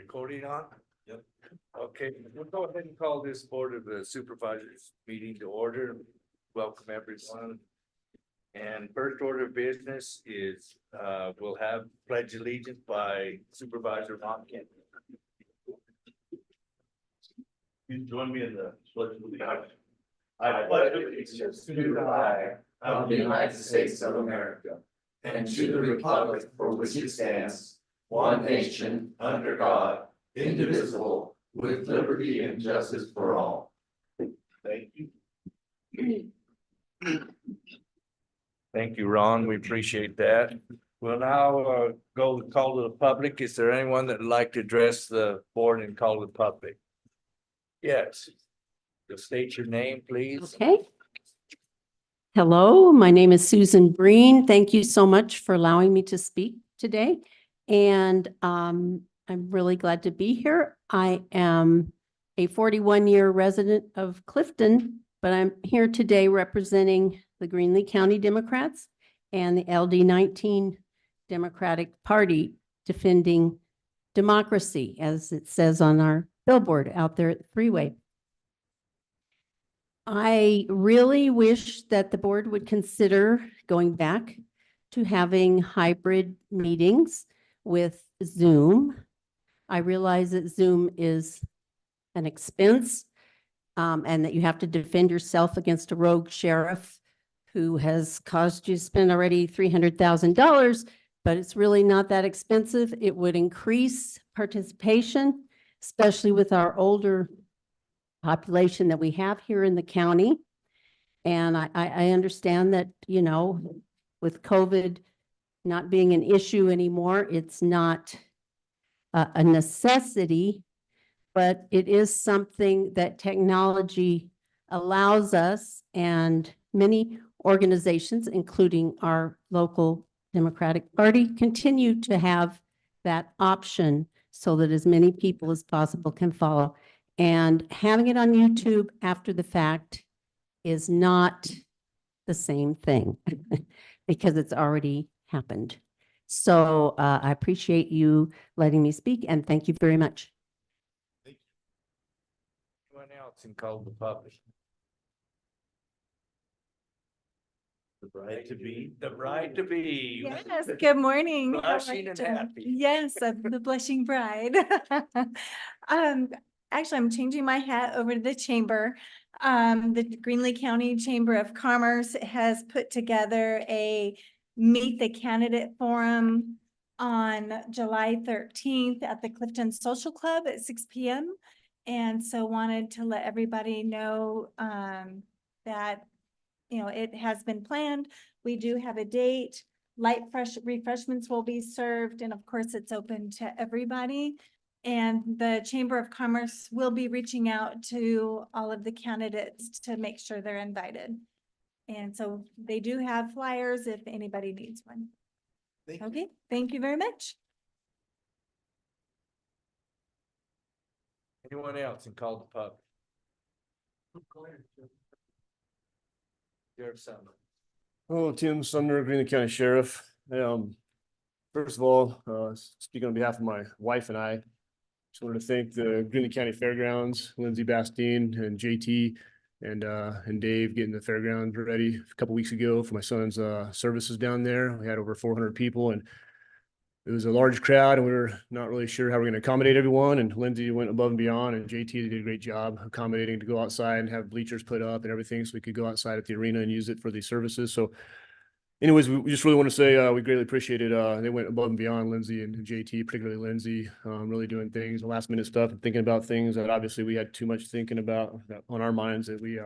recording on? Yep. Okay, we'll go ahead and call this Board of the Supervisors meeting to order. Welcome everyone. And first order of business is, we'll have pledge allegiance by Supervisor Monken. You join me in the pledge of allegiance. I pledge allegiance to the flag of the United States of America and to the republic for which it stands, one nation, under God, indivisible, with liberty and justice for all. Thank you. Thank you, Ron. We appreciate that. We'll now go to call to the public. Is there anyone that'd like to address the board and call to the public? Yes. Just state your name, please. Okay. Hello, my name is Susan Breen. Thank you so much for allowing me to speak today. And I'm really glad to be here. I am a 41-year resident of Clifton, but I'm here today representing the Greenlee County Democrats and the LD19 Democratic Party, defending democracy, as it says on our billboard out there at the freeway. I really wish that the board would consider going back to having hybrid meetings with Zoom. I realize that Zoom is an expense, and that you have to defend yourself against a rogue sheriff who has caused you to spend already $300,000, but it's really not that expensive. It would increase participation, especially with our older population that we have here in the county. And I understand that, you know, with COVID not being an issue anymore, it's not a necessity, but it is something that technology allows us, and many organizations, including our local Democratic Party, continue to have that option so that as many people as possible can follow. And having it on YouTube after the fact is not the same thing because it's already happened. So I appreciate you letting me speak, and thank you very much. Thank you. Anyone else and call the public? The bride to be. The bride to be. Yes, good morning. How are Blushing you and doing? happy. Yes, I'm the blushing bride. Actually, I'm changing my hat over to the chamber. The Greenlee County Chamber of Commerce has put together a Meet the Candidate Forum on July 13th at the Clifton Social Club at 6 p.m. And so wanted to let everybody know that, you know, it has been planned. We do have a date. Light refreshments will be served, and of course it's open to everybody. And the Chamber of Commerce will be reaching out to all of the candidates to make sure they're invited. And so they do have flyers if anybody needs one. Okay, thank you very much. Anyone else and call the public? Sheriff Sumner. Hello, Tim Sumner, Greenlee County Sheriff. First of all, speaking on behalf of my wife and I, just wanted to thank the Greenlee County Fairgrounds, Lindsay Bastine and JT and Dave getting the fairground ready a couple weeks ago for my son's services down there. We had over 400 people, and it was a large crowd, and we were not really sure how we're going to accommodate everyone. And Lindsay went above and beyond, and JT did a great job accommodating to go outside and have bleachers put up and everything so we could go outside at the arena and use it for these services. So anyways, we just really want to say we greatly appreciated they went above and beyond, Lindsay and JT, particularly Lindsay, really doing things, the last minute stuff and thinking about things that obviously we had too much thinking about on our minds, that we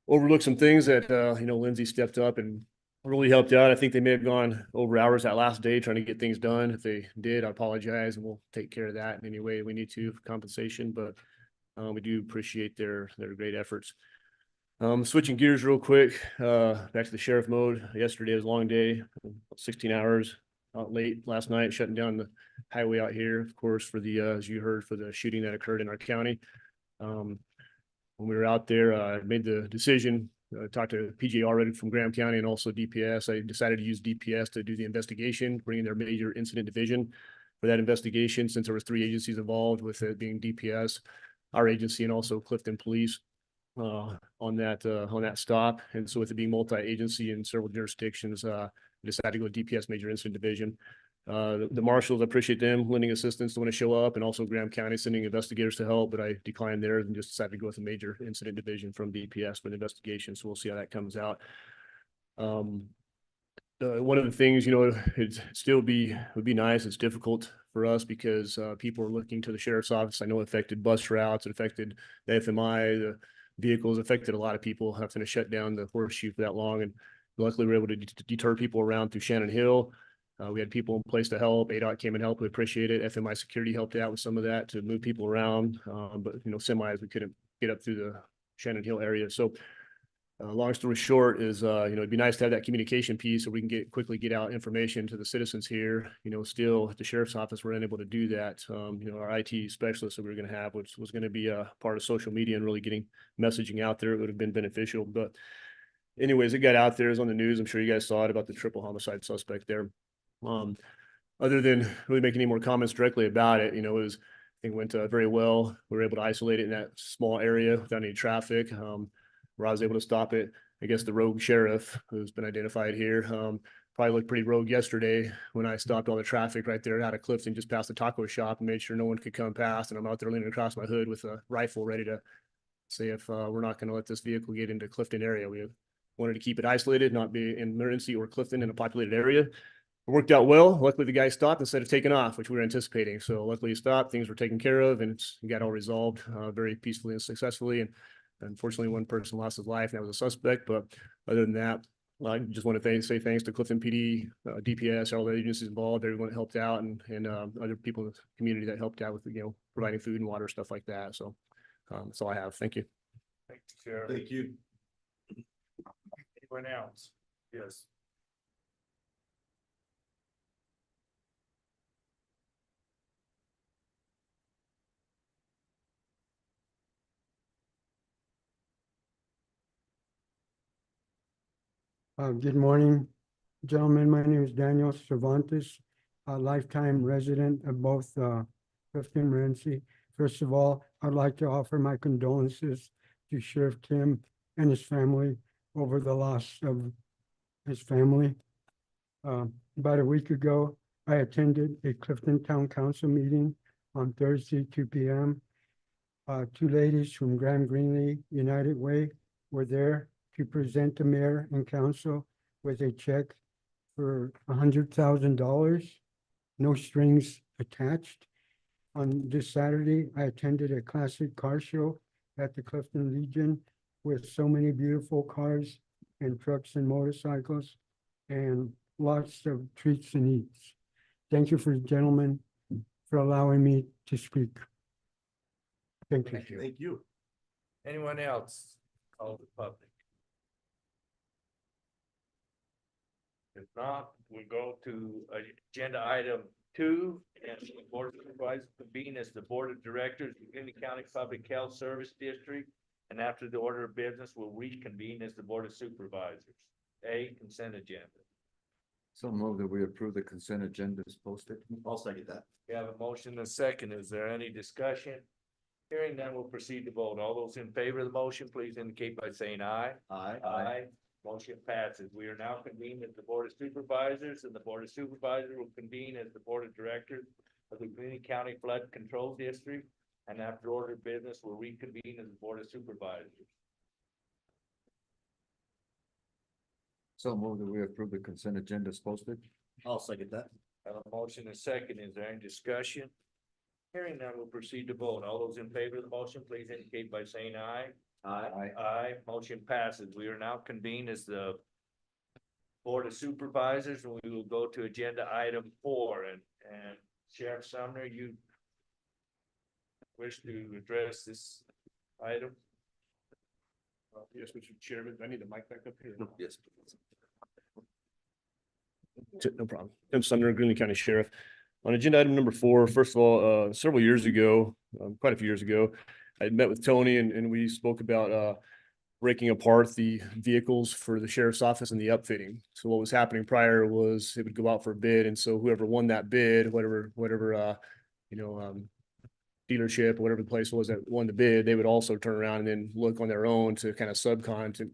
overlooked some things that, you know, Lindsay stepped up and really helped out. I think they may have gone over hours that last day trying to get things done. If they did, I apologize, and we'll take care of that in any way we need to for compensation, but we do appreciate their great efforts. Switching gears real quick, back to the sheriff mode. Yesterday was a long day, 16 hours out late last night, shutting down the highway out here, of course, for the, as you heard, for the shooting that occurred in our county. When we were out there, I made the decision, talked to PJ already from Graham County and also DPS. I decided to use DPS to do the investigation, bringing their major incident division for that investigation, since there was 3 agencies involved, with it being DPS, our agency, and also Clifton Police on that stop. And so with it being multi-agency in several jurisdictions, we decided to go to DPS Major Incident Division. The marshals, I appreciate them lending assistance to want to show up, and also Graham County sending investigators to help, but I declined theirs and just decided to go with a Major Incident Division from DPS for the investigation. So we'll see how that comes out. One of the things, it'd still would be nice. It's difficult for us because people are looking to the sheriff's office. I know it affected bus routes, it affected the FMI, the vehicles, affected a lot of people having to shut down the horseshoe for that long. And luckily we were able to deter people around through Shannon Hill. We had people in place to help. ADOT came and helped. We appreciate it. FMI security helped out with some of that to move people around. But semis, we couldn't get up through the Shannon Hill area. So long story short is, it'd be nice to have that communication piece so we can quickly get out information to the citizens here. Still at the sheriff's office, we're unable to do that. Our IT specialist that we were going to have, which was going to be a part of social media and really getting messaging out there, it would have been beneficial. But anyways, it got out there. It was on the news. I'm sure you guys saw it about the triple homicide suspect there. Other than really making any more comments directly about it, it was, I think, went very well. We were able to isolate it in that small area without any traffic. Where I was able to stop it. I guess the rogue sheriff, who's been identified here, probably looked pretty rogue yesterday when I stopped all the traffic right there out of Clifton, just past the taco shop, and made sure no one could come past. And I'm out there leaning across my hood with a rifle ready to say if we're not going to let this vehicle get into Clifton area. We wanted to keep it isolated, not be in emergency or Clifton in a populated area. It worked out well. Luckily, the guy stopped instead of taking off, which we were anticipating. So luckily he stopped, things were taken care of, and it got all resolved very peacefully and successfully. And unfortunately, one person lost his life, and that was a suspect. But other than that, I just want to say thanks to Clifton PD, DPS, all the agencies involved, everyone that helped out, and other people in the community that helped out with providing food and water, stuff like that. So that's all I have. Thank you. Thank you, Sheriff. Thank you. Anyone else? Yes. Good morning, gentlemen. My name is Daniel Cervantes, a lifetime resident of both Clifton and Morenci. First of all, I'd like to offer my condolences to Sheriff Kim and his family over the loss of his family. About a week ago, I attended a Clifton Town Council meeting on Thursday, 2 p.m. 2 ladies from Graham Greenlee United Way were there to present the mayor and council with a check for $100,000, no strings attached. On this Saturday, I attended a classic car show at the Clifton Legion with so many beautiful cars and trucks and motorcycles and lots of treats and eats. Thank you gentlemen, for allowing me to speak. Thank you. Thank you. Anyone else? Call the public. If not, we go to agenda item 2, and the Board of Supervisors convene as the Board of Directors of Union County Public Health Service District, and after the order of business, will reconvene as the Board of Supervisors. A, consent agenda. So move that we approve the consent agenda as posted. I'll second that. We have a motion and a second. Is there any discussion? Hearing none, we'll proceed to vote. All those in favor of the motion, please indicate by saying aye. Aye. Aye. Motion passes. We are now convened as the Board of Supervisors, and the Board of Supervisors will convene as the Board of Directors of the Greeley County Flood Control District, and after order of business, will reconvene as the Board of Supervisors. So move that we approve the consent agenda as posted. I'll second that. Have a motion and a second. Is there any discussion? Hearing none, we'll proceed to vote. All those in favor of the motion, please indicate by saying aye. Aye. Aye, motion passes. We are now convened as the Board of Supervisors, and we will go to agenda item 4, and Sheriff Sumner, you wish to address this item? Yes, Mr. Chairman, I need the mic back up here. Yes. No problem. Tim Sumner, Greeley County Sheriff. On agenda item number 4, first of all, several years ago, quite a few years ago, I met with Tony and we spoke about breaking apart the vehicles for the sheriff's office and the upfitting. So what was happening prior was it would go out for a bid, and so whoever won that bid, whatever you know, dealership, whatever the place was that won the bid, they would also turn around and then look on their own to kind of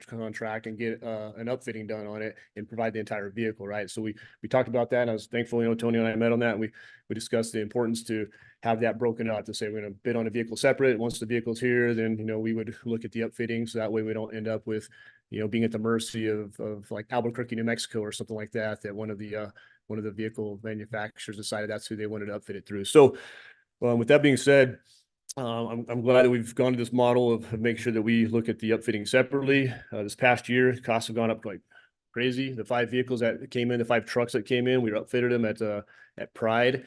contract and get an upfitting done on it and provide the entire vehicle, right? So we talked about that, and I was thankful, you know, Tony and I met on that, and we discussed the importance to have that broken out, to say we're going to bid on a vehicle separate. Once the vehicle's here, then, you know, we would look at the upfitting, so that way we don't end up with, you know, being at the mercy of like Albuquerque, New Mexico or something like that, that one of the vehicle manufacturers decided that's who they wanted to upfit it through. So with that being said, I'm glad that we've gone to this model of making sure that we look at the upfitting separately. This past year, costs have gone up like crazy. The 5 vehicles that came in, the 5 trucks that came in, we upfitted them at Pride.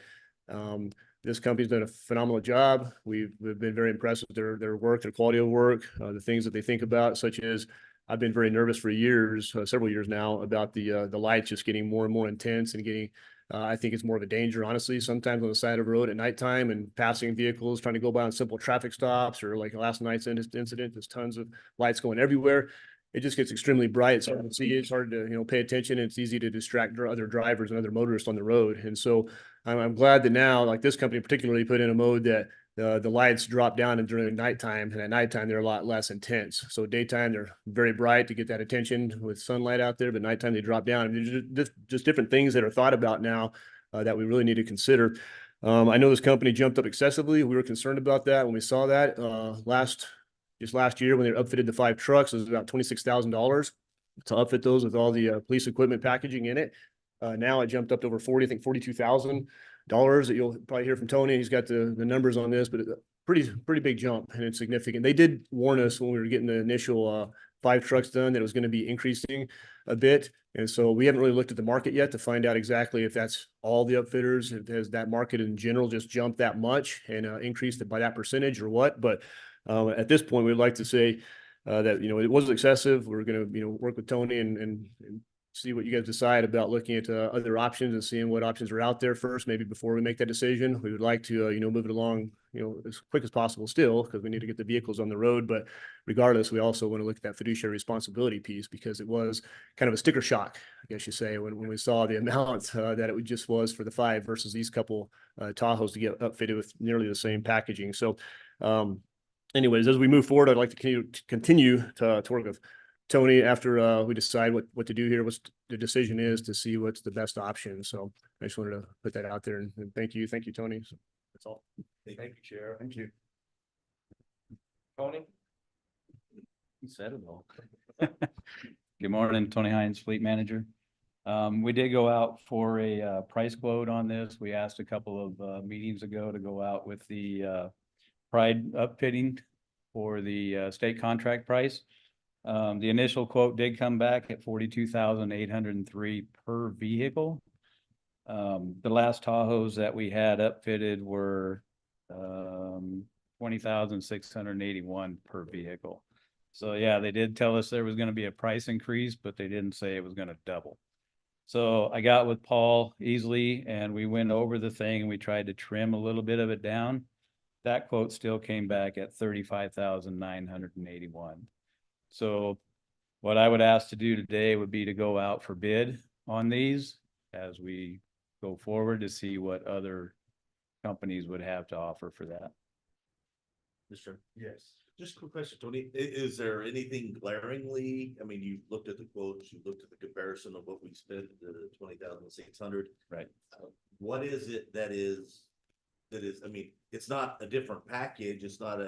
This company's done a phenomenal job. We've been very impressed with their work, their quality of work, the things that they think about, such as I've been very nervous for years, several years now, about the lights just getting more and more intense and getting. I think it's more of a danger, honestly, sometimes on the side of the road at nighttime and passing vehicles, trying to go by on simple traffic stops, or like last night's incident, there's tons of lights going everywhere. It just gets extremely bright. It's hard to see. It's hard to, you know, pay attention. It's easy to distract other drivers and other motorists on the road. And so I'm glad that now, like this company particularly, put in a mode that the lights drop down and during nighttime, and at nighttime they're a lot less intense. So daytime they're very bright to get that attention with sunlight out there, but nighttime they drop down. I mean, there's just different things that are thought about now that we really need to consider. I know this company jumped up excessively. We were concerned about that when we saw that last year when they upfitted the 5 trucks. It was about $26,000 to upfit those with all the police equipment packaging in it. Now it jumped up to over 40, I think $42,000 that you'll probably hear from Tony. He's got the numbers on this, but pretty big jump, and it's significant. They did warn us when we were getting the initial 5 trucks done that it was going to be increasing a bit. And so we haven't really looked at the market yet to find out exactly if that's all the upfitters, if has that market in general just jumped that much and increased it by that percentage or what. But at this point, we'd like to say that, you know, it was excessive. We're going to, you know, work with Tony and see what you guys decide about looking at other options and seeing what options are out there first, maybe before we make that decision. We would like to, you know, move it along, you know, as quick as possible still, because we need to get the vehicles on the road. But regardless, we also want to look at that fiduciary responsibility piece, because it was kind of a sticker shock, I guess you say, when we saw the amount that it just was for the 5 versus these couple Tahoes to get upfitted with nearly the same packaging. So anyways, as we move forward, I'd like to continue to work with Tony after we decide what to do here, what the decision is, to see what's the best option. So I just wanted to put that out there, and thank you, Tony. So that's all. Thank you, Sheriff. Thank you. Tony? You said it all. Good morning, Tony Hines, Fleet Manager. We did go out for a price quote on this. We asked a couple of meetings ago to go out with the Pride upfitting for the state contract price. The initial quote did come back at $42,803 per vehicle. The last Tahoes that we had upfitted were $20,681 per vehicle. So yeah, they did tell us there was going to be a price increase, but they didn't say it was going to double. So I got with Paul easily, and we went over the thing, and we tried to trim a little bit of it down. That quote still came back at $35,981. So what I would ask to do today would be to go out for bid on these as we go forward, to see what other companies would have to offer for that. Mr. Yes. Just a quick question, Tony. Is there anything glaringly, I mean, you looked at the quotes, you looked at the comparison of what we spent, the 20,600. Right. What is it that is, I mean, it's not a different package. It's not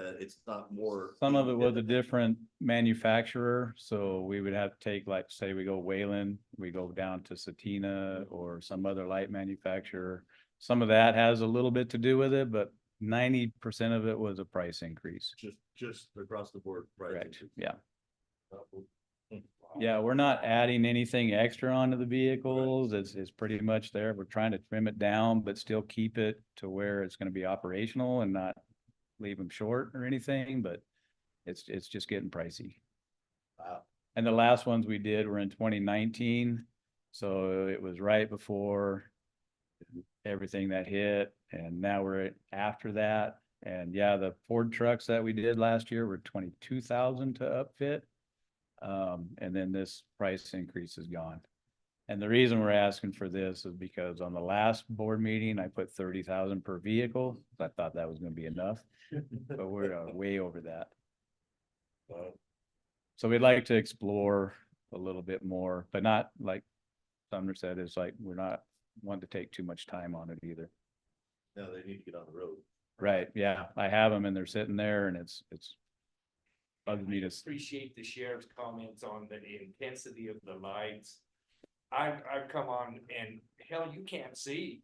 more. Some of it was a different manufacturer. So we would have to take, like, say we go Wayland, we go down to Satina or some other light manufacturer. Some of that has a little bit to do with it, but 90% of it was a price increase. Just across the board, right? Correct. Yeah. Yeah, we're not adding anything extra onto the vehicles. It's pretty much there. We're trying to trim it down, but still keep it to where it's going to be operational and not leave them short or anything, but it's just getting pricey. Wow. And the last ones we did were in 2019. So it was right before everything that hit, and now we're after that. And yeah, the Ford trucks that we did last year were 22,000 to upfit. And then this price increase is gone. And the reason we're asking for this is because on the last board meeting, I put 30,000 per vehicle. I thought that was gonna be enough, but we're way over that. So we'd like to explore a little bit more, but not like Sumner said, it's like, we're not wanting to take too much time on it either. Now they need to get on the road. Right, yeah, I have them and they're sitting there and it's bugs me to, Appreciate the sheriff's comments on the intensity of the lights. I've come on and hell, you can't see.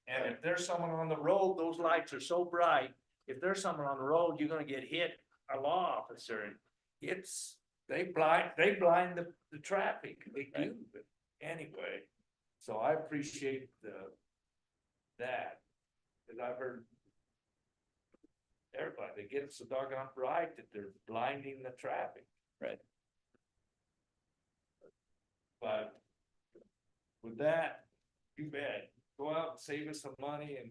And if there's someone on the road, those lights are so bright. If there's someone on the road, you're gonna get hit, a law officer. And they blind the traffic. They do, but anyway. So I appreciate that. Cause I've heard everybody, they get so doggone bright that they're blinding the traffic. right. But with that, you bet, go out and save us some money and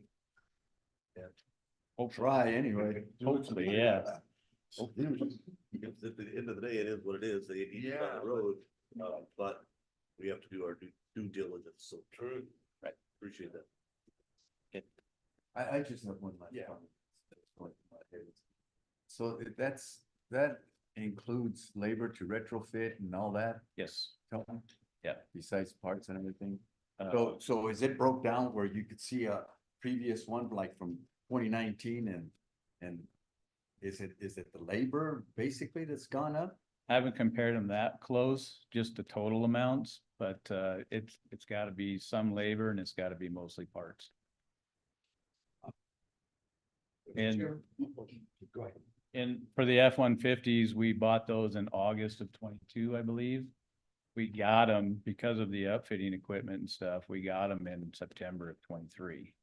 Try anyway. Hopefully, yeah. At the end of the day, it is what it is. They need to get on the road, but we have to do our due diligence. So true. Right. Appreciate that. I just have one last Yeah. comment. That's going through my head. So that includes labor to retrofit and all that, Yes, Tony? Yeah. Besides parts and everything. uh, So is it broke down where you could see a previous one like from 2019 and is it the labor basically that's gone up? I haven't compared them that close, just the total amounts, but it's gotta be some labor and it's gotta be mostly parts. And Go ahead. And for the F-150s, we bought those in August of 22, I believe. We got them because of the upfitting equipment and stuff. We got them in September of 23.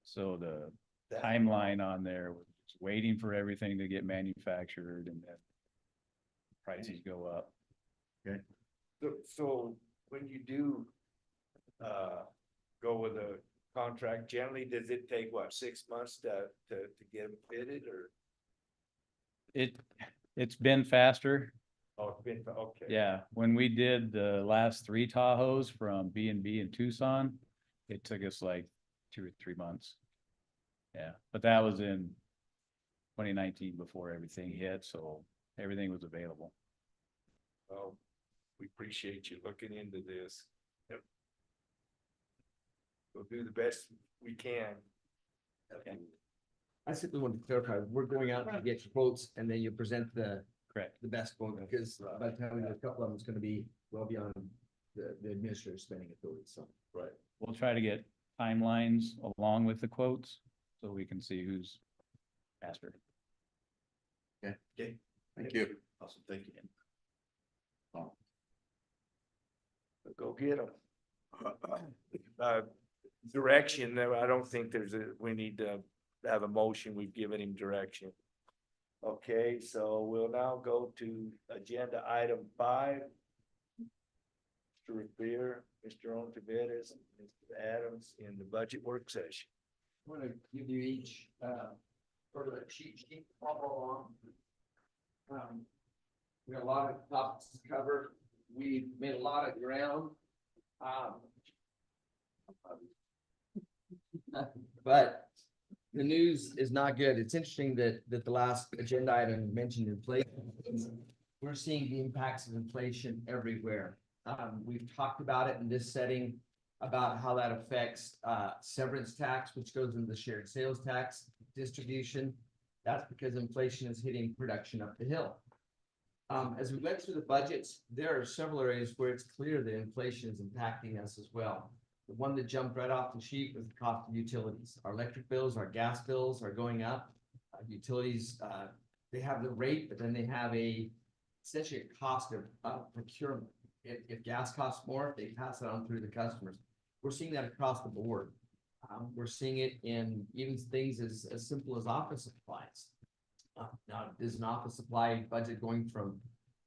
So the timeline on there was waiting for everything to get manufactured and then prices go up. So when you do go with a contract, generally, does it take what, 6 months to get them fitted or? It's been faster. Oh, it's been, okay. Yeah, when we did the last 3 Tahoes from B&B in Tucson, it took us like 2 or 3 months. Yeah, but that was in 2019 before everything hit, so everything was available. Well, we appreciate you looking into this. Yep. We'll do the best we can. Okay. I simply want to clarify, we're going out to get quotes and then you present the Correct. best quote, because by the time we do a couple of them, it's gonna be well beyond the administrator's spending authority, so. Right. We'll try to get timelines along with the quotes so we can see who's faster. Okay. Thank you. Awesome. Thank you. Go get them. Direction, I don't think we need to have a motion. We've given him direction. Okay, so we'll now go to agenda item 5. Mr. Revere, Mr. Ontiveros, Mr. Adams in the budget work session. I'm gonna give you each, sort of a cheat sheet, follow along. We got a lot of topics to cover. We made a lot of ground. But the news is not good. It's interesting that the last agenda item mentioned inflation. We're seeing the impacts of inflation everywhere. We've talked about it in this setting about how that affects severance tax, which goes into the shared sales tax distribution. That's because inflation is hitting production up the hill. As we went through the budgets, there are several areas where it's clear that inflation is impacting us as well. The one that jumped right off the sheet was the cost of utilities. Our electric bills, our gas bills are going up. Utilities, they have the rate, but then they have essentially a cost of procurement. If gas costs more, they pass it on through the customers. We're seeing that across the board. We're seeing it in even things as simple as office supplies. Now, is an office supply budget going from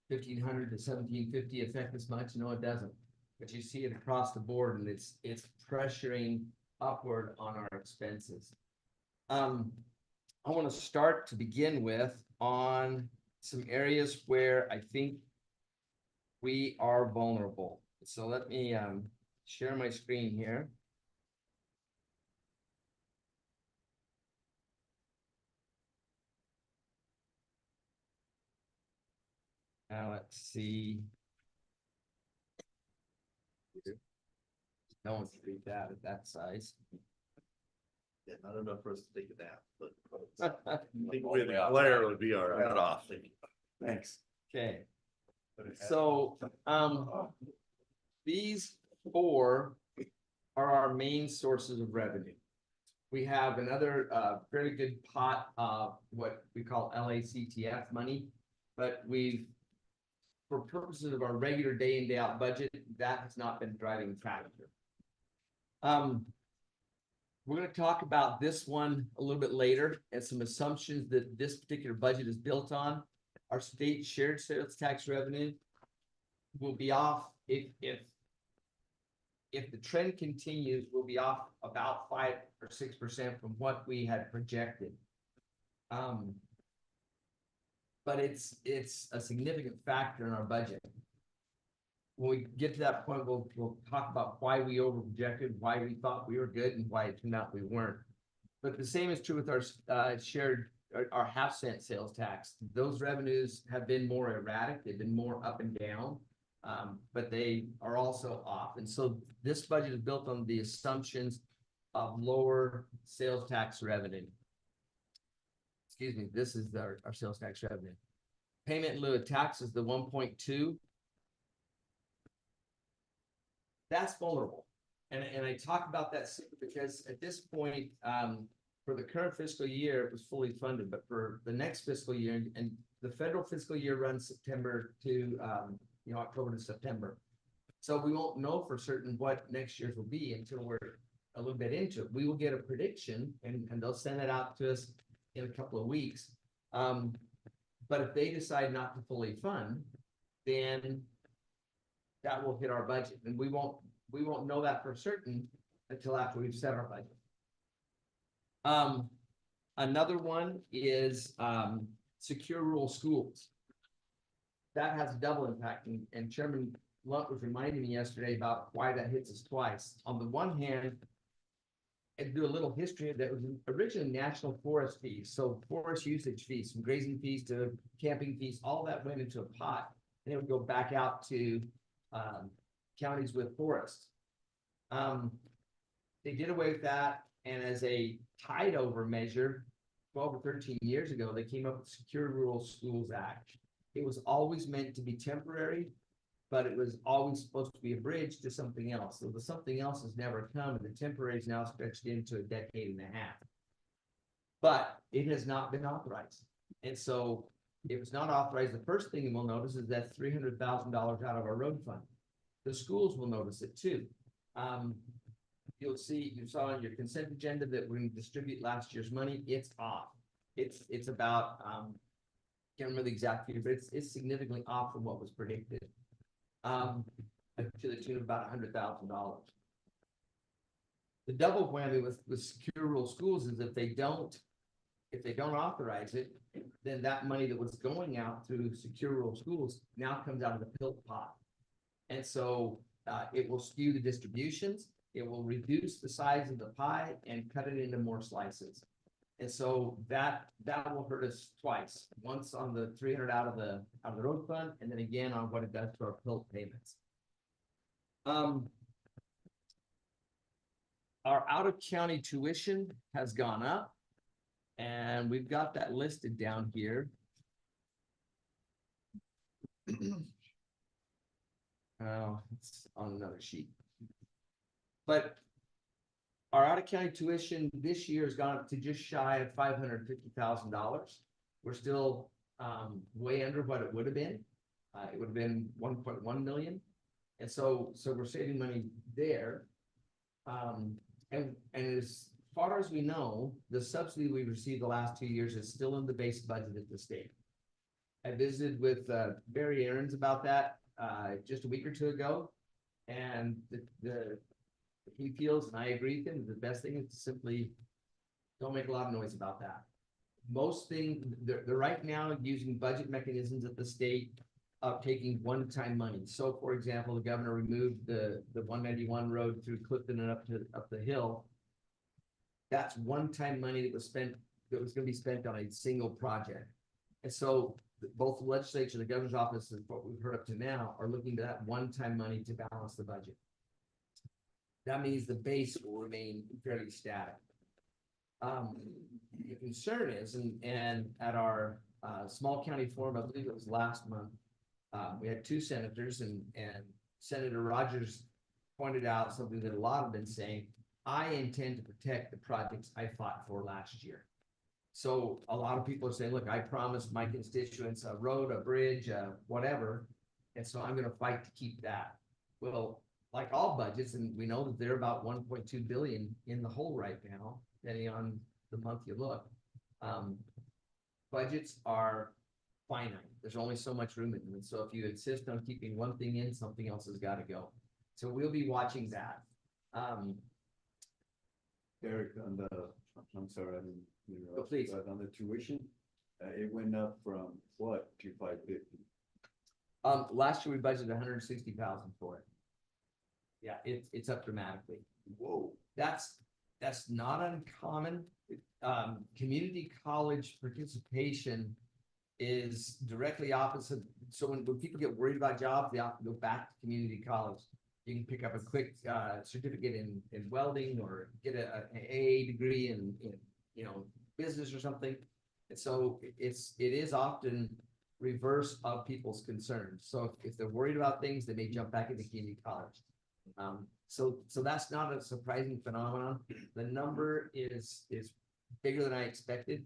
1,500 to 1,750 affect this much? No, it doesn't. But you see it across the board, and it's pressuring upward on our expenses. I want to start to begin with on some areas where I think we are vulnerable. So let me share my screen here. Now let's see. No one can read that at that size. Yeah, not enough for us to take it down, but. I think with the glare would be all right. off. Thanks. Okay, so these four are our main sources of revenue. We have another fairly good pot of what we call LACTF money, but for purposes of our regular day in, day out budget, that has not been driving factor. We're going to talk about this one a little bit later and some assumptions that this particular budget is built on. Our state shared sales tax revenue will be off if the trend continues, we'll be off about 5 or 6% from what we had projected. But it's a significant factor in our budget. When we get to that point, we'll talk about why we over projected, why we thought we were good, and why it turned out we weren't. But the same is true with our our half-cent sales tax. Those revenues have been more erratic. They've been more up and down, but they are also off. And so this budget is built on the assumptions of lower sales tax revenue. Excuse me, this is our sales tax revenue. Payment in lieu of tax is the 1.2. That's vulnerable. And I talk about that because at this point, for the current fiscal year, it was fully funded, but for the next fiscal year, and the federal fiscal year runs September to October to September. So we won't know for certain what next year's will be until we're a little bit into it. We will get a prediction and they'll send it out to us in a couple of weeks. But if they decide not to fully fund, then that will hit our budget, and we won't know that for certain until after we've set our budget. Another one is secure rural schools. That has a double impact, and Chairman Lunt was reminding me yesterday about why that hits us twice. On the one hand, and do a little history, that was originally national forest fees, so forest usage fees, from grazing fees to camping fees, all that went into a pot, and it would go back out to counties with forests. They did away with that, and as a tide over measure, 12 or 13 years ago, they came up with Secure Rural Schools Act. It was always meant to be temporary, but it was always supposed to be a bridge to something else. So the something else has never come, and the temporary is now stretched into a decade and a half. But it has not been authorized. And so if it's not authorized, the first thing we'll notice is that $300,000 out of our road fund. The schools will notice it too. You saw on your consent agenda that we're going to distribute last year's money. It's off. It's about, can't remember the exact figure, but it's significantly off from what was predicted. To the tune of about $100,000. The double whammy with secure rural schools is if they don't authorize it, then that money that was going out through secure rural schools now comes out of the PILT pot. And so it will skew the distributions, it will reduce the size of the pie and cut it into more slices. And so that will hurt us twice, once on the 300 out of the road fund, and then again on what it does to our PILT payments. Our out of county tuition has gone up, and we've got that listed down here. It's on another sheet. But our out-of-county tuition this year has gone up to just shy of $550,000. We're still way under what it would have been. It would have been 1.1 million. And so we're saving money there. And as far as we know, the subsidy we've received the last 2 years is still in the base budget at the state. I visited with Barry Aarons about that just a week or two ago, and he feels, and I agree with him, the best thing is to simply don't make a lot of noise about that. Most things, they're right now using budget mechanisms at the state of taking one-time money. So for example, the governor removed the 191 road through Clifton and up the hill. That's one-time money that was gonna be spent on a single project. And so both the legislature, the governor's office, and what we've heard up to now are looking to that one-time money to balance the budget. That means the base will remain fairly static. The concern is, and at our small county forum, I believe it was last month, we had two senators and Senator Rogers pointed out something that a lot have been saying. I intend to protect the projects I fought for last year. So a lot of people are saying, look, I promised my constituents a road, a bridge, whatever. And so I'm gonna fight to keep that. Well, like all budgets, and we know that they're about 1.2 billion in the hole right now, depending on the month you look. Budgets are finite. There's only so much room in them. And so if you insist on keeping one thing in, something else has got to go. So we'll be watching that. Derek, I'm sorry, I didn't interrupt, please. but on the tuition, it went up from what to 550? Last year we budgeted 160,000 for it. Yeah, it's up dramatically. Whoa. That's not uncommon. Community college participation is directly opposite. So when people get worried about jobs, they often go back to community college. You can pick up a quick certificate in welding or get an AA degree in business or something. And so it is often reverse of people's concerns. So if they're worried about things, they may jump back into community college. So that's not a surprising phenomenon. The number is bigger than I expected,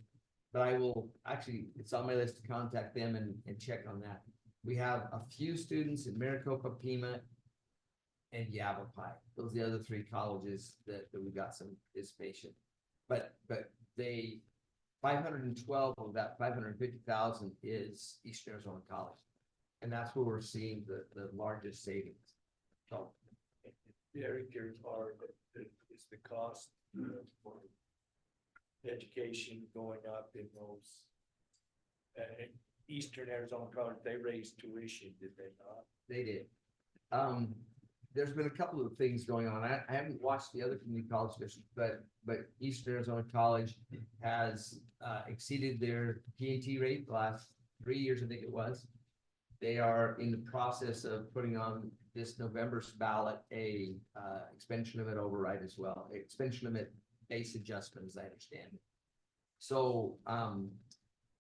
but I will actually, it's on my list to contact them and check on that. We have a few students in Maricopa, Pima, and Yavapai. Those are the other three colleges that we got some participation. But they 512 of that 550,000 is Eastern Arizona College. And that's where we're seeing the largest savings. So Derek, is the cost for education going up in those Eastern Arizona College? They raised tuition, did they not? they did. There's been a couple of things going on. I haven't watched the other community college districts, but Eastern Arizona College has exceeded their P&T rate the last 3 years, I think it was. They are in the process of putting on this November's ballot a expansion limit override as well, expansion limit base adjustment, as I understand it. So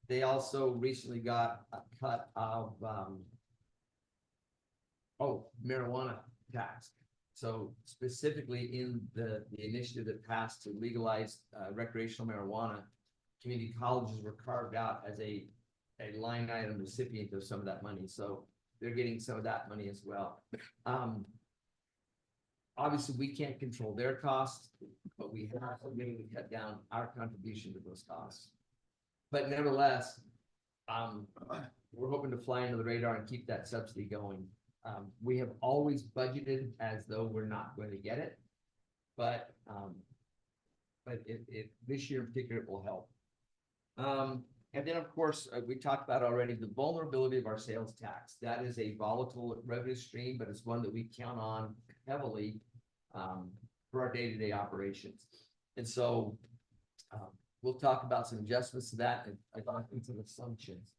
they also recently got a cut of marijuana tax. So specifically in the initiative that passed to legalize recreational marijuana, community colleges were carved out as a line item recipient of some of that money. So they're getting some of that money as well. Obviously, we can't control their costs, but we have to maybe cut down our contribution to those costs. But nevertheless, we're hoping to fly under the radar and keep that subsidy going. We have always budgeted as though we're not going to get it, but this year in particular, it will help. And then, of course, we talked about already the vulnerability of our sales tax. That is a volatile revenue stream, but it's one that we count on heavily for our day-to-day operations. And so we'll talk about some adjustments to that and some assumptions.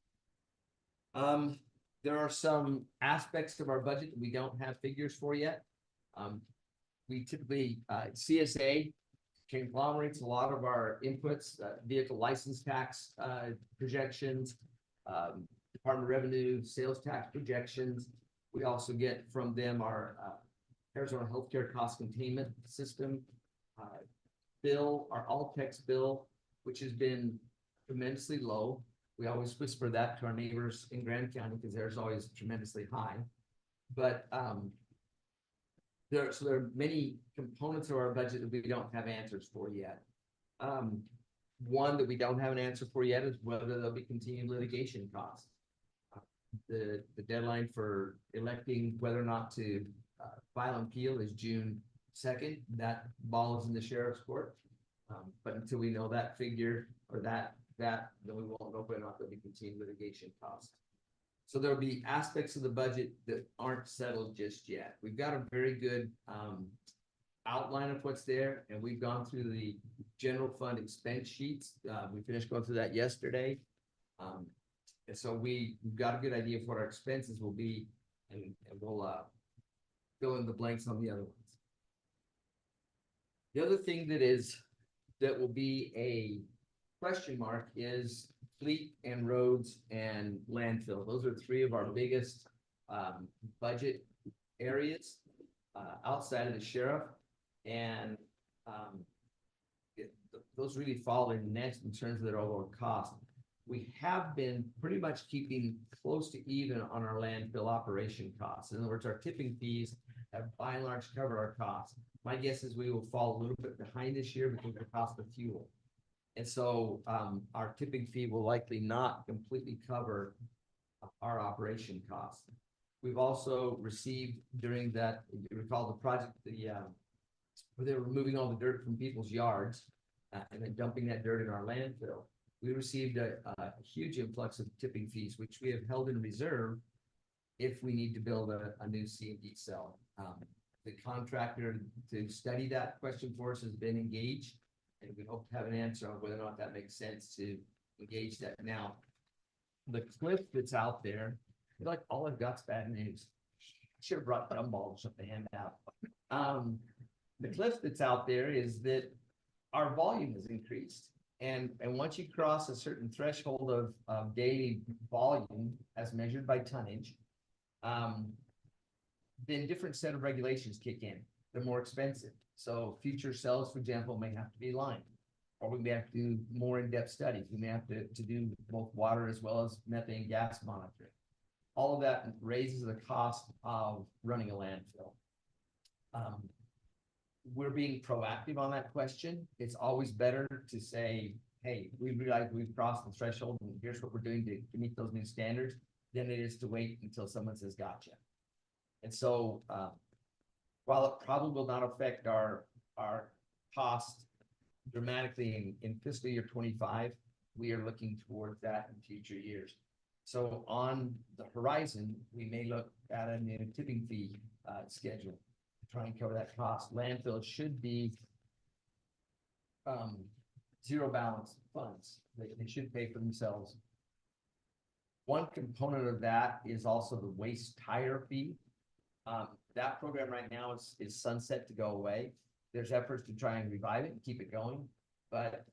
There are some aspects of our budget that we don't have figures for yet. We typically, CSA conglomerates a lot of our inputs, vehicle license tax projections, Department of Revenue, sales tax projections. We also get from them our Arizona Healthcare Cost Containment System bill, our All-Tex bill, which has been tremendously low. We always whisper that to our neighbors in Grand County because theirs is always tremendously high. But there are many components of our budget that we don't have answers for yet. One that we don't have an answer for yet is whether there'll be continued litigation costs. The deadline for electing whether or not to file an appeal is June 2nd. That ball is in the sheriff's court. But until we know that figure or that then we won't know whether or not there'll be continued litigation costs. So there'll be aspects of the budget that aren't settled just yet. We've got a very good outline of what's there, and we've gone through the general fund expense sheets. We finished going through that yesterday. And so we've got a good idea of what our expenses will be, and we'll fill in the blanks on the other ones. The other thing that will be a question mark is fleet and roads and landfill. Those are three of our biggest budget areas outside of the sheriff. And those really fall in next in terms of their overall cost. We have been pretty much keeping close to even on our landfill operation costs. In other words, our tipping fees have by and large covered our costs. My guess is we will fall a little bit behind this year because of the cost of fuel. And so our tipping fee will likely not completely cover our operation costs. We've also received during that, you recall the project, where they were removing all the dirt from people's yards and then dumping that dirt in our landfill. We received a huge influx of tipping fees, which we have held in reserve if we need to build a new C&D cell. The contractor to study that question for us has been engaged, and we hope to have an answer on whether or not that makes sense to engage that now. The cliff that's out there, like all I've got's bad news. Should have brought gumballs or something to hand out. The cliff that's out there is that our volume has increased. And once you cross a certain threshold of daily volume as measured by tonnage, then different set of regulations kick in. They're more expensive. So future cells, for example, may have to be lined, or we may have to do more in-depth studies. We may have to do both water as well as methane gas monitoring. All of that raises the cost of running a landfill. We're being proactive on that question. It's always better to say, hey, we realize we've crossed the threshold and here's what we're doing to meet those new standards, than it is to wait until someone says gotcha. And so while it probably will not affect our cost dramatically in fiscal year 25, we are looking towards that in future years. So on the horizon, we may look at a new tipping fee schedule to try and cover that cost. Landfill should be zero balance funds. They should pay for themselves. One component of that is also the waste tire fee. That program right now is sunset to go away. There's efforts to try and revive it and keep it going. But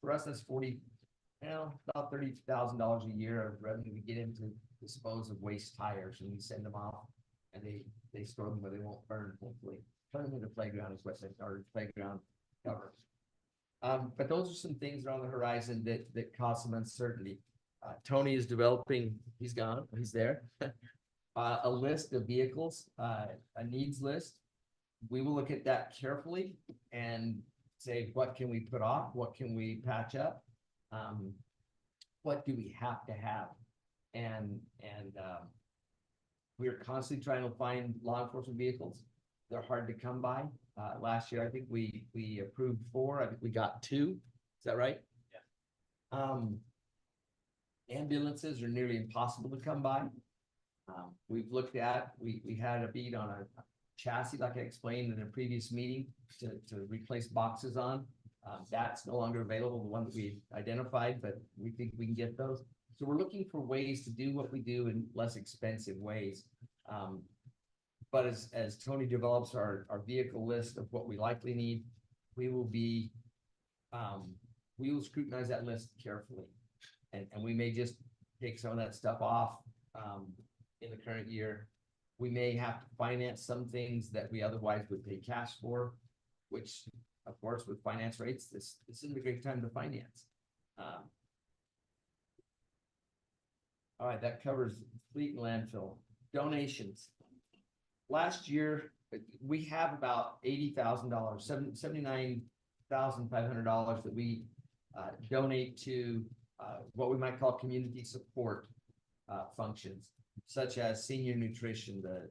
for us, that's about $30,000 a year of revenue we get into dispose of waste tires, and we send them off and they store them where they won't burn, hopefully. Turn them into playground is what they are, playground covers. But those are some things that are on the horizon that cause some uncertainty. Tony is developing, he's gone, he's there, a list of vehicles, a needs list. We will look at that carefully and say, what can we put off? What can we patch up? What do we have to have? And we are constantly trying to find law enforcement vehicles. They're hard to come by. Last year, I think we approved 4. I think we got 2. Is that right? Yeah. Ambulances are nearly impossible to come by. We've looked at, we had a bead on a chassis, like I explained in a previous meeting, to replace boxes on. That's no longer available, the one that we identified, but we think we can get those. So we're looking for ways to do what we do in less expensive ways. But as Tony develops our vehicle list of what we likely need, we will scrutinize that list carefully. And we may just take some of that stuff off in the current year. We may have to finance some things that we otherwise would pay cash for, which of course with finance rates, this isn't a great time to finance. All right, that covers fleet and landfill. Donations. Last year, we have about $80,000, $79,500 that we donate to what we might call community support functions, such as senior nutrition, the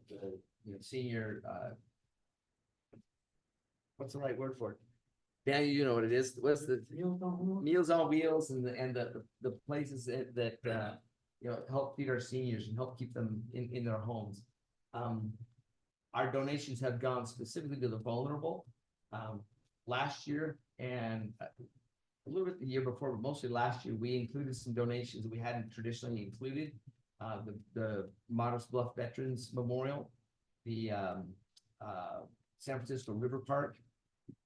senior, what's the right word for it? Daniel, you know what it is. What's the Meals on Wheels and the places that help feed our seniors and help keep them in their homes. Our donations have gone specifically to the vulnerable. Last year and a little bit the year before, but mostly last year, we included some donations that we hadn't traditionally included. The Modest Bluff Veterans Memorial, the San Francisco River Park,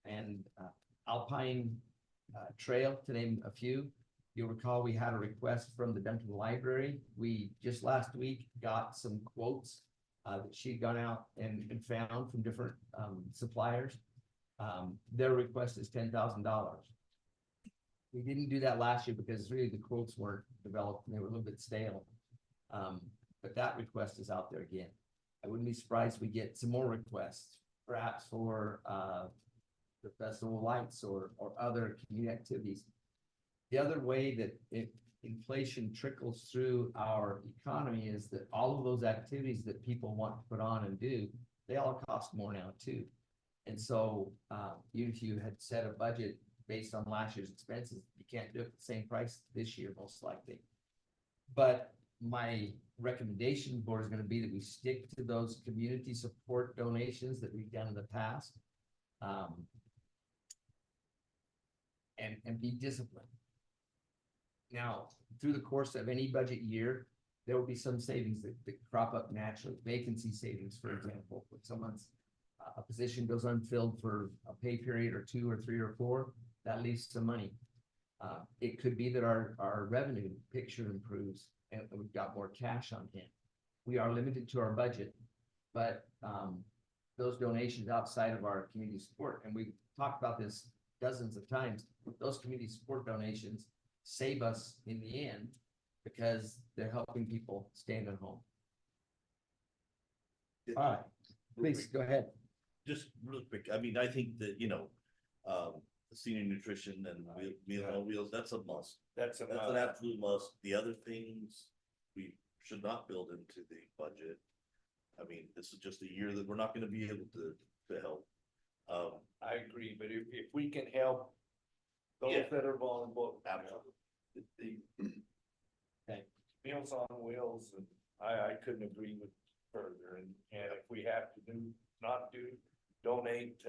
and Alpine Trail, to name a few. You'll recall we had a request from the Duncan Library. We just last week got some quotes that she'd gone out and found from different suppliers. Their request is $10,000. We didn't do that last year because really the quotes weren't developed and they were a little bit stale. But that request is out there again. I wouldn't be surprised if we get some more requests, perhaps for the Festival of Lights or other community activities. The other way that inflation trickles through our economy is that all of those activities that people want to put on and do, they all cost more now too. And so even if you had set a budget based on last year's expenses, you can't do it at the same price this year, most likely. But my recommendation to the board is going to be that we stick to those community support donations that we've done in the past. And be disciplined. Now, through the course of any budget year, there will be some savings that crop up naturally. Vacancy savings, for example, when someone's a position goes unfilled for a pay period or 2 or 3 or 4, that leaves some money. It could be that our revenue picture improves and we've got more cash on hand. We are limited to our budget, but those donations outside of our community support, and we've talked about this dozens of times, those community support donations save us in the end because they're helping people stand at home. All right, please go ahead. Just real quick, I mean, I think that, senior nutrition and Meal on Wheels, that's a must. That's That's an absolute must. The other things we should not build into the budget. I mean, this is just a year that we're not gonna be able to help. I agree, but if we can help those Yeah. that are vulnerable. Absolutely. Okay. Meals on Wheels, and I couldn't agree with further, and if we have to donate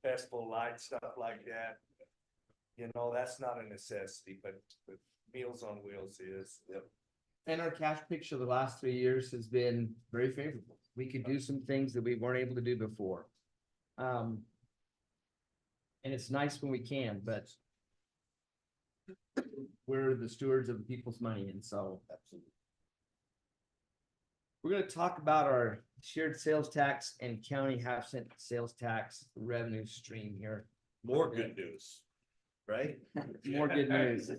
festival light stuff like that, that's not a necessity, but Meals on Wheels is. Yep. And our cash picture the last 3 years has been very favorable. We could do some things that we weren't able to do before. And it's nice when we can, but we're the stewards of the people's money, and so absolutely. We're going to talk about our shared sales tax and county half-cent sales tax revenue stream here. More good news, right? More good news.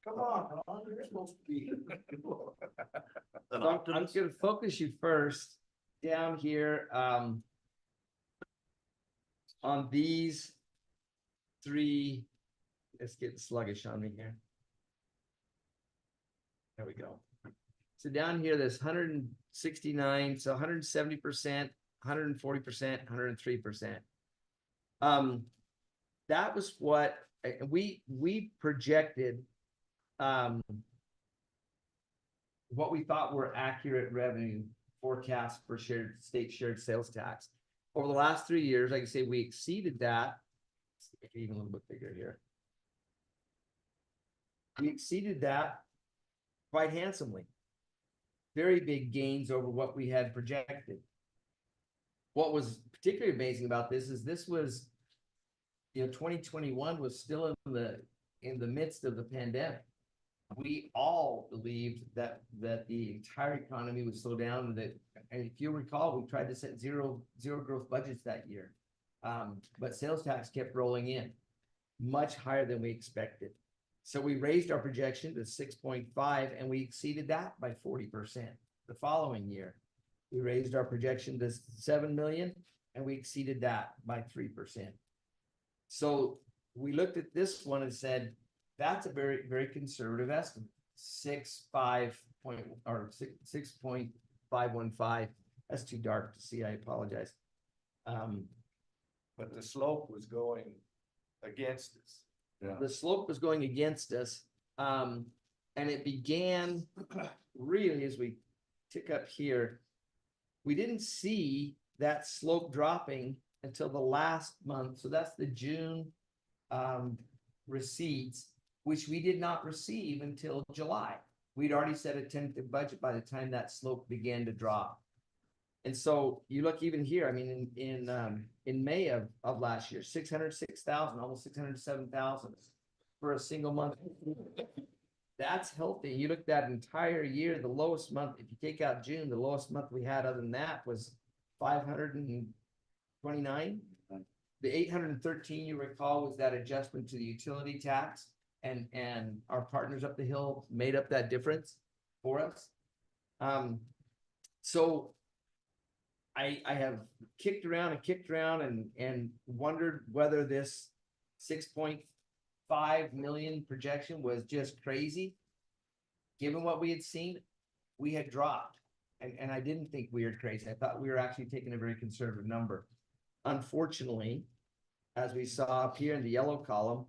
Come on, you're supposed to be. So I'm going to focus you first down here on these 3. Let's get sluggish on me here. There we go. So down here, there's 169, so 170%, 140%, 103%. That was what we projected. What we thought were accurate revenue forecasts for state shared sales tax. Over the last 3 years, like I say, we exceeded that. Let's make it even a little bit bigger here. We exceeded that quite handsomely. Very big gains over what we had projected. What was particularly amazing about this is this was, 2021 was still in the midst of the pandemic. We all believed that the entire economy would slow down, and if you recall, we tried to set zero growth budgets that year. But sales tax kept rolling in much higher than we expected. So we raised our projection to 6.5 and we exceeded that by 40%. The following year, we raised our projection to 7 million and we exceeded that by 3%. So we looked at this one and said, that's a very, very conservative estimate. 6.515. That's too dark to see. I apologize. But the slope was going against us. The slope was going against us. And it began really as we tick up here. We didn't see that slope dropping until the last month. So that's the June receipts, which we did not receive until July. We'd already set a tentative budget by the time that slope began to drop. And so you look even here, I mean, in May of last year, 606,000, almost 607,000 for a single month. That's healthy. You look that entire year, the lowest month, if you take out June, the lowest month we had other than that was 529. The 813, you recall, was that adjustment to the utility tax, and our partners up the hill made up that difference for us. So I have kicked around and wondered whether this 6.5 million projection was just crazy. Given what we had seen, we had dropped, and I didn't think we were crazy. I thought we were actually taking a very conservative number. Unfortunately, as we saw up here in the yellow column,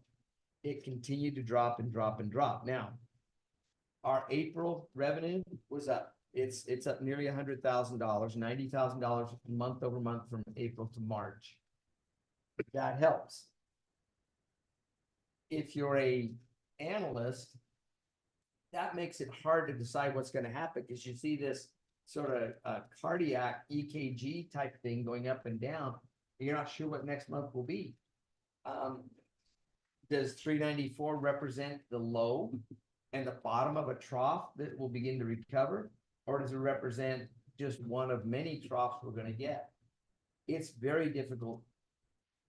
it continued to drop and drop and drop. Now, our April revenue was up. It's up nearly $100,000, $90,000 month over month from April to March. That helps. If you're a analyst, that makes it hard to decide what's going to happen, because you see this sort of cardiac EKG type thing going up and down. And you're not sure what next month will be. Does 394 represent the low and the bottom of a trough that will begin to recover? Or does it represent just one of many troughs we're going to get? It's very difficult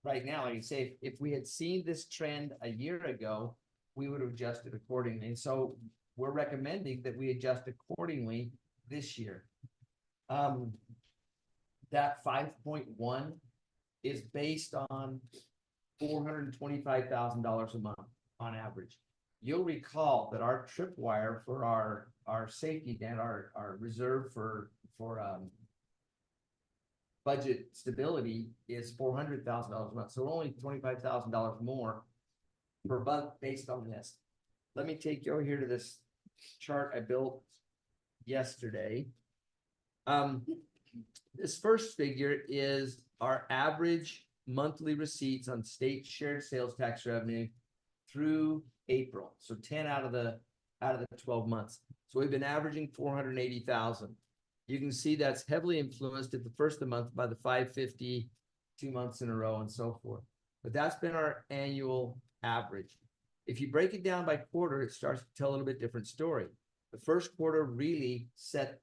right now. Like I say, if we had seen this trend a year ago, we would have adjusted accordingly. And so we're recommending that we adjust accordingly this year. That 5.1 is based on $425,000 a month on average. You'll recall that our tripwire for our safety net, our reserve for budget stability is $400,000 a month. So only $25,000 more per month based on this. Let me take you over here to this chart I built yesterday. This first figure is our average monthly receipts on state shared sales tax revenue through April. So 10 out of the 12 months. So we've been averaging 480,000. You can see that's heavily influenced at the first of the month by the 550, 2 months in a row and so forth. But that's been our annual average. If you break it down by quarter, it starts to tell a little bit different story. The first quarter really set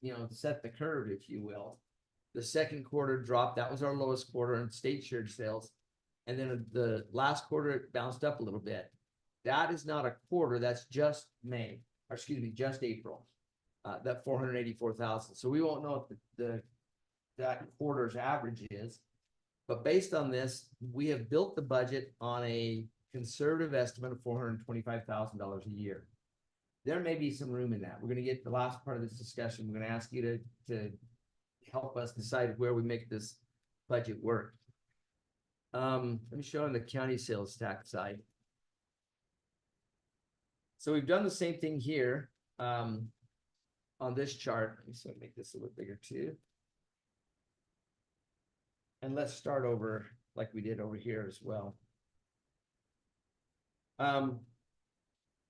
the curve, if you will. The second quarter dropped. That was our lowest quarter in state shared sales. And then the last quarter, it bounced up a little bit. That is not a quarter. That's just just April. That 484,000. So we won't know what that quarter's average is. But based on this, we have built the budget on a conservative estimate of $425,000 a year. There may be some room in that. We're going to get the last part of this discussion. We're going to ask you to help us decide where we make this budget work. Let me show on the county sales tax side. So we've done the same thing here on this chart. Let me sort of make this a little bigger too. And let's start over like we did over here as well.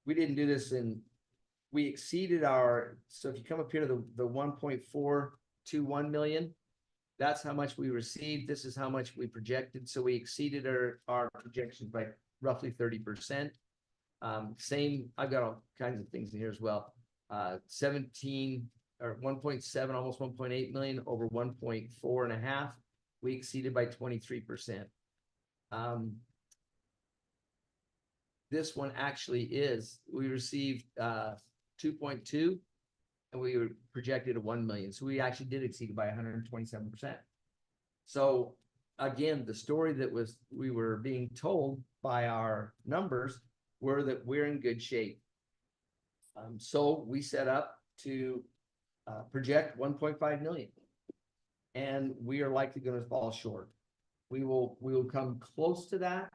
We didn't do this we exceeded so if you come up here to the 1.421 million, that's how much we received. This is how much we projected. So we exceeded our projections by roughly 30%. Same, I've got all kinds of things in here as well. 17 or 1.7, almost 1.8 million over 1.4 and a half. We exceeded by 23%. This one actually we received 2.2 and we were projected at 1 million. So we actually did exceed by 127%. So again, the story that we were being told by our numbers were that we're in good shape. So we set up to project 1.5 million, and we are likely going to fall short. We will come close to that,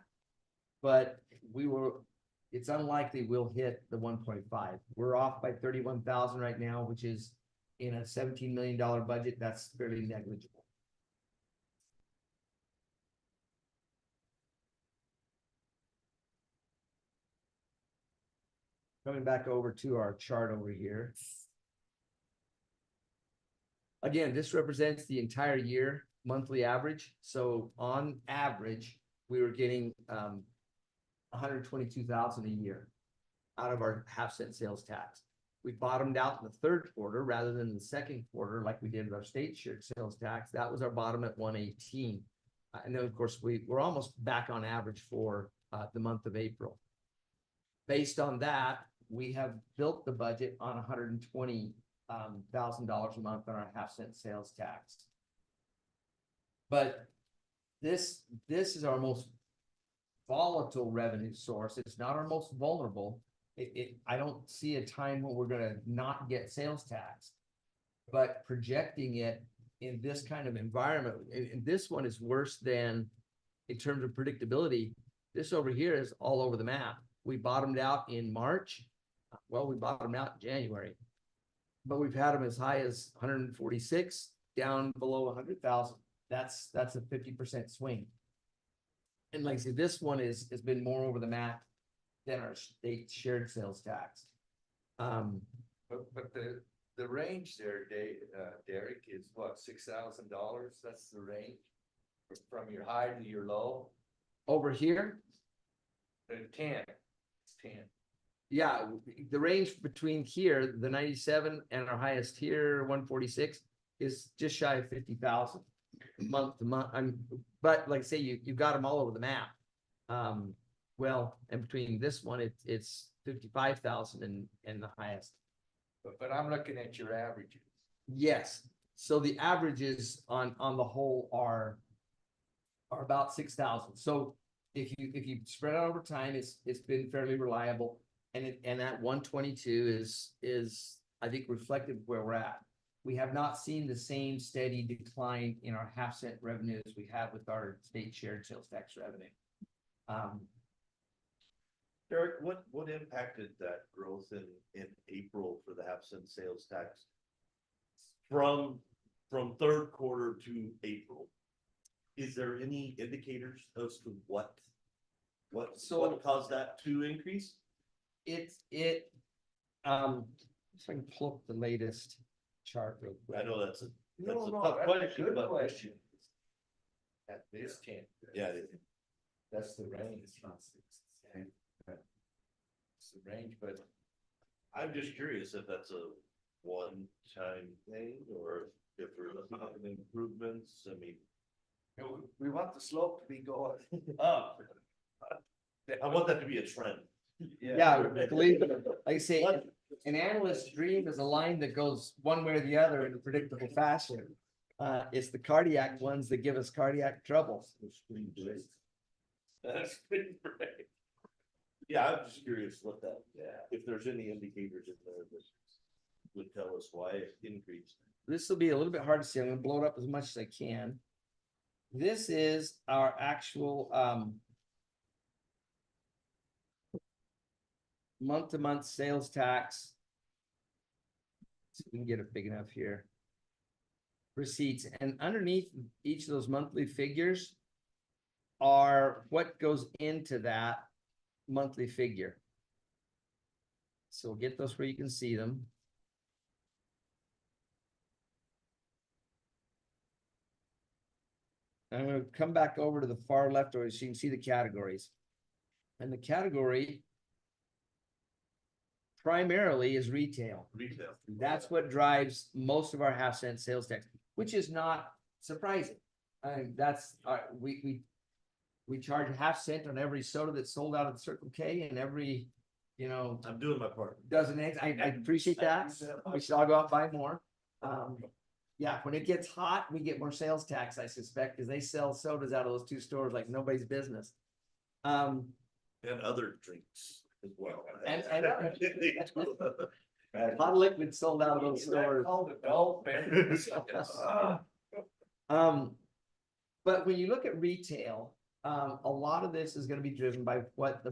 but we will it's unlikely we'll hit the 1.5. We're off by 31,000 right now, which is in a $17 million budget, that's fairly negligible. Coming back over to our chart over here. Again, this represents the entire year monthly average. So on average, we were getting 122,000 a year out of our half-cent sales tax. We bottomed out in the third quarter rather than the second quarter like we did with our state shared sales tax. That was our bottom at 118. And then, of course, we're almost back on average for the month of April. Based on that, we have built the budget on $120,000 a month on our half-cent sales tax. But this is our most volatile revenue source. It's not our most vulnerable. I don't see a time when we're gonna not get sales tax. But projecting it in this kind of environment, and this one is worse than in terms of predictability. This over here is all over the map. We bottomed out in March. Well, we bottomed out in January, but we've had them as high as 146 down below 100,000. That's a 50% swing. And like I said, this one has been more over the map than our state shared sales tax. But the range there, Derek, is what, $6,000? That's the range from your high to your low? Over here, 10. It's 10. yeah, the range between here, the 97 and our highest here, 146, is just shy of 50,000 month to month. But like I say, you got them all over the map. Well, and between this one, it's 55,000 and the highest. But I'm looking at your averages. Yes. So the averages on the whole are about 6,000. So if you spread out over time, it's been fairly reliable. And that 122 is I think reflective of where we're at. We have not seen the same steady decline in our half-cent revenue as we have with our state shared sales tax revenue. Derek, what impacted that growth in April for the half-cent sales tax? From third quarter to April, is there any indicators as to what caused that to increase? If I can pull up the latest chart real quick. I know that's a No, tough that's a question, good but question. At this 10. yeah, That's the range. It's the range, but I'm just curious if that's a one-time thing or if we're looking at improvements. I mean, we want the slope to be going up. I want that to be a trend. Yeah, believe it. Like I say, an analyst's dream is a line that goes one way or the other in a predictable fashion. It's the cardiac ones that give us cardiac trouble. That's pretty great. Yeah, I'm just curious what that, if there's any indicators in there that would tell us why it increased. This will be a little bit hard to see. I'm gonna blow it up as much as I can. This is our actual month-to-month sales tax. See if we can get it big enough here. Receipts, and underneath each of those monthly figures are what goes into that monthly figure. So we'll get those where you can see them. I'm gonna come back over to the far left, or so you can see the categories. And the category primarily is retail. Retail. That's what drives most of our half-cent sales tax, which is not surprising. That's we charge a half cent on every soda that's sold out of the Circle K and every, I'm doing my part. dozen eggs. I appreciate that. We should all go out and buy more. Yeah, when it gets hot, we get more sales tax, I suspect, because they sell sodas out of those two stores like nobody's business. And other drinks as well. And hot liquid sold out of those stores. But when you look at retail, a lot of this is going to be driven by what the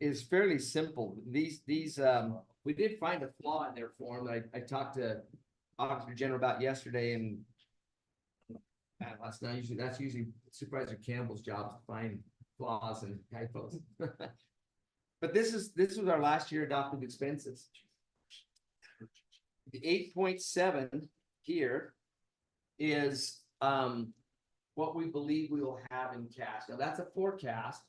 is fairly simple. We did find a flaw in their form that I talked to Auditor General about yesterday and last night, that's usually Supervisor Campbell's job to find flaws and typos. But this was our last year adopted expenses. The 8.7 here is what we believe we will have in cash. Now, that's a forecast.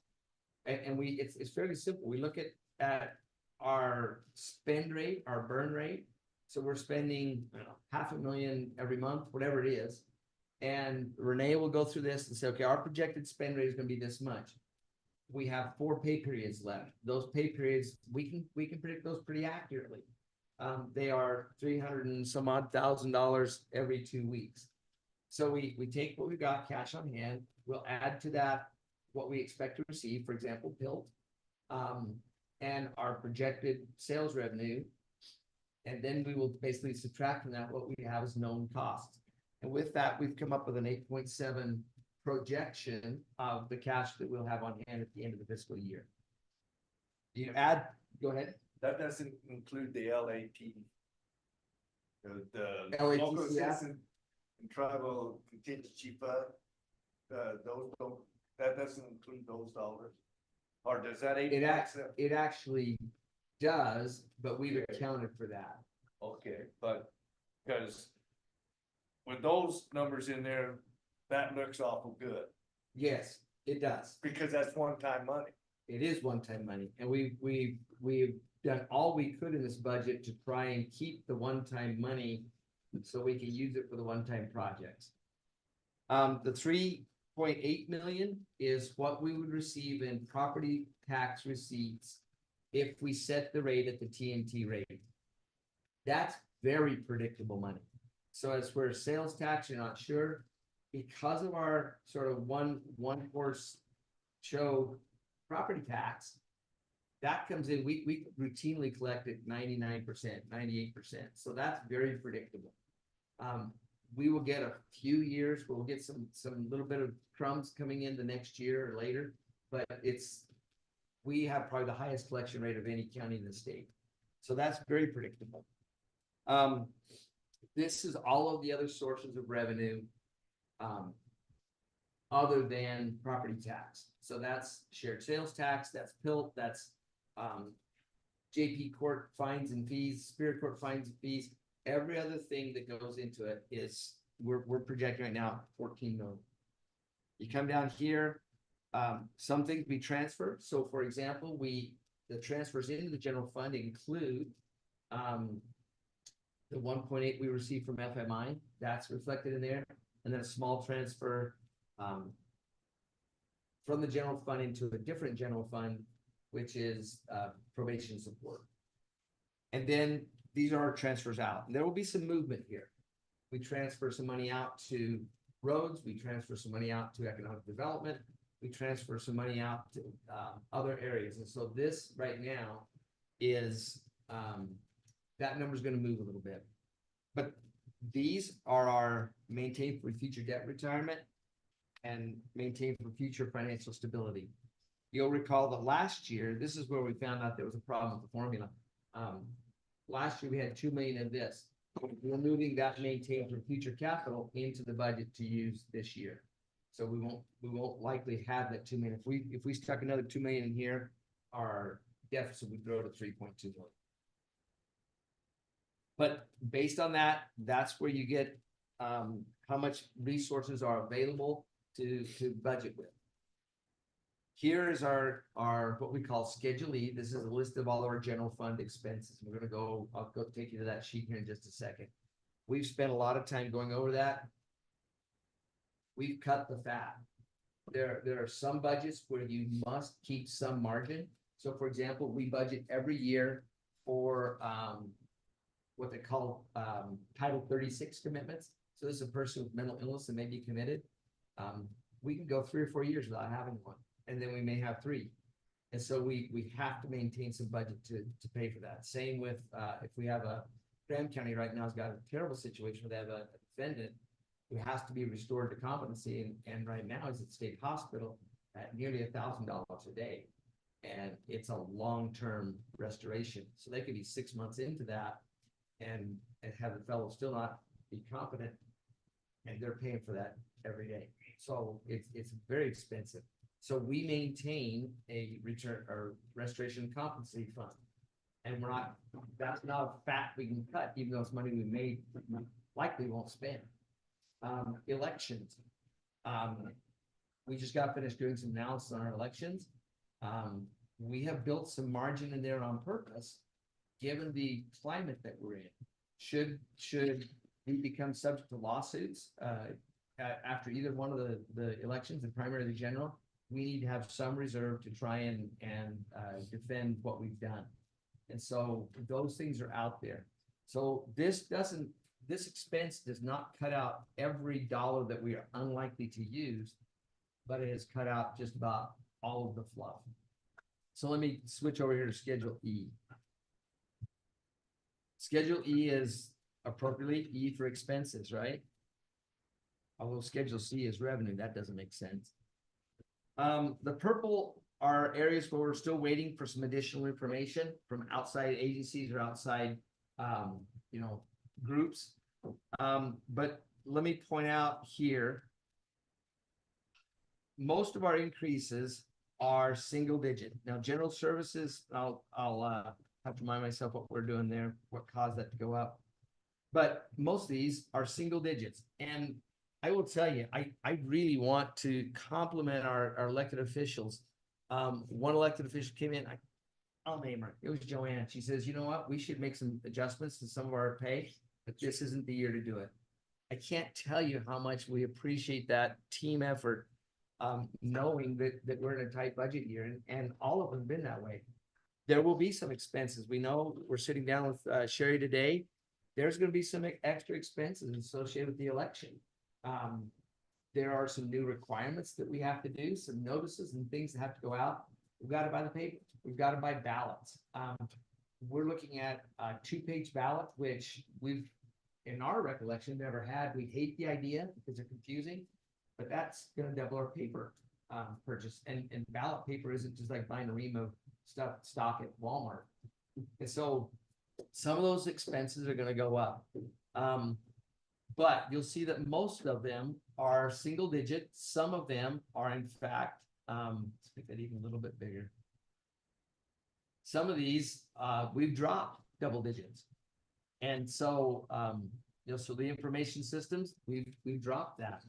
And it's fairly simple. We look at our spend rate, our burn rate. So we're spending, I don't know, $500,000 every month, whatever it is. And Renee will go through this and say, okay, our projected spend rate is gonna be this much. We have 4 pay periods left. Those pay periods, we can predict those pretty accurately. They are 300 and some odd $1,000 every 2 weeks. So we take what we got cash on hand, we'll add to that what we expect to receive, for example, PILT, and our projected sales revenue. And then we will basically subtract from that what we have as known costs. And with that, we've come up with an 8.7 projection of the cash that we'll have on hand at the end of the fiscal year. You add, go ahead. That doesn't include the LAT. The LAT, local yeah. citizen and tribal contingency fund, those don't, that doesn't include those dollars? Or does that It actually does, but we've accounted for that. Okay, but because with those numbers in there, that looks awful good Yes, it does. because that's one-time money. It is one-time money, and we've done all we could in this budget to try and keep the one-time money so we can use it for the one-time projects. The 3.8 million is what we would receive in property tax receipts if we set the rate at the TNT rate. That's very predictable money. So as for sales tax, you're not sure, because of our sort of one horse show property tax, that comes in, we routinely collect it 99%, 98%. So that's very predictable. We will get a few years, we'll get some little bit of crumbs coming in the next year or later, but we have probably the highest collection rate of any county in the state. So that's very predictable. This is all of the other sources of revenue, other than property tax. So that's shared sales tax, that's PILT, that's JP court fines and fees, Superior Court fines and fees. Every other thing that goes into it is, we're projecting right now 14 million. You come down here, some things we transfer. So for example, the transfers into the general fund include the 1.8 we received from FMI, that's reflected in there. And then a small transfer from the general fund into a different general fund, which is probation support. And then these are our transfers out. And there will be some movement here. We transfer some money out to roads, we transfer some money out to economic development, we transfer some money out to other areas. And so this right now is, that number is going to move a little bit. But these are our maintain for future debt retirement and maintain for future financial stability. You'll recall that last year, this is where we found out there was a problem with the formula. Last year we had 2 million of this. We're moving that maintain for future capital into the budget to use this year. So we won't likely have that 2 million. If we stuck another 2 million in here, our deficit would grow to 3.2 million. But based on that, that's where you get how much resources are available to budget with. Here is our what we call Schedule E. This is a list of all of our general fund expenses. I'll go take you to that sheet here in just a second. We've spent a lot of time going over that. We've cut the fat. There are some budgets where you must keep some margin. So for example, we budget every year for what they call Title 36 commitments. So this is a person with mental illness that may be committed. We can go 3 or 4 years without having one, and then we may have 3. And so we have to maintain some budget to pay for that. Same with if we have Graham County right now has got a terrible situation where they have a defendant who has to be restored to competency, and right now is at state hospital at nearly $1,000 a day. And it's a long-term restoration, so they could be 6 months into that and have the fellow still not be competent. And they're paying for that every day, so it's very expensive. So we maintain a return or restoration and competency fund. And that's not a fat we can cut, even though it's money we made, likely won't spend. Elections. We just got finished doing some analysis on our elections. We have built some margin in there on purpose, given the climate that we're in. Should we become subject to lawsuits, after either one of the elections, the primary or the general, we need to have some reserve to try and defend what we've done. And so those things are out there. So this expense does not cut out every dollar that we are unlikely to use, but it has cut out just about all of the fluff. So let me switch over here to Schedule E. Schedule E is appropriately E for expenses, right? Although Schedule C is revenue, that doesn't make sense. The purple are areas where we're still waiting for some additional information from outside agencies or outside, groups. But let me point out here, most of our increases are single digit. Now, general services, I'll have to remind myself what we're doing there, what caused that to go up. But most of these are single digits. And I will tell you, I really want to compliment our elected officials. One elected official came in, I'll name her. It was Joanne. She says, you know what? We should make some adjustments to some of our pay, but this isn't the year to do it. I can't tell you how much we appreciate that team effort, knowing that we're in a tight budget year, and all of them have been that way. There will be some expenses. We know we're sitting down with Sherry today. There's going to be some extra expenses associated with the election. There are some new requirements that we have to do, some notices and things that have to go out. We've got to buy the paper. We've got to buy ballots. We're looking at a 2-page ballot, which we've, in our recollection, never had. We hate the idea because they're confusing, but that's going to double our paper purchase. And ballot paper isn't just like buying a ream of stock at Walmart. And so some of those expenses are going to go up. But you'll see that most of them are single digit. Some of them are, in fact, let's make that even a little bit bigger. Some of these we've dropped double digits. And so, so the information systems, we've dropped that.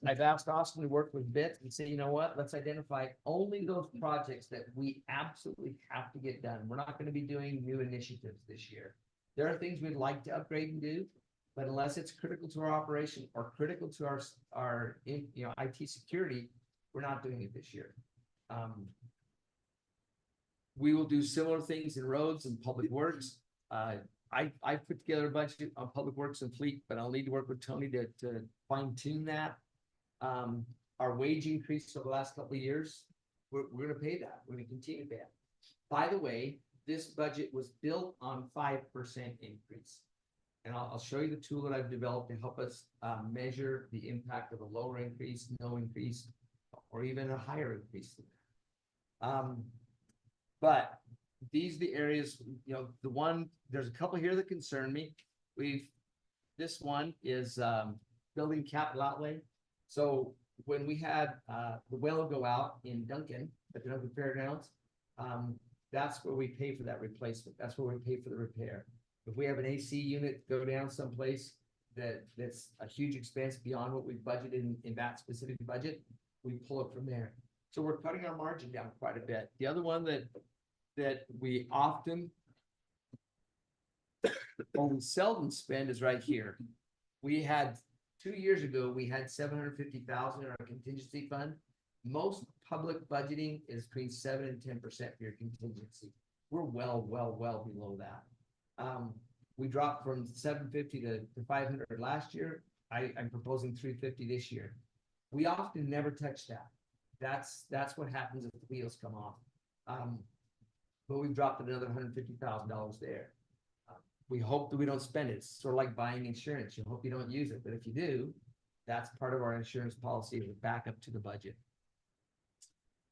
I've asked Austin to work with BIT and say, you know what, let's identify only those projects that we absolutely have to get done. We're not going to be doing new initiatives this year. There are things we'd like to upgrade and do, but unless it's critical to our operation or critical to our IT security, we're not doing it this year. We will do similar things in roads and public works. I put together a budget on public works and fleet, but I'll need to work with Tony to fine tune that. Our wage increase over the last couple of years, we're going to pay that. We're going to continue to pay it. By the way, this budget was built on 5% increase. And I'll show you the tool that I've developed to help us measure the impact of a lower increase, no increase, or even a higher increase. But these are the areas, there's a couple here that concern me. This one is building capital outlay. So when we had the well go out in Duncan at the Duncan Fairgrounds, that's where we pay for that replacement. That's where we pay for the repair. If we have an AC unit go down someplace that's a huge expense beyond what we've budgeted in that specific budget, we pull it from there. So we're cutting our margin down quite a bit. The other one that we often only seldom spend is right here. We had 2 years ago, we had $750,000 in our contingency fund. Most public budgeting is between 7 and 10% for your contingency. We're well below that. We dropped from 750 to 500 last year. I'm proposing 350 this year. We often never touch that. That's what happens if the wheels come off. But we've dropped another $150,000 there. We hope that we don't spend it. It's sort of like buying insurance. You hope you don't use it, but if you do, that's part of our insurance policy as a backup to the budget.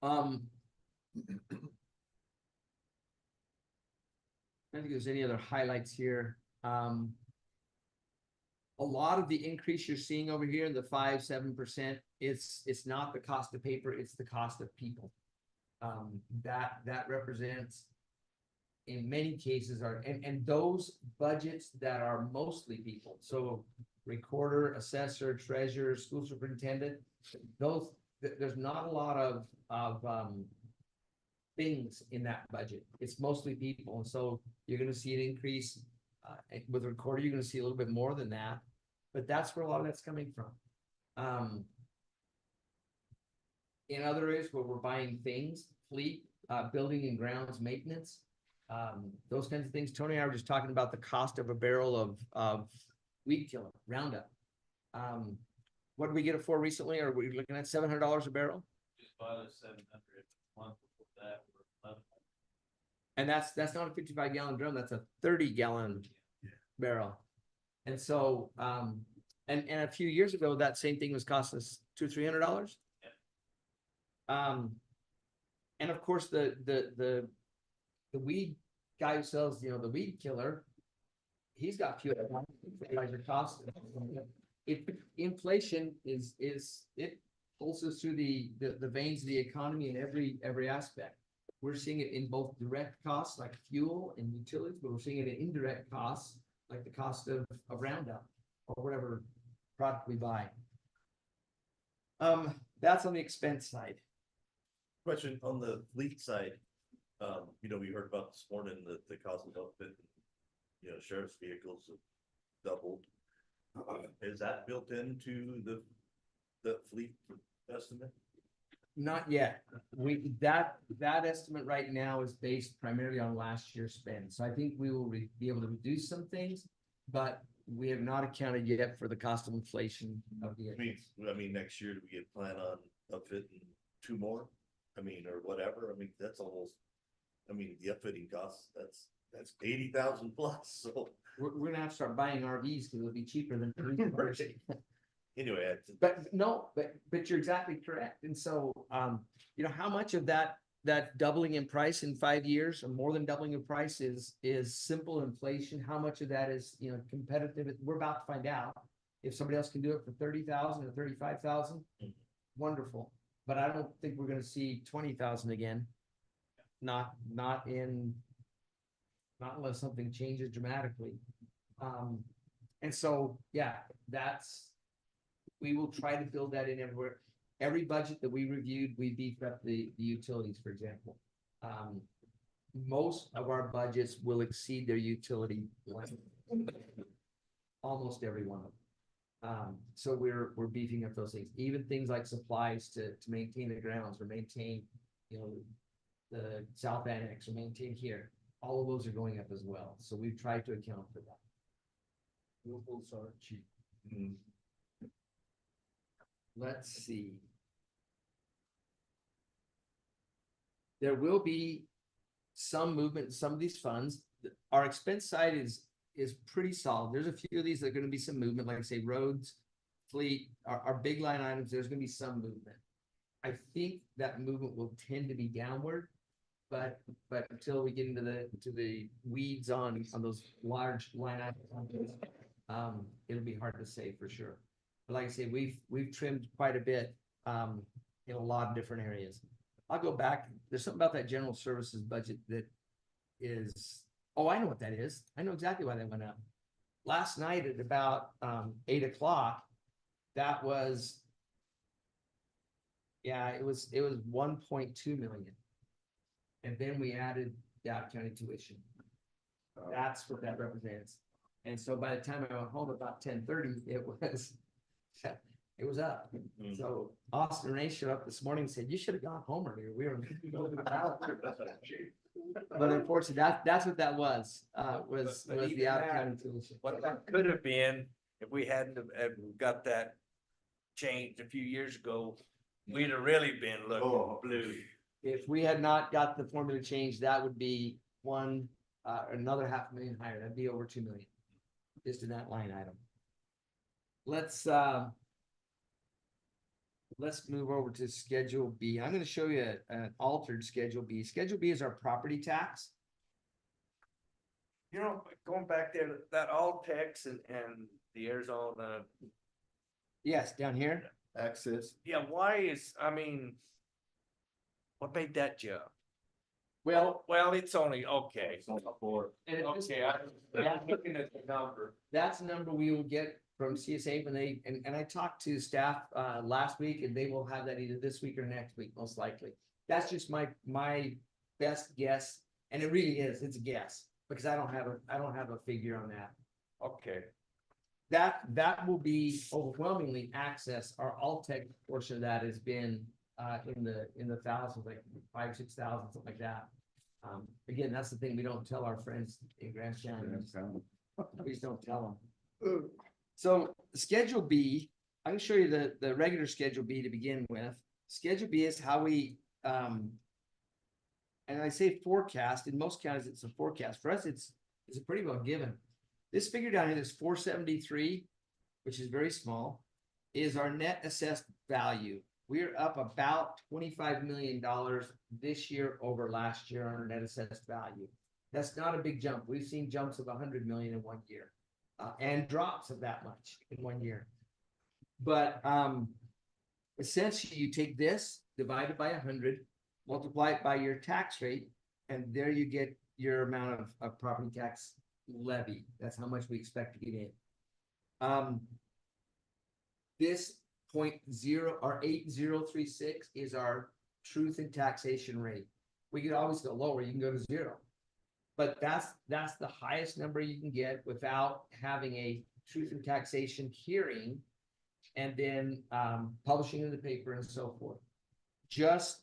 Um. I think there's any other highlights here. A lot of the increase you're seeing over here, the 5-7%, it's not the cost of paper, it's the cost of people. That represents in many cases and those budgets that are mostly people, so recorder, assessor, treasurer, school superintendent, those, there's not a lot of things in that budget. It's mostly people, and so you're gonna see an increase. With recorder, you're gonna see a little bit more than that, but that's where a lot of that's coming from. In other areas where we're buying things, fleet, building and grounds maintenance, those kinds of things. Tony and I were just talking about the cost of a barrel of weed killer, Roundup. What did we get it for recently? Are we looking at $700 a barrel? Just bought a 700 month before that. And that's not a 55-gallon drum, that's a 30-gallon barrel. And so, and a few years ago, that same thing was costing us $200-300. And of course, the weed guy who sells, you know, the weed killer, he's got few fertilizer costs. If inflation is it pulses through the veins of the economy in every aspect. We're seeing it in both direct costs like fuel and utilities, but we're seeing it in indirect costs like the cost of Roundup or whatever product we buy. That's on the expense side. Question on the fleet side, you know, we heard about this morning that the cost of outfit, you know, sheriff's vehicles have doubled. Is that built into the fleet estimate? Not yet. That estimate right now is based primarily on last year's spend. So I think we will be able to reduce some things, but we have not accounted yet for the cost of inflation of the. I mean, next year, do we get plan on outfitting 2 more? I mean, or whatever. I mean, that's almost, I mean, the upfitting costs, that's 80,000 plus, so. We're gonna have to start buying RVs because it'll be cheaper than. Anyway. But no, but you're exactly correct. And so, you know, how much of that doubling in price in 5 years or more than doubling in price is simple inflation? How much of that is, you know, competitive? We're about to find out. If somebody else can do it for 30,000 or 35,000, wonderful. But I don't think we're gonna see 20,000 again. Not unless something changes dramatically. And so, yeah, we will try to build that in everywhere. Every budget that we reviewed, we beefed up the utilities, for example. Most of our budgets will exceed their utility. Almost every one of them. So we're beefing up those things, even things like supplies to maintain the grounds or maintain, you know, the South Annex or maintain here. All of those are going up as well. So we've tried to account for that. Rules are cheap. Let's see. There will be some movement in some of these funds. Our expense side is pretty solid. There's a few of these that are going to be some movement, like I say, roads, fleet, our big line items, there's going to be some movement. I think that movement will tend to be downward, but until we get into the weeds on those large line items, it'll be hard to say for sure. But like I say, we've trimmed quite a bit in a lot of different areas. I'll go back. There's something about that general services budget that is, oh, I know what that is. I know exactly why that went up. Last night at about 8 o'clock, that was, yeah, it was 1.2 million. And then we added the out-of-county tuition. That's what that represents. And so by the time I went home about 10:30, it was up. So Austin Ray showed up this morning and said, "You should have gone home earlier. We were." But unfortunately, that's what that was the out-of-county tuition. What that could have been, if we hadn't have got that changed a few years ago, we'd have really been looking blue. If we had not got the formula changed, that would be another 500,000 higher. That'd be over 2 million. Just in that line item. Let's let's move over to Schedule B. I'm gonna show you an altered Schedule B. Schedule B is our property tax. You know, going back there, that all text and the Arizona, Yes, down here. Access. yeah, why is, I mean, what made that jump? Well, Well, it's only, okay. and it just- Okay, I'm looking at the number. that's the number we will get from CSA when they, and I talked to staff last week, and they will have that either this week or next week, most likely. That's just my best guess, and it really is, it's a guess, because I don't have a figure on that. Okay, That will be overwhelmingly access. Our Altech portion of that has been in the thousands, like 5,000-6,000, something like that. Again, that's the thing, we don't tell our friends in Grand Canyon. Please don't tell them. So Schedule B, I can show you the regular Schedule B to begin with. Schedule B is how we, and I say forecast, in most counties it's a forecast. For us, it's a pretty well given. This figure down here is 473, which is very small, is our net assessed value. We're up about $25 million this year over last year on our net assessed value. That's not a big jump. We've seen jumps of 100 million in 1 year, and drops of that much in 1 year. But essentially, you take this, divide it by 100, multiply it by your tax rate, and there you get your amount of property tax levy. That's how much we expect to get in. This 8036 is our truth in taxation rate. We could always go lower, you can go to 0. But that's the highest number you can get without having a truth in taxation hearing and then publishing in the paper and so forth. Just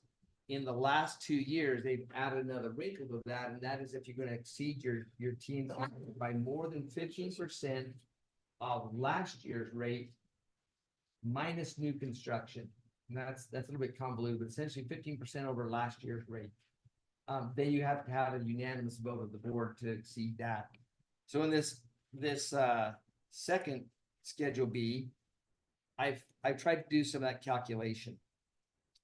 in the last 2 years, they've added another wrinkle to that, and that is if you're going to exceed your TNT by more than 15% of last year's rate minus new construction. And that's a little bit convoluted, but essentially 15% over last year's rate. Then you have to have a unanimous vote of the board to exceed that. So in this second Schedule B, I've tried to do some of that calculation.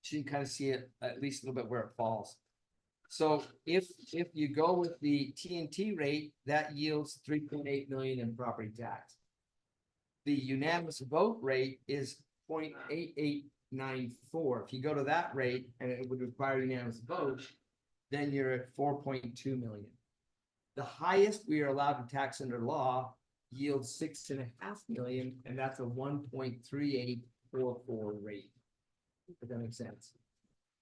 So you can kind of see it at least a little bit where it falls. So if you go with the TNT rate, that yields 3.8 million in property tax. The unanimous vote rate is 0.8894. If you go to that rate, and it would require unanimous vote, then you're at 4.2 million. The highest we are allowed to tax under law yields 6.5 million, and that's a 1.3844 rate. If that makes sense.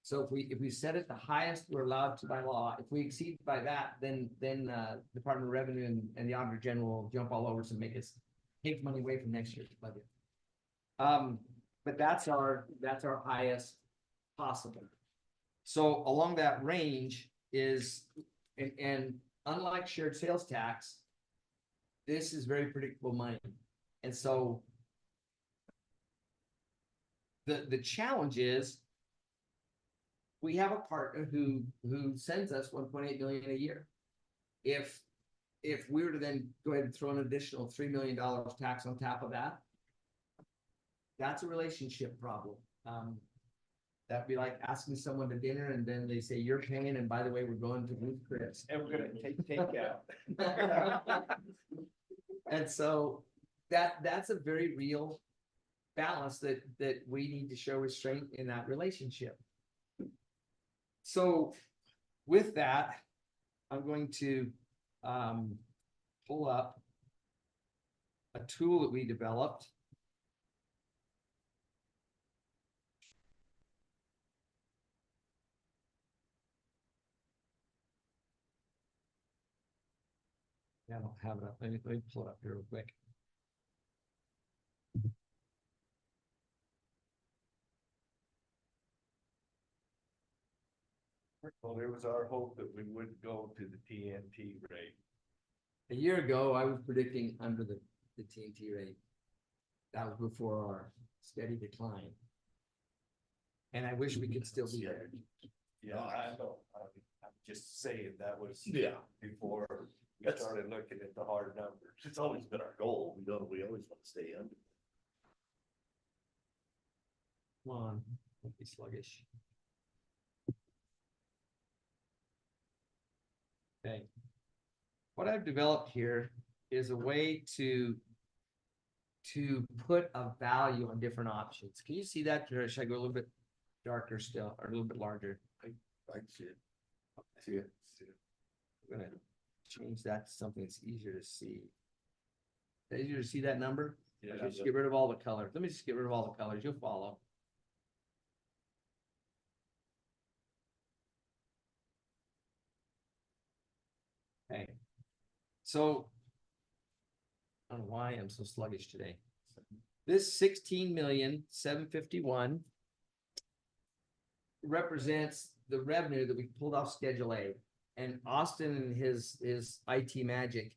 So if we set it the highest we're allowed to by law, if we exceed by that, then Department of Revenue and the Auditor General will jump all over us and make us take money away from next year's budget. But that's our highest possible. So along that range is, and unlike shared sales tax, this is very predictable money. And so the challenge is we have a partner who sends us 1.8 million a year. If we were to then go ahead and throw an additional $3 million tax on top of that, that's a relationship problem. That'd be like asking someone to dinner and then they say, you're paying, and by the way, we're going to Ruth Chris. and we're gonna take out. And so that's a very real balance that we need to show restraint in that relationship. So with that, I'm going to pull up a tool that we developed. Yeah, I don't have it up. Let me pull it up here real quick. Well, it was our hope that we would go to the TNT rate. A year ago, I was predicting under the TNT rate. That was before our steady decline. And I wish we could still be there. Yeah, I know. I'm just saying that was before we That's- started looking at the hard numbers. It's always been our goal. We always want to stay under. Come on, don't be sluggish. Okay. What I've developed here is a way to put a value on different options. Can you see that? Or should I go a little bit darker still, or a little bit larger? I see it. See it? I'm gonna change that to something that's easier to see. Is it easier to see that number? Yeah. Just get rid of all the colors. Let me just get rid of all the colors. You'll follow. Okay. So I don't know why I'm so sluggish today. This 16,751,000 represents the revenue that we pulled off Schedule A. And Austin and his IT magic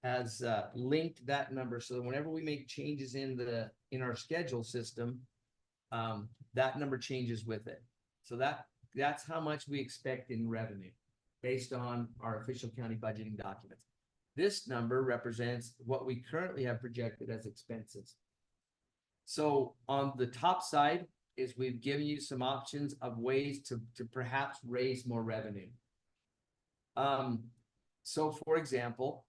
has linked that number so that whenever we make changes in our schedule system, that number changes with it. So that's how much we expect in revenue based on our official county budgeting documents. This number represents what we currently have projected as expenses. So on the top side is we've given you some options of ways to perhaps raise more revenue. So for example,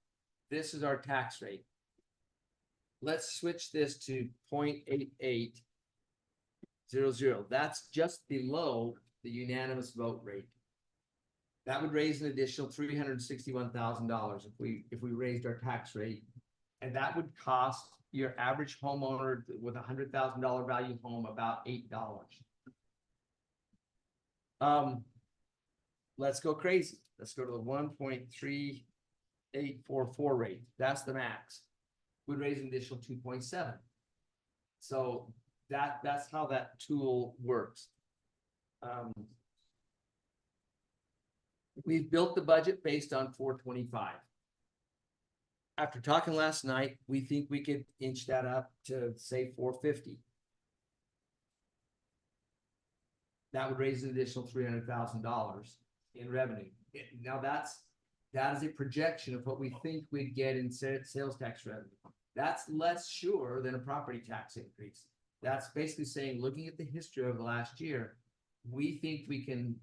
this is our tax rate. Let's switch this to 0.8800. That's just below the unanimous vote rate. That would raise an additional $361,000 if we raised our tax rate. And that would cost your average homeowner with $100,000 value home about $8. Let's go crazy. Let's go to the 1.3844 rate. That's the max. We'd raise an additional 2.7. So that's how that tool works. We've built the budget based on 425. After talking last night, we think we could inch that up to say 450. That would raise an additional $300,000 in revenue. Now that is a projection of what we think we'd get in sales tax revenue. That's less sure than a property tax increase. That's basically saying, looking at the history of the last year, we think we can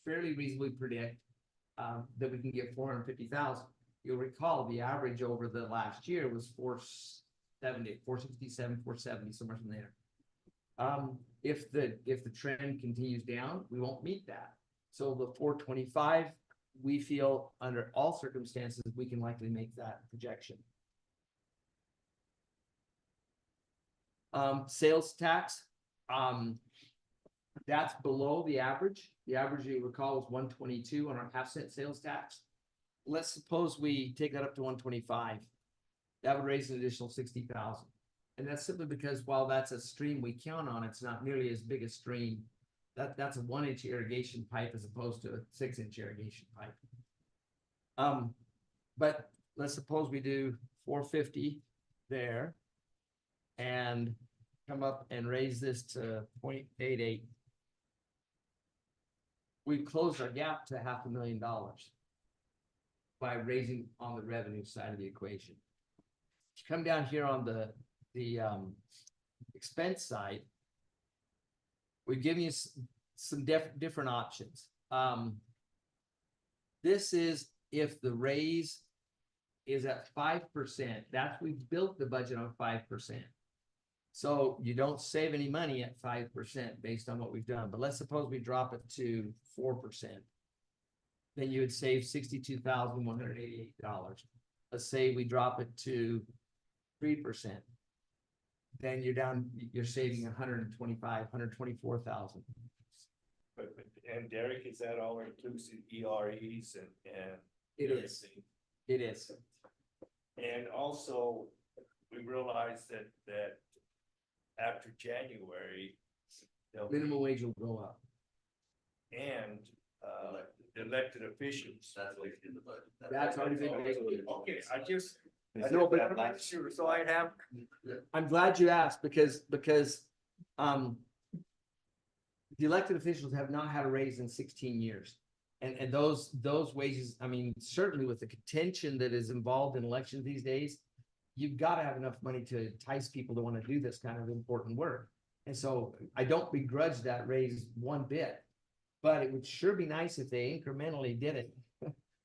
fairly reasonably predict that we can get 450,000. You'll recall the average over the last year was 470, 467, 470, somewhere from there. If the trend continues down, we won't meet that. So the 425, we feel under all circumstances, we can likely make that projection. Sales tax, that's below the average. The average, you recall, was 122 on our half-cent sales tax. Let's suppose we take that up to 125. That would raise an additional 60,000. And that's simply because while that's a stream we count on, it's not nearly as big a stream. That's a 1-inch irrigation pipe as opposed to a 6-inch irrigation pipe. But let's suppose we do 450 there and come up and raise this to 0.88. We've closed our gap to $500,000 by raising on the revenue side of the equation. If you come down here on the expense side, we've given you some different options. This is if the raise is at 5%, that's we've built the budget on 5%. So you don't save any money at 5% based on what we've done. But let's suppose we drop it to 4%. Then you would save $62,188. Let's say we drop it to 3%. Then you're saving 124,000. And Derek, is that all inclusive EREs and? It is. everything? It is. And also, we realized that after January, there'll be- Minimum wage will go up. and elected officials. That's what in the budget. That's already been baked in. Okay, I just No, but- I'm not sure, so I have. I'm glad you asked because the elected officials have not had a raise in 16 years. And those wages, I mean, certainly with the contention that is involved in elections these days, you've got to have enough money to entice people to want to do this kind of important work. And so I don't begrudge that raise one bit, but it would sure be nice if they incrementally did it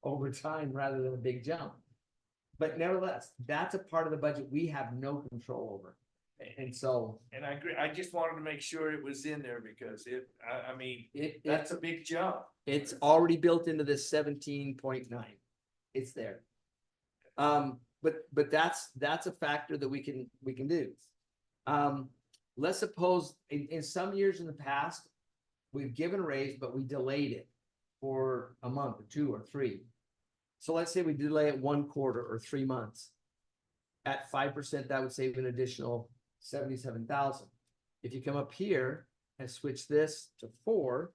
over time rather than a big jump. But nevertheless, that's a part of the budget we have no control over. And so And I agree, I just wanted to make sure it was in there because I mean, that's that's a big jump. it's already built into this 17.9. It's there. But that's a factor that we can do. Let's suppose in some years in the past, we've given a raise, but we delayed it for a month or 2 or 3. So let's say we delay it 1 quarter or 3 months. At 5%, that would save an additional 77,000. If you come up here and switch this to 4,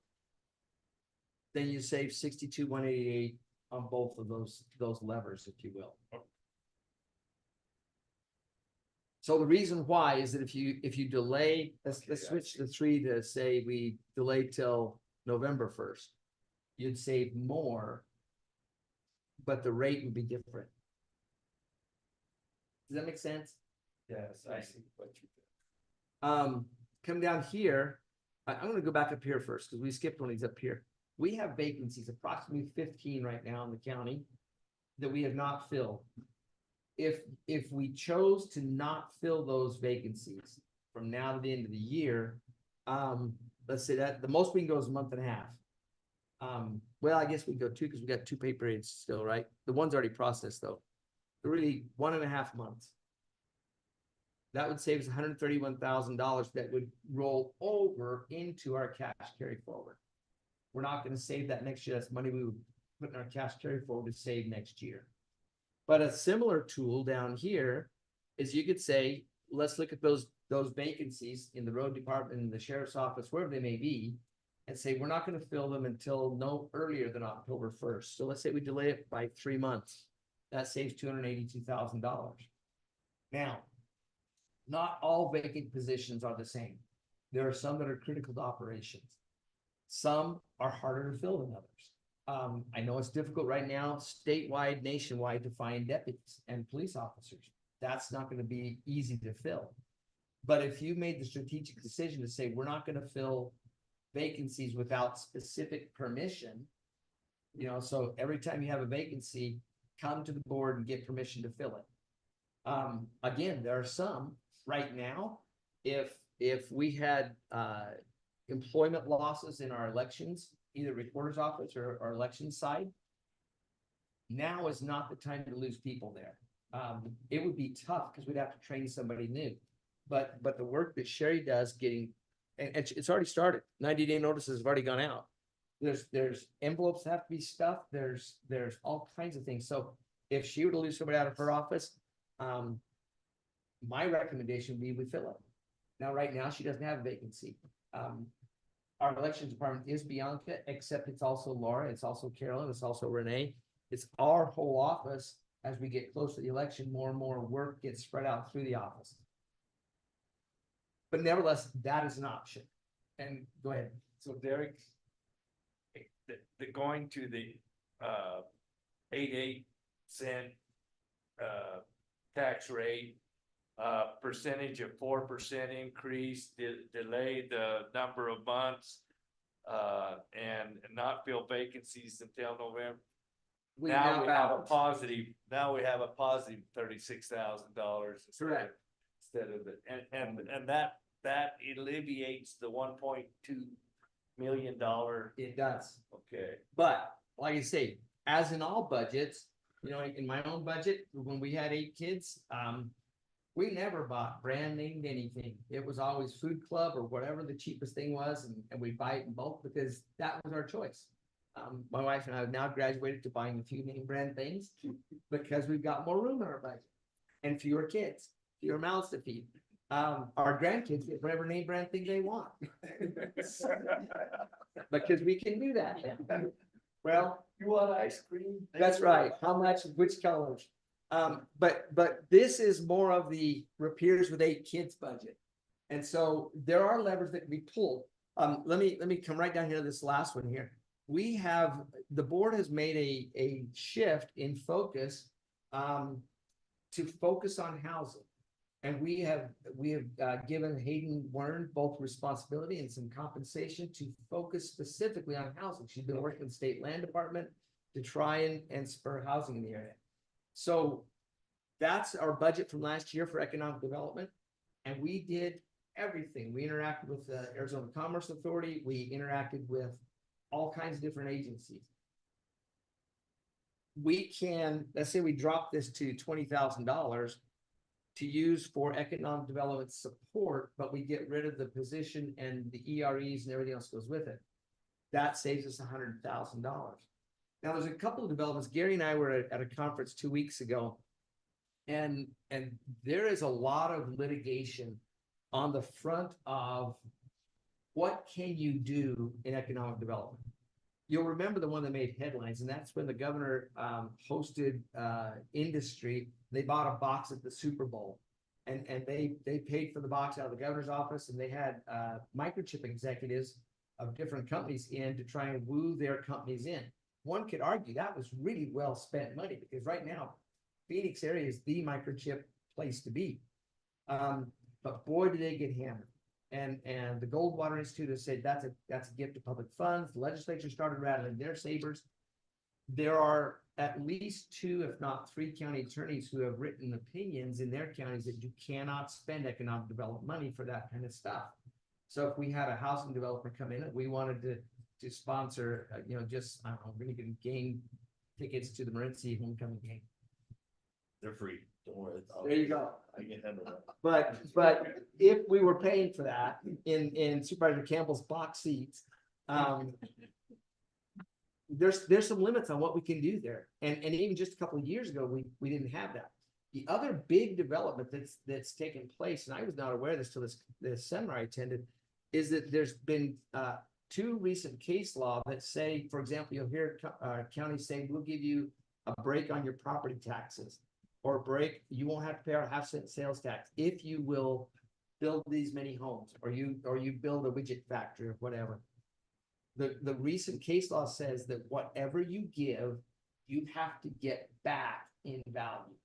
then you save 62,188 on both of those levers, if you will. So the reason why is that if you delay, let's switch the 3 to say we delay till November 1st, you'd save more, but the rate would be different. Does that make sense? Yes, I see what you did. Come down here, I'm gonna go back up here first, because we skipped one of these up here. We have vacancies, approximately 15 right now in the county that we have not filled. If we chose to not fill those vacancies from now to the end of the year, let's say that the most we can go is a month and a half. Well, I guess we can go 2 because we got 2 pay periods still, right? The one's already processed though. Really 1.5 months. That would save us $131,000 that would roll over into our cash carry forward. We're not going to save that next year. That's money we would put in our cash carry forward to save next year. But a similar tool down here is you could say, let's look at those vacancies in the road department, in the sheriff's office, wherever they may be, and say, we're not going to fill them until no earlier than October 1st. So let's say we delay it by 3 months. That saves $282,000. Now, not all vacant positions are the same. There are some that are critical to operations. Some are harder to fill than others. I know it's difficult right now, statewide, nationwide, to find deputies and police officers. That's not going to be easy to fill. But if you made the strategic decision to say, we're not going to fill vacancies without specific permission, so every time you have a vacancy, come to the board and get permission to fill it. Again, there are some right now, if we had employment losses in our elections, either recorder's office or our election side, now is not the time to lose people there. It would be tough because we'd have to train somebody new. But the work that Sherry does and it's already started. 90-day notices have already gone out. There's envelopes that have to be stuffed. There's all kinds of things. So if she were to lose somebody out of her office, my recommendation would be we fill it. Now, right now, she doesn't have a vacancy. Our elections department is Bianca, except it's also Laura, it's also Carolyn, it's also Renee. It's our whole office. As we get close to the election, more and more work gets spread out through the office. But nevertheless, that is an option. And go ahead. So Derek, the going to the 88 cent tax rate, percentage of 4% increase, delay the number of months, and not fill vacancies until November. Now we have a positive $36,000 instead of the, and that alleviates the $1.2 million. It does. Okay. But like I say, as in all budgets, in my own budget, when we had 8 kids, we never bought brand named anything. It was always Food Club or whatever the cheapest thing was, and we buy it in bulk because that was our choice. My wife and I have now graduated to buying a few name brand things because we've got more room in our budget and fewer kids, fewer mouths to feed. Our grandkids get whatever name brand thing they want because we can do that. Well, you want ice cream? That's right. How much, which colors? But this is more of the repairs with 8 kids budget. And so there are levers that can be pulled. Let me come right down here to this last one here. The board has made a shift in focus to focus on housing. And we have given Hayden Warren both responsibility and some compensation to focus specifically on housing. She's been working with the state land department to try and spur housing in the area. So that's our budget from last year for economic development. And we did everything. We interacted with the Arizona Commerce Authority. We interacted with all kinds of different agencies. We can, let's say we drop this to $20,000 to use for economic development support, but we get rid of the position and the EREs and everything else goes with it. That saves us $100,000. Now, there's a couple of developments. Gary and I were at a conference 2 weeks ago, and there is a lot of litigation on the front of what can you do in economic development. You'll remember the one that made headlines, and that's when the governor hosted industry. They bought a box at the Super Bowl, and they paid for the box out of the governor's office, and they had microchip executives of different companies in to try and woo their companies in. One could argue that was really well spent money, because right now, Phoenix area is the microchip place to be. But boy, did they get hammered. And the Goldwater Institute has said that's a gift to public funds. The legislature started rattling their sabers. There are at least 2, if not 3 county attorneys who have written opinions in their counties that you cannot spend economic development money for that kind of stuff. So if we had a housing developer come in and we wanted to sponsor, just, I don't know, we're gonna game tickets to the Morenci homecoming game. They're free. Don't worry. There you go. I can handle that. But if we were paying for that in Supervisor Campbell's box seats, there's some limits on what we can do there. And even just a couple of years ago, we didn't have that. The other big development that's taken place, and I was not aware of this till this seminar I attended, is that there's been 2 recent case law that say, for example, you'll hear counties saying, we'll give you a break on your property taxes, or a break, you won't have to pay our half-cent sales tax if you will build these many homes, or you build a widget factory or whatever. The recent case law says that whatever you give, you have to get back in value.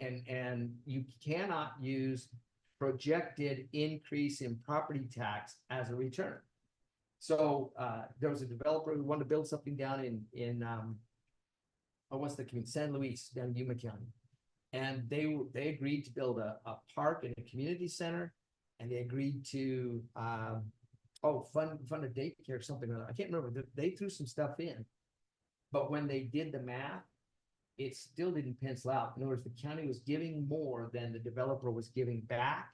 And you cannot use projected increase in property tax as a return. So there was a developer who wanted to build something down in what's the community, San Luis, down in Yuma County. And they agreed to build a park and a community center, and they agreed to fund a daycare or something like that. I can't remember. They threw some stuff in, but when they did the math, it still didn't pencil out. In other words, the county was giving more than the developer was giving back,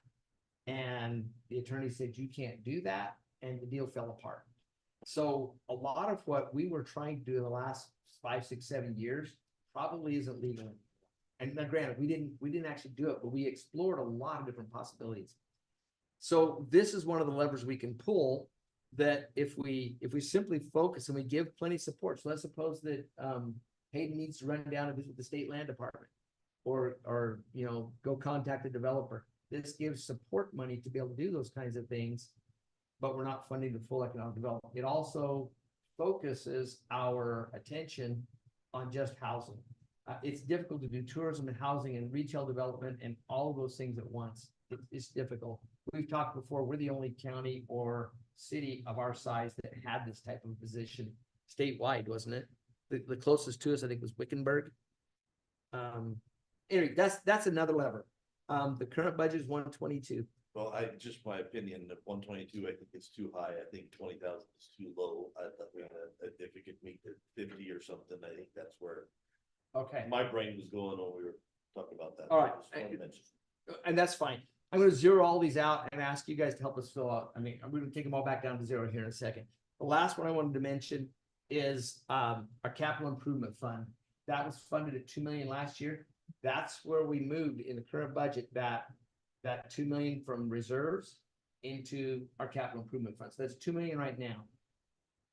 and the attorney said you can't do that, and the deal fell apart. So a lot of what we were trying to do in the last 5, 6, 7 years probably isn't legal. And now, granted, we didn't actually do it, but we explored a lot of different possibilities. So this is one of the levers we can pull, that if we simply focus and we give plenty of support. So let's suppose that Hayden needs to run down and visit the state land department, or go contact the developer. This gives support money to be able to do those kinds of things, but we're not funding the full economic development. It also focuses our attention on just housing. It's difficult to do tourism and housing and retail development and all of those things at once. It's difficult. We've talked before, we're the only county or city of our size that had this type of position statewide, wasn't it? The closest to us, I think, was Wickenburg. Anyway, that's another lever. The current budget is 122. Well, just my opinion, that 122, I think is too high. I think 20,000 is too low. I thought if we could meet the 50 or something, I think that's where Okay. my brain was going when we were talking about that. All right. Just wanted to mention. And that's fine. I'm going to zero all these out and ask you guys to help us fill out. I mean, I'm going to take them all back down to 0 here in a second. The last one I wanted to mention is our capital improvement fund. That was funded at $2 million last year. That's where we moved in the current budget that $2 million from reserves into our capital improvement fund. So that's $2 million right now.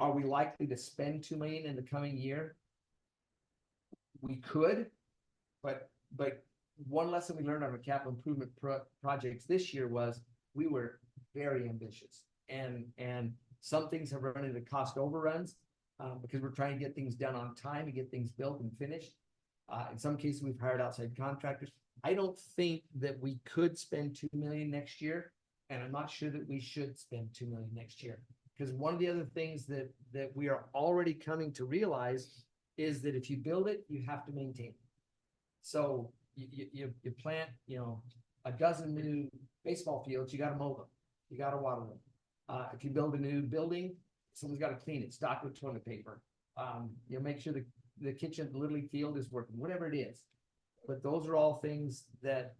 Are we likely to spend $2 million in the coming year? We could, but one lesson we learned on our capital improvement projects this year was we were very ambitious, and some things have run into cost overruns because we're trying to get things done on time and get things built and finished. In some cases, we've hired outside contractors. I don't think that we could spend 2 million next year, and I'm not sure that we should spend 2 million next year. Because one of the other things that we are already coming to realize is that if you build it, you have to maintain it. So you plant, a dozen new baseball fields, you gotta mow them, you gotta water them. If you build a new building, someone's gotta clean it, stock with toilet paper. Make sure the kitchen, the Little League field is working, whatever it is. But those are all things that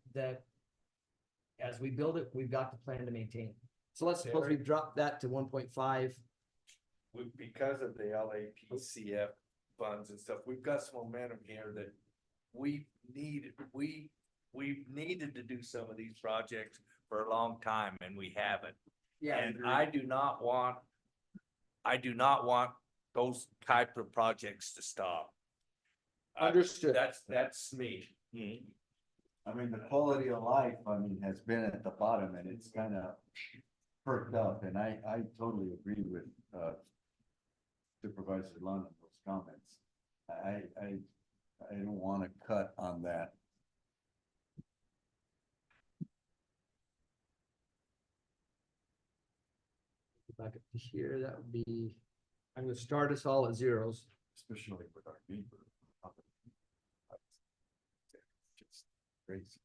as we build it, we've got to plan to maintain. So let's suppose we drop that to 1.5. Because of the LAPCF funds and stuff, we've got some momentum here that we've needed to do some of these projects for a long time and we haven't. And I do not want those type of projects to stop. Understood. That's me. I mean, the quality of life, has been at the bottom and it's kind of perked up, and I totally agree with, Supervisor Lund on those comments. I don't want to cut on that. Back up to here, that would be, I'm gonna start us all at zeros. Especially with our neighbor. Just crazy.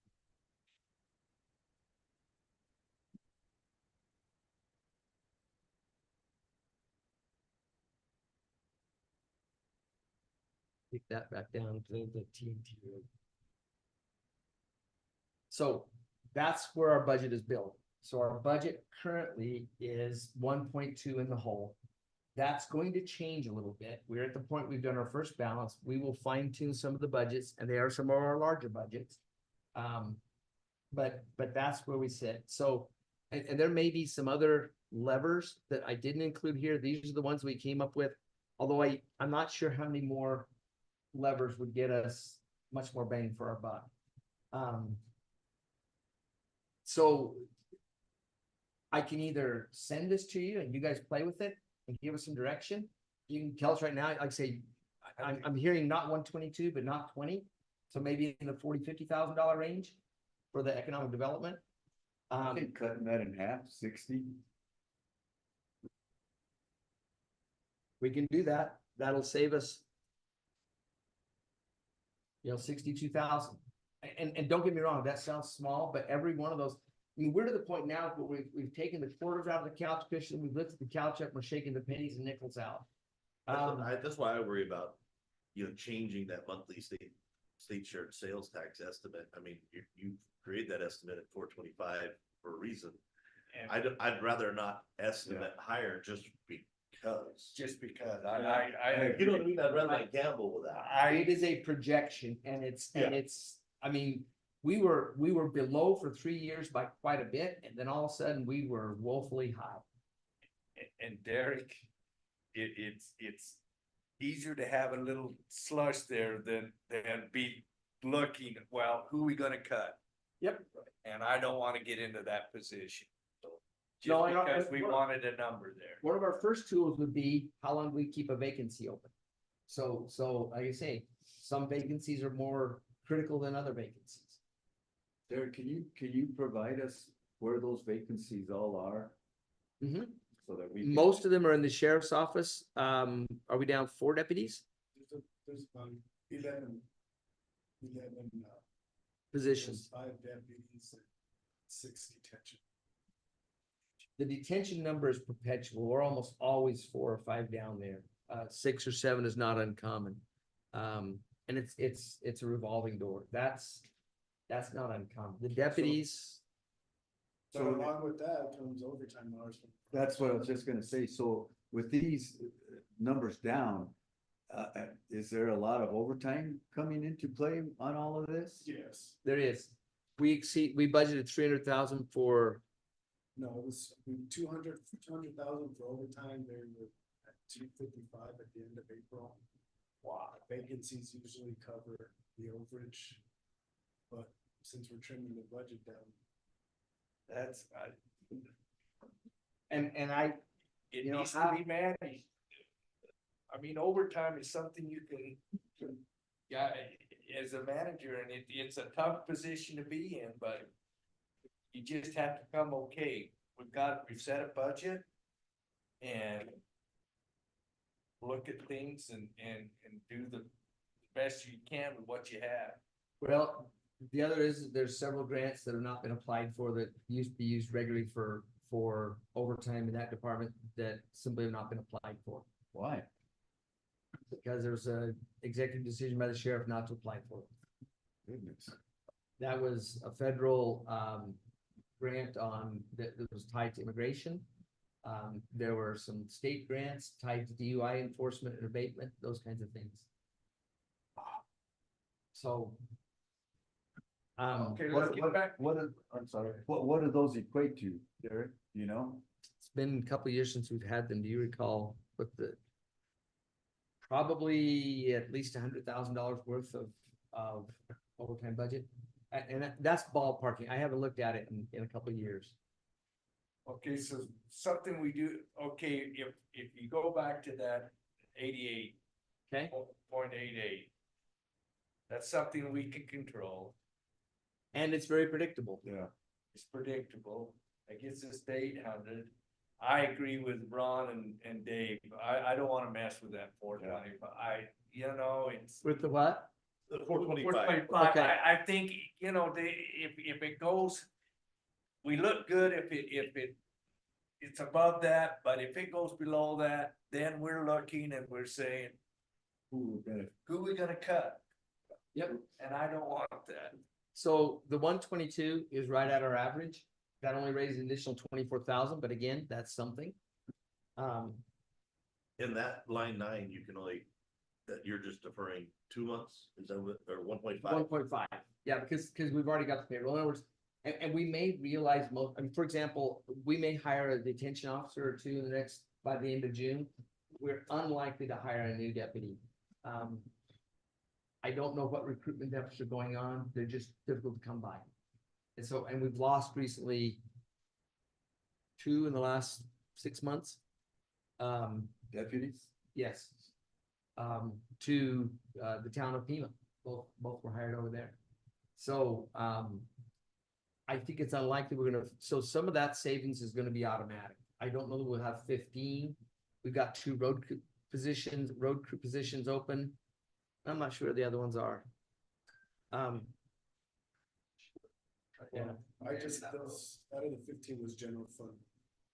Take that back down to the TNT road. So that's where our budget is built. So our budget currently is 1.2 in the hole. That's going to change a little bit. We're at the point we've done our first balance. We will fine tune some of the budgets, and they are some of our larger budgets. But that's where we sit. So, and there may be some other levers that I didn't include here. These are the ones we came up with. Although I'm not sure how many more levers would get us much more bang for our buck. So I can either send this to you and you guys play with it and give us some direction. You can tell us right now, like I say, I'm hearing not 122, but not 20. So maybe in the $40,000-$50,000 range for the economic development. I think cutting that in half, 60. We can do that. That'll save us 62,000. And don't get me wrong, that sounds small, but every one of those, we're to the point now where we've taken the quarters out of the couch cushion, we've lifted the couch up, we're shaking the pennies and nickels out. That's why I worry about, changing that monthly state shared sales tax estimate. I mean, you create that estimate at 425 for a reason. I'd rather not estimate higher just because. I You know what I mean? I'd rather not gamble with that. It is a projection and it's, we were below for 3 years by quite a bit, and then all of a sudden we were woefully high. And Derek, it's easier to have a little slush there than be looking, well, who are we gonna cut? Yep. And I don't wanna get into that position. No, Just because we wanted a number there. One of our first tools would be how long do we keep a vacancy open? So like I say, some vacancies are more critical than other vacancies. Derek, can you provide us where those vacancies all are? Mhm. So that we. can- Most of them are in the sheriff's office. Are we down 4 deputies? There's about 11 Positions. 5 deputies and 6 detention. The detention number is perpetual. We're almost always 4 or 5 down there. 6 or 7 is not uncommon. And it's a revolving door. That's not uncommon. The deputies. So along with that comes overtime hours. That's what I was just gonna say. So with these numbers down, is there a lot of overtime coming into play on all of this? Yes. There is. We budgeted 300,000 for. No, it was 200,000 for overtime. They were at 255 at the end of April. Wow. Vacancies usually cover the overage. But since we're trimming the budget down. That's, it You know, needs to be managed. I mean, overtime is something you can, as a manager, and it's a tough position to be in, but you just have to come okay. We've set a budget and look at things and do the best you can with what you have. Well, the other is there's several grants that have not been applied for that used to be used regularly for overtime in that department that simply have not been applied for. Why? Because there's a executive decision by the sheriff not to apply for it. Goodness. That was a federal grant that was tied to immigration. There were some state grants tied to DUI enforcement and abatement, those kinds of things. So. Okay, let's get back. I'm sorry, what do those equate to, Derek, you know? It's been a couple of years since we've had them. Do you recall what probably at least $100,000 worth of overtime budget? And that's ballparking. I haven't looked at it in a couple of years. Okay, so something we do, okay, if you go back to that 88. Okay. 0.88. That's something we can control. And it's very predictable. Yeah. It's predictable. It gets us to 800. I agree with Ron and Dave. I don't wanna mess with that 420, but it's. With the what? The 425. 425. Okay. I think, if it goes, we look good if it's above that, but if it goes below that, then we're looking and we're saying, who we gonna cut? Yep. And I don't want that. So the 122 is right at our average. That only raised an additional 24,000, but again, that's something. In that line 9, you can only, that you're just deferring 2 months, is that what, or 1.5? 1.5, yeah, because we've already got the payroll. In other words, and we may realize most, I mean, for example, we may hire a detention officer or two by the end of June. We're unlikely to hire a new deputy. I don't know what recruitment efforts are going on. They're just difficult to come by. And we've lost recently 2 in the last 6 months. Deputies? Yes. To the town of Pima. Both were hired over there. So I think it's unlikely so some of that savings is gonna be automatic. I don't know that we'll have 15. We've got 2 road crew positions open. I'm not sure the other ones are. Yeah, I just, those, out of the 15 was general fund.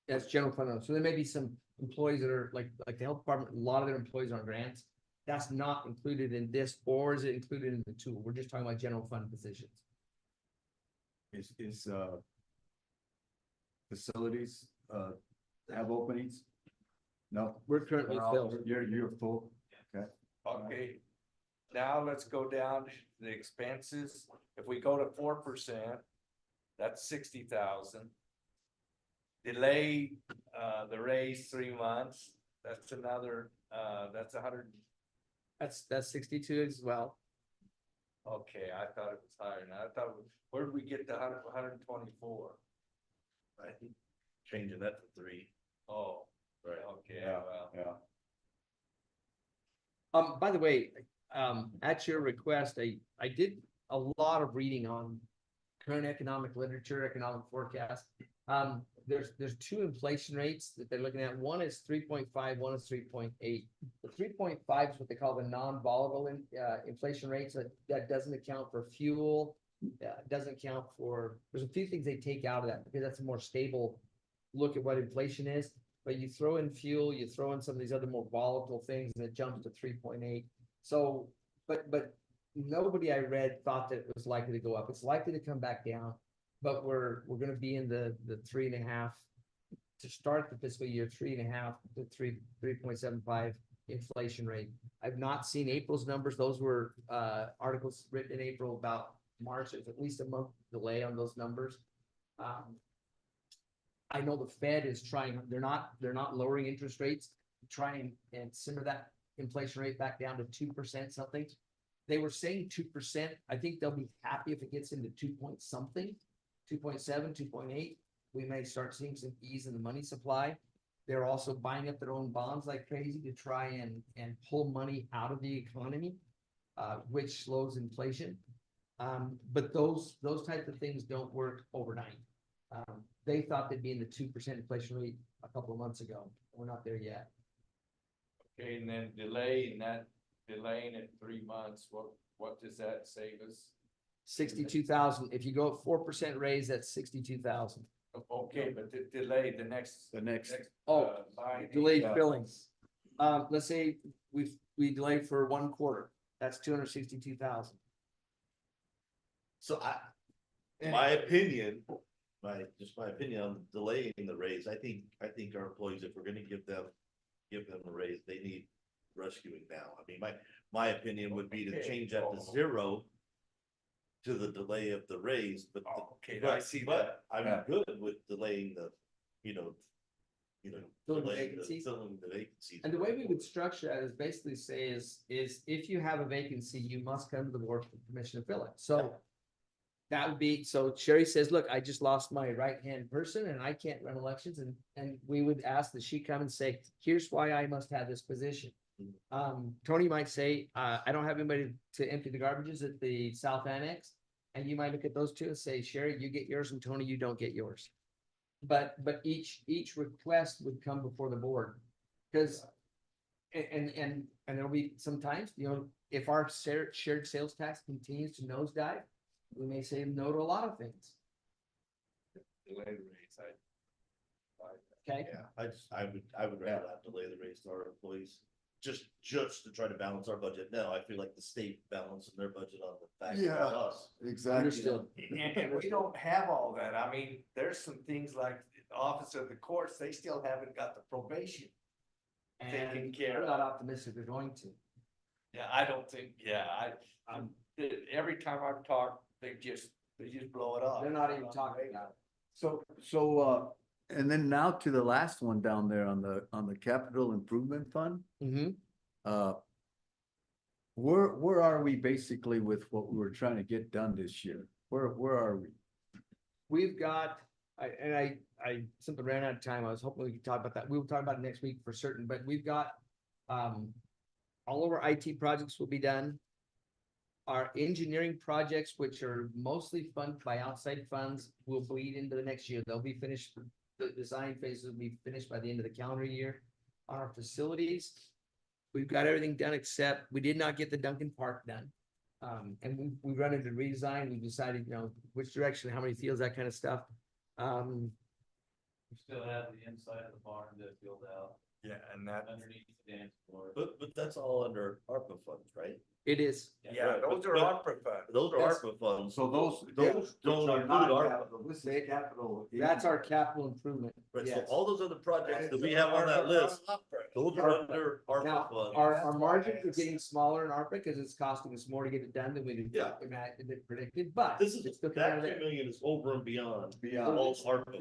that's general fund. So there may be some employees that are like the health department, a lot of their employees are on grants. That's not included in this, or is it included in the tool? We're just talking about general fund positions. Is facilities have openings? No. We're currently filled. You're full. Okay, now let's go down to the expenses. If we go to 4%, that's 60,000. Delay the raise 3 months, that's another, that's 100. That's 62 as well. Okay, I thought it was higher. Now I thought, where did we get the 124? I think changing that to 3. Oh, Right. okay, Yeah, well. yeah. By the way, at your request, I did a lot of reading on current economic literature, economic forecast. There's 2 inflation rates that they're looking at. One is 3.5, one is 3.8. The 3.5 is what they call the non-volatile inflation rate. So that doesn't account for fuel. Doesn't account for, there's a few things they take out of that because that's a more stable look at what inflation is. But you throw in fuel, you throw in some of these other more volatile things, and it jumps to 3.8. So, but nobody I read thought that it was likely to go up. It's likely to come back down, but we're going to be in the 3.5 to start the fiscal year, 3.5 to 3.75 inflation rate. I've not seen April's numbers. Those were articles written in April about March. There's at least a month delay on those numbers. I know the Fed is trying, they're not lowering interest rates, trying and simmer that inflation rate back down to 2% something. They were saying 2%. I think they'll be happy if it gets into 2 point something, 2.7, 2.8. We may start seeing some ease in the money supply. They're also buying up their own bonds like crazy to try and pull money out of the economy. which slows inflation. But those types of things don't work overnight. They thought they'd be in the 2% inflation rate a couple of months ago. We're not there yet. Okay, and then delaying it 3 months, what does that save us? 62,000. If you go at 4% raise, that's 62,000. Okay, but delay the next. Line. Delayed billings. Let's say we delay for 1 quarter. That's 262,000. So my opinion, my opinion on delaying the raise, I think our employees, if we're gonna give them a raise, they need rescuing now. I mean, my opinion would be to change that to 0 to the delay of the raise, but. Okay, I see But I'm good with delaying the, Filling the delaying vacancies? filling the vacancies. And the way we would structure that is basically say is if you have a vacancy, you must come to the board for permission to fill it. So that would be, so Sherry says, look, I just lost my right-hand person and I can't run elections, and we would ask that she come and say, here's why I must have this position. Tony might say, I don't have anybody to empty the garbages at the South Annex. And you might look at those two and say, Sherry, you get yours, and Tony, you don't get yours. But each request would come before the board. Because, and there'll be sometimes, if our shared sales tax continues to nosedive, we may say no to a lot of things. Delay the raise, Okay? Yeah, I would rather not delay the raise to our employees, just to try to balance our budget. No, I feel like the state balancing their budget on the back of us. Exactly. Understood. And we don't have all that. I mean, there's some things like the office of the courts, they still haven't got the probation taken And care I'm of. not optimistic they're going to. Yeah, I don't think, I'm, every time I've talked, they just blow it off. They're not even talking about it. So, and then now to the last one down there on the capital improvement fund. Mm-hmm. Where are we basically with what we were trying to get done this year? Where are we? We've got, I simply ran out of time. I was hoping we could talk about that. We will talk about it next week for certain, but we've got, all of our IT projects will be done. Our engineering projects, which are mostly funded by outside funds, will bleed into the next year. They'll be finished. The design phases will be finished by the end of the calendar year. On our facilities, we've got everything done except we did not get the Duncan Park done. And we run into redesign. We decided, which direction, how many fields, that kind of stuff. We still have the inside of the barn to build out Yeah, and that, underneath the dance floor. But that's all under ARPA funds, right? It is. yeah, those are But- opera funds. Those are That's- ARPA funds. So those don't include ARPA. This is capital. That's our capital improvement. Right, so Yes. all those other projects that we have on that list, those are under Now, ARPA funds. our margins are getting smaller in ARPA because it's costing us more to get it done than we Yeah. predicted, but This is, it's still coming out that of 2 there. million is over and beyond. Beyond. All ARPA.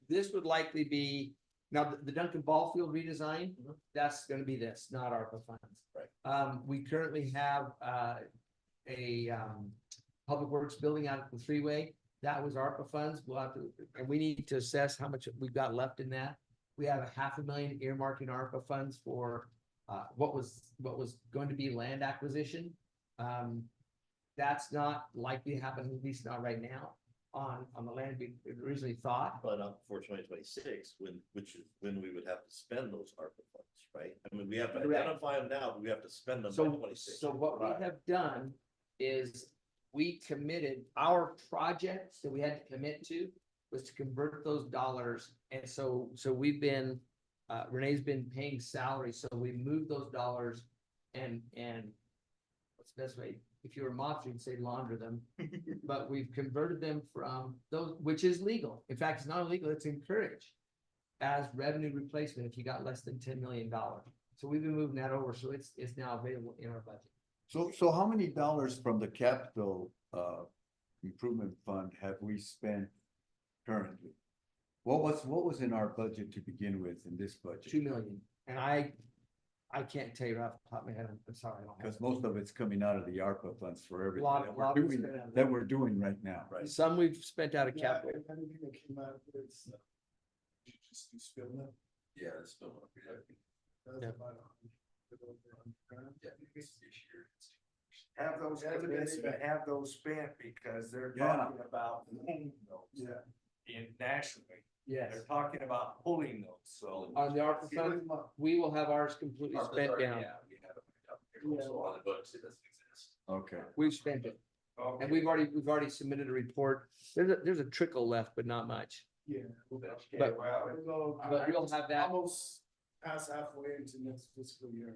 This would likely be, now the Duncan Ball Field redesign, Mhm. that's gonna be this, not ARPA funds. Right. We currently have, a public works building out at the freeway. That was ARPA funds. We'll have to, and we need to assess how much we've got left in that. We have $500,000 earmarked in ARPA funds for, what was going to be land acquisition. That's not likely to happen, at least not right now, on the land we originally thought. But not before 2026, which is when we would have to spend those ARPA funds, right? I mean, we have to Correct. identify them now, but we have to spend them by So, 26. so what we have done is we committed our projects that we had to commit to was to convert those dollars. And so we've been, Renee's been paying salary, so we moved those dollars and what's the best way? If you were a mobster, you'd say launder them, but we've converted them from those, which is legal. In fact, it's not illegal, it's encouraged as revenue replacement if you got less than $10 million. So we've been moving that over, so it's now available in our budget. So how many dollars from the capital improvement fund have we spent currently? What was in our budget to begin with in this budget? 2 million, and I can't tell you off the top of my head, I'm sorry. I don't have Because most of it's coming out of the ARPA funds for everything Lot of it's doing, spent out of that we're doing right now. Right. it. Some we've spent out of Yeah, capital. if anything that came out with, you just do spill it. Yeah, it's still up here. That's Yeah. about 100. Yeah, this year, it's have those committed and have those spent because they're Yeah. talking about pulling those. Nationally, Yes. they're talking about pulling those, so. On the ARPA fund, we will have ours completely spent down. Yeah, we have it up there. Also on the books, it doesn't exist. Okay. We've spent it. Okay. And we've already submitted a report. There's a trickle left, but not much. Yeah. Okay, But- well, But we'll have that. Almost past halfway into next fiscal year.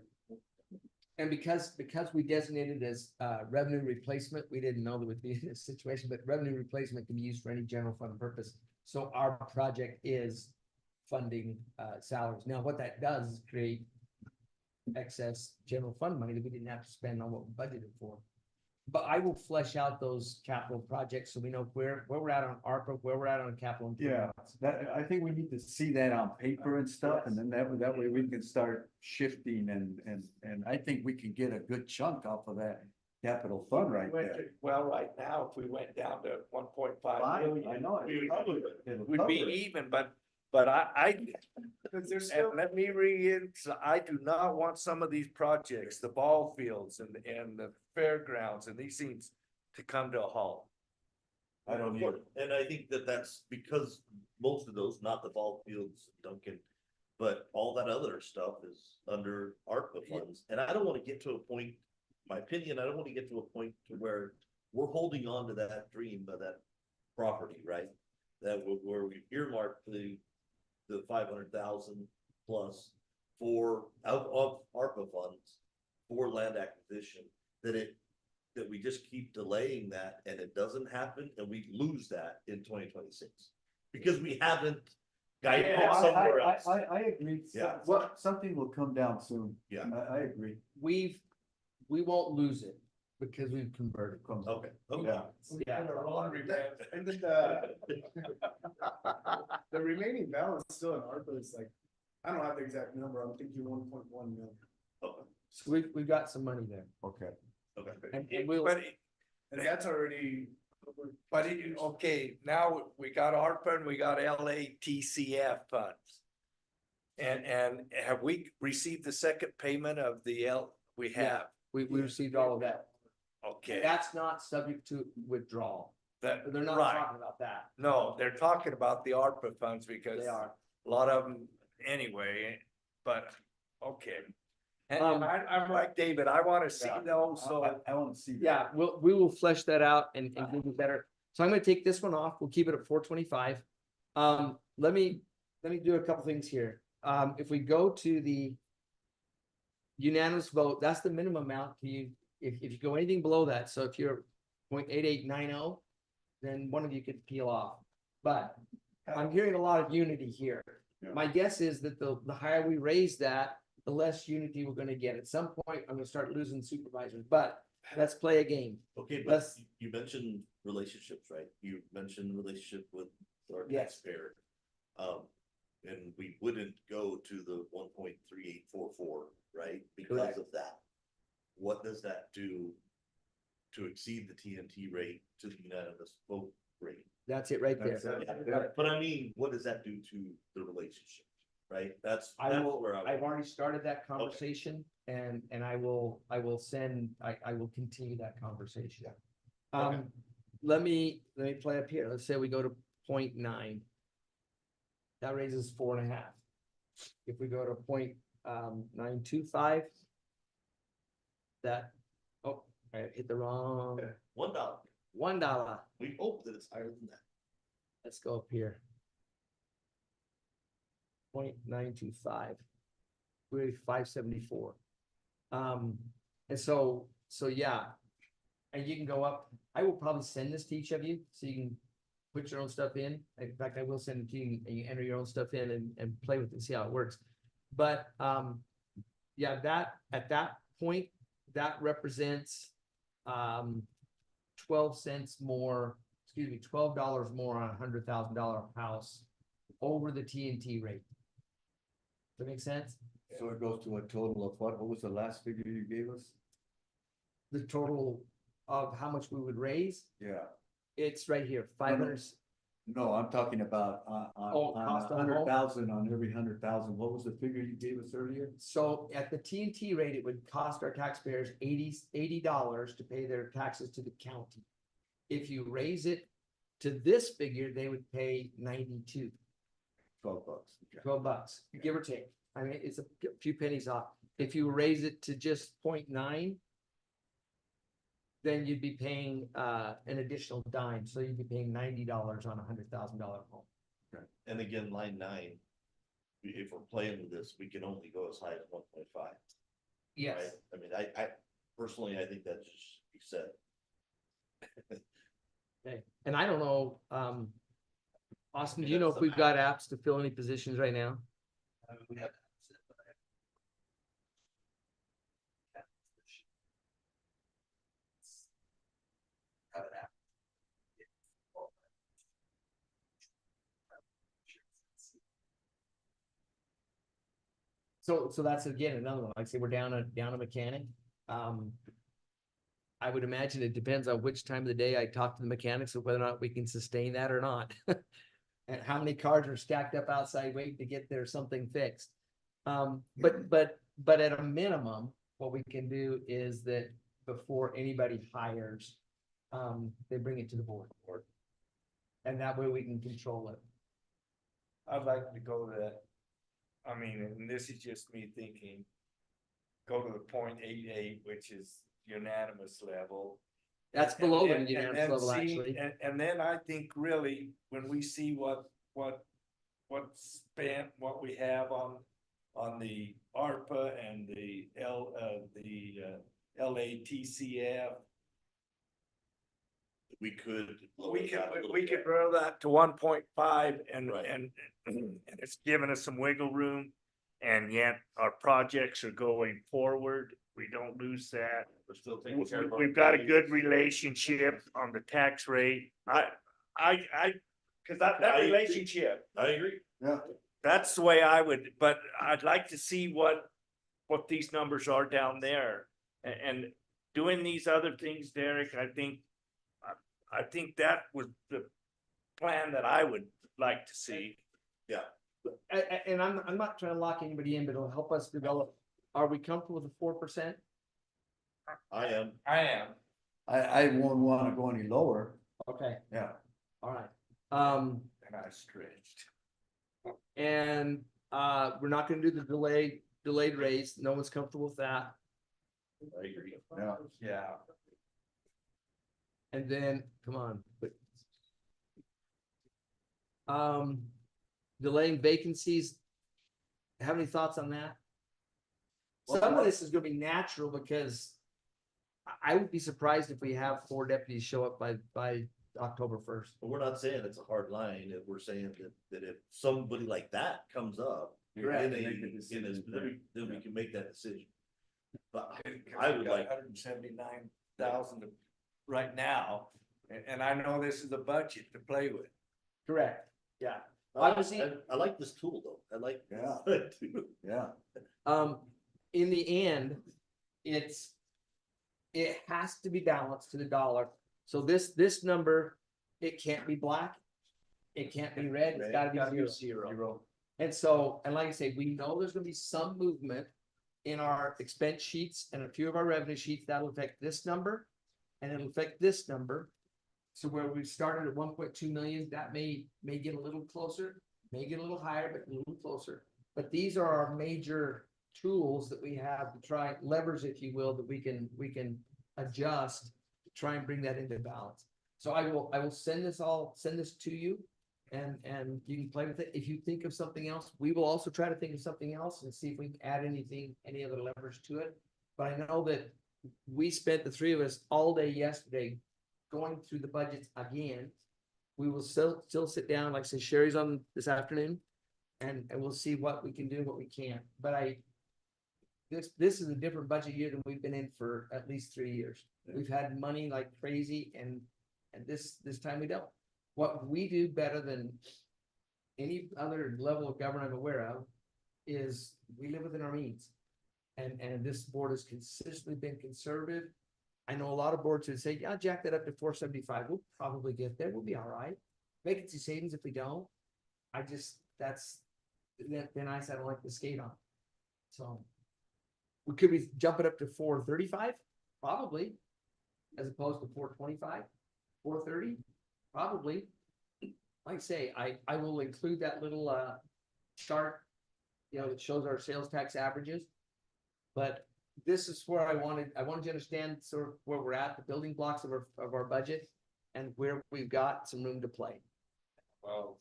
And because we designated as revenue replacement, we didn't know that would be in this situation, but revenue replacement can be used for any general fund purpose. So our project is funding salaries. Now, what that does is create excess general fund money that we didn't have to spend on what we budgeted for. But I will flesh out those capital projects so we know where we're at on ARPA, where we're at on capital. Yeah, improvements. that, I think we need to see that on paper and stuff, and then that way we can start shifting and I think we can get a good chunk off of that capital fund right there. well, right now, if we went down to 1.5 million. I know. We'd be even, but I, Because there's and still, let me read, so I do not want some of these projects, the ball fields and the fairgrounds and these things to come to a halt. I don't either. And I think that that's because most of those, not the ball fields, Duncan, but all that other stuff is under ARPA funds. And I don't wanna get to a point, my opinion, I don't wanna get to a point to where we're holding on to that dream of that property, right? That where we earmarked the 500,000 plus for out of ARPA funds for land acquisition, that we just keep delaying that and it doesn't happen and we lose that in 2026. Because we haven't guided it somewhere else. I agree. Yeah. Something will come down soon. Yeah. I agree. We won't lose it because we've converted. Okay, okay. Yeah. Yeah. and then the remaining balance still in ARPA is like, I don't have the exact number, I'm thinking 1.1 million. Okay, So we've got some money there. Okay. okay. And we'll, And that's already. Okay, now we got ARPA and we got LATCF funds. And have we received the second payment of we have, we received all of that. okay. That's not subject to withdrawal. That, They're not right. talking about that. No, they're talking about the ARPA funds because They are. a lot of them anyway, but, okay. And Um, I'm like David, I wanna see those, so. I want to see. that. Yeah, we will flesh that out and give you better. So I'm gonna take this one off. We'll keep it at 425. Let me do a couple things here. If we go to the unanimous vote, that's the minimum amount. If you go anything below that, so if you're 0.8890, then one of you could peel off. But I'm hearing a lot of unity here. Yeah. My guess is that the higher we raise that, the less unity we're gonna get. At some point, I'm gonna start losing supervisors, but let's play a game. Okay, but Let's- you mentioned relationships, right? You mentioned relationship with our Yes. taxpayer. And we wouldn't go to the 1.3844, right? Because Correct. of that. What does that do to exceed the TNT rate to the unanimous vote rate? That's it right there. That's it. But I mean, what does that do to the relationship, right? That's where I've already started that conversation and I will continue that conversation. Okay. Let me play up here. Let's say we go to 0.9. That raises 4.5. If we go to 0.925. That, oh, I hit the wrong, $1. $1. We hope that it's higher than that. Let's go up here. 0.925. We're 574. And so yeah. And you can go up. I will probably send this to each of you so you can put your own stuff in. In fact, I will send it to you and you enter your own stuff in and play with it and see how it works. But yeah, that at that point, that represents 12 cents more, excuse me, $12 more on a $100,000 house over the TNT rate. Does that make sense? So it goes to a total of what was the last figure you gave us? The total of how much we would raise, Yeah. it's right here, 500. No, I'm talking about, Oh, on cost a on the home? 100,000, on every 100,000, what was the figure you gave us earlier? So at the TNT rate, it would cost our taxpayers $80 to pay their taxes to the county. If you raise it to this figure, they would pay 92, $12. Okay. $12, give or take. I mean, it's a few pennies off. If you raise it to just 0.9, then you'd be paying an additional dime, so you'd be paying $90 on $100,000 home. And again, line 9, if we're playing with this, we can only go as high as 1.5. Yes. Right? I mean, I personally, I think that just should be said. Okay, and I don't know, Austin, do you know if we've got apps to fill any positions right now? We have. So that's again another one. Like I say, we're down a mechanic. I would imagine it depends on which time of the day I talk to the mechanics of whether or not we can sustain that or not. And how many cars are stacked up outside waiting to get there something fixed. But at a minimum, what we can do is that before anybody hires, they bring it to the board. And that way we can control it. I'd like to go to that. I mean, and this is just me thinking. Go to the 0.88, which is unanimous level. That's below the And unanimous then level, see- actually. And then I think really, when we see what's spent, what we have on the ARPA and the LATCF. We could. We could grow that to 1.5 and, Right. and it's given us some wiggle room. And yet our projects are going forward. We don't lose that. We're still taking care of. our We've got a good employees. relationship on the tax rate. Cause that I agree. relationship, I agree. Yeah. that's the way I would, but I'd like to see what these numbers are down there. And doing these other things, Derek, I think that was the plan that I would like to see. And I'm not trying to lock anybody in, but it'll help us develop. Are we comfortable with the 4%? I am. I am. I won't wanna go any lower, Okay, yeah. all right. And I stretched. And we're not gonna do the delayed raise. No one's comfortable with that. I agree. Yeah. Yeah. And then, come on, but. Delaying vacancies. Have any thoughts on that? Some of this is gonna be natural because I would be surprised if we have 4 deputies show up by October 1st. But we're not saying it's a hard line, if we're saying that if somebody like that comes up. Correct. Then we can make that decision. But I would like. 179,000 right now, and I know this is a budget to play with. Correct, yeah. I like this tool though, I like. Yeah. that too. Yeah. In the end, it has to be balanced to the dollar. So this number, it can't be black. It can't be red, it's gotta be zero. And so, and like I say, we know there's gonna be some movement in our expense sheets and a few of our revenue sheets that'll affect this number. And it'll affect this number. So where we started at 1.2 million, that may get a little closer, may get a little higher, but a little closer. But these are our major tools that we have to try, levers, if you will, that we can adjust to try and bring that into balance. So I will send this to you and you can play with it. If you think of something else, we will also try to think of something else and see if we can add any other levers to it. But I know that we spent, the 3 of us, all day yesterday going through the budgets again. We will still sit down, like I said, Sherry's on this afternoon, and we'll see what we can do, what we can't. But this is a different budget year than we've been in for at least 3 years. We've had money like crazy, and this time we don't. What we do better than any other level of government I'm aware of is we live within our means. And this board has consistently been conservative. I know a lot of boards who say, yeah, jack that up to 475. We'll probably get there. We'll be all right. vacancy savings if we don't. Then I said I don't like to skate on. So. Could we jump it up to 435? Probably. As opposed to 425, 430, probably. Like I say, I will include that little chart, that shows our sales tax averages. But this is where I wanted you to understand sort of where we're at, the building blocks of our budget, and where we've got some room to play. Well,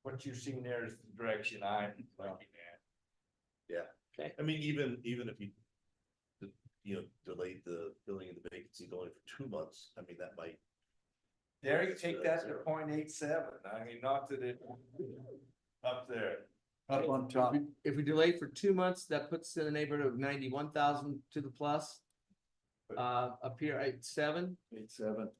what you're seeing there is the direction I'm looking at. I mean, even if you, delayed the filling of the vacancy only for 2 months, I mean, that might. Derek, take that to 0.87. I mean, not that it up there. Up on top. If we delay for 2 months, that puts in the neighborhood of 91,000 to the plus. Up here at 7. 8.7.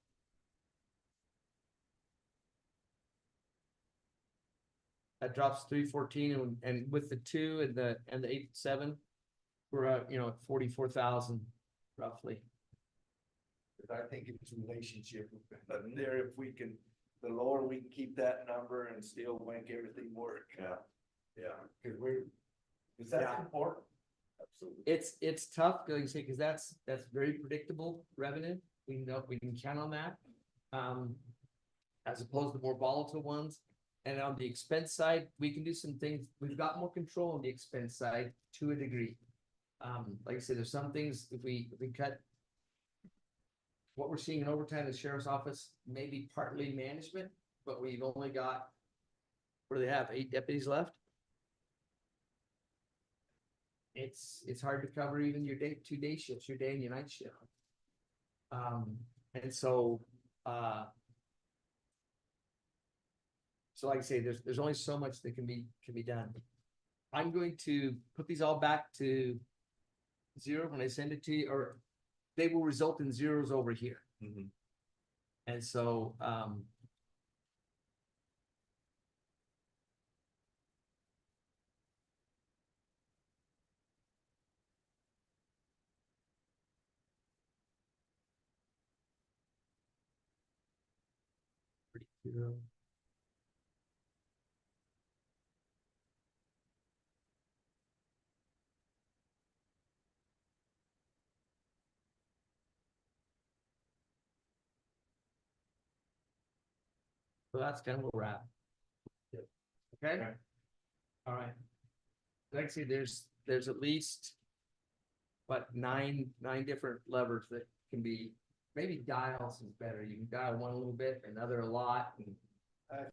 That drops 314, and with the 2 and the 8.7, we're at 44,000 roughly. But I think it's a relationship, but there, if we can, the lower we can keep that number and still make everything work. Yeah, cause is that important? Absolutely. It's tough, like you say, because that's very predictable revenue. We know we can count on that. As opposed to more volatile ones. And on the expense side, we can do some things. We've got more control on the expense side to a degree. Like I said, there's some things if we cut what we're seeing in overtime in the sheriff's office, maybe partly management, but we've only got, what do they have, 8 deputies left? It's hard to cover even your 2 day shifts, your day and your night shift. And so like I say, there's only so much that can be done. I'm going to put these all back to 0 when I send it to you, or they will result in zeros over here. Mhm. And so zero. So that's kind of where we're at. Okay? All right. Like I say, there's at least, what, nine different levers that can be, maybe dials is better. You can dial one a little bit, another a lot. And I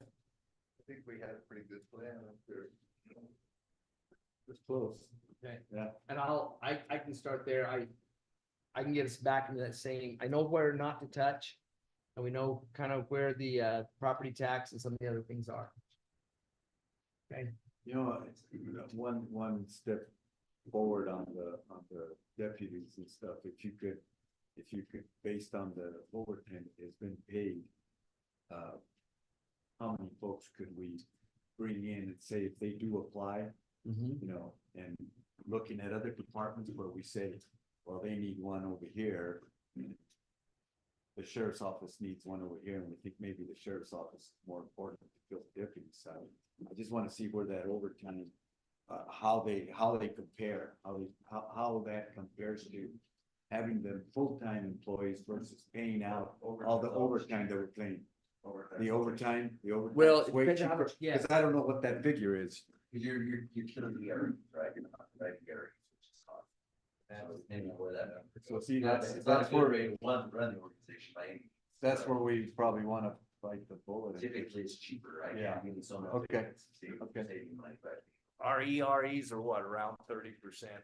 think we had a pretty good plan up there. It's close. Okay. Yeah. And I can start there. I can get us back into that saying, I know where not to touch. And we know kind of where the property tax and some of the other things are. Okay. One step forward on the deputies and stuff, if you could, based on the overtime that has been paid, how many folks could we bring in and say if they do apply, and looking at other departments where we say, well, they need one over here. The sheriff's office needs one over here, and we think maybe the sheriff's office is more important to fill the deputy side. I just want to see where that overtime, how they compare, how that compares to having them full-time employees versus paying out all the overtime that we're paying. The overtime. Well, it way depends on how cheaper, much- yeah. because I don't know what that figure is. You're utility areas, right? You're not right areas, which is cost. That was maybe where that. So see, It's that's not a where, good way to run the organization by any means. that's where we probably want to bite the bullet. Typically, it's cheaper, right? Yeah. I mean, so much. Okay. Okay. Saving money, but. Our EREs are what, around 30%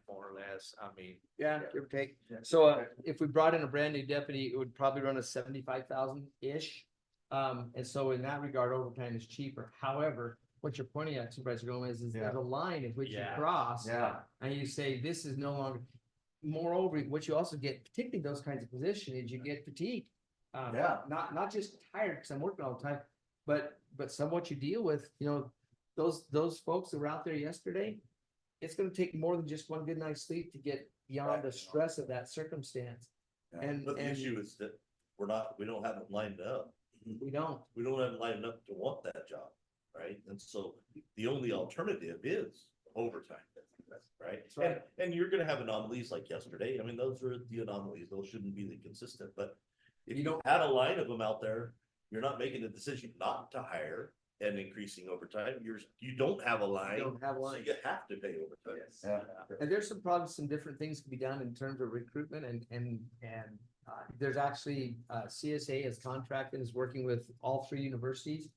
more or less. I mean, Yeah, give or take. Yeah. So if we brought in a brand new deputy, it would probably run us 75,000-ish. And so in that regard, overtime is cheaper. However, what you're pointing at, Supervisor Gomez, is there's a line in which you Yeah. cross. Yeah. And you say, this is no longer, moreover, what you also get, particularly those kinds of positions, is you get fatigue. Yeah. Not just tired, because I'm working all the time, but some what you deal with, those folks that were out there yesterday, it's gonna take more than just one good night's sleep to get beyond the stress of that circumstance. And But the issue is that we don't have it lined up. We don't. We don't have line enough to want that job, right? And so the only alternative is overtime, right? That's right. And you're gonna have anomalies like yesterday. I mean, those are the anomalies. Those shouldn't be the consistent, but if You you don't- had a line of them out there, you're not making the decision not to hire and increasing overtime. You don't have a line. don't have a so line. You have to pay overtime. And there's probably some different things to be done in terms of recruitment there's actually, CSA is contracted, is working with all three universities.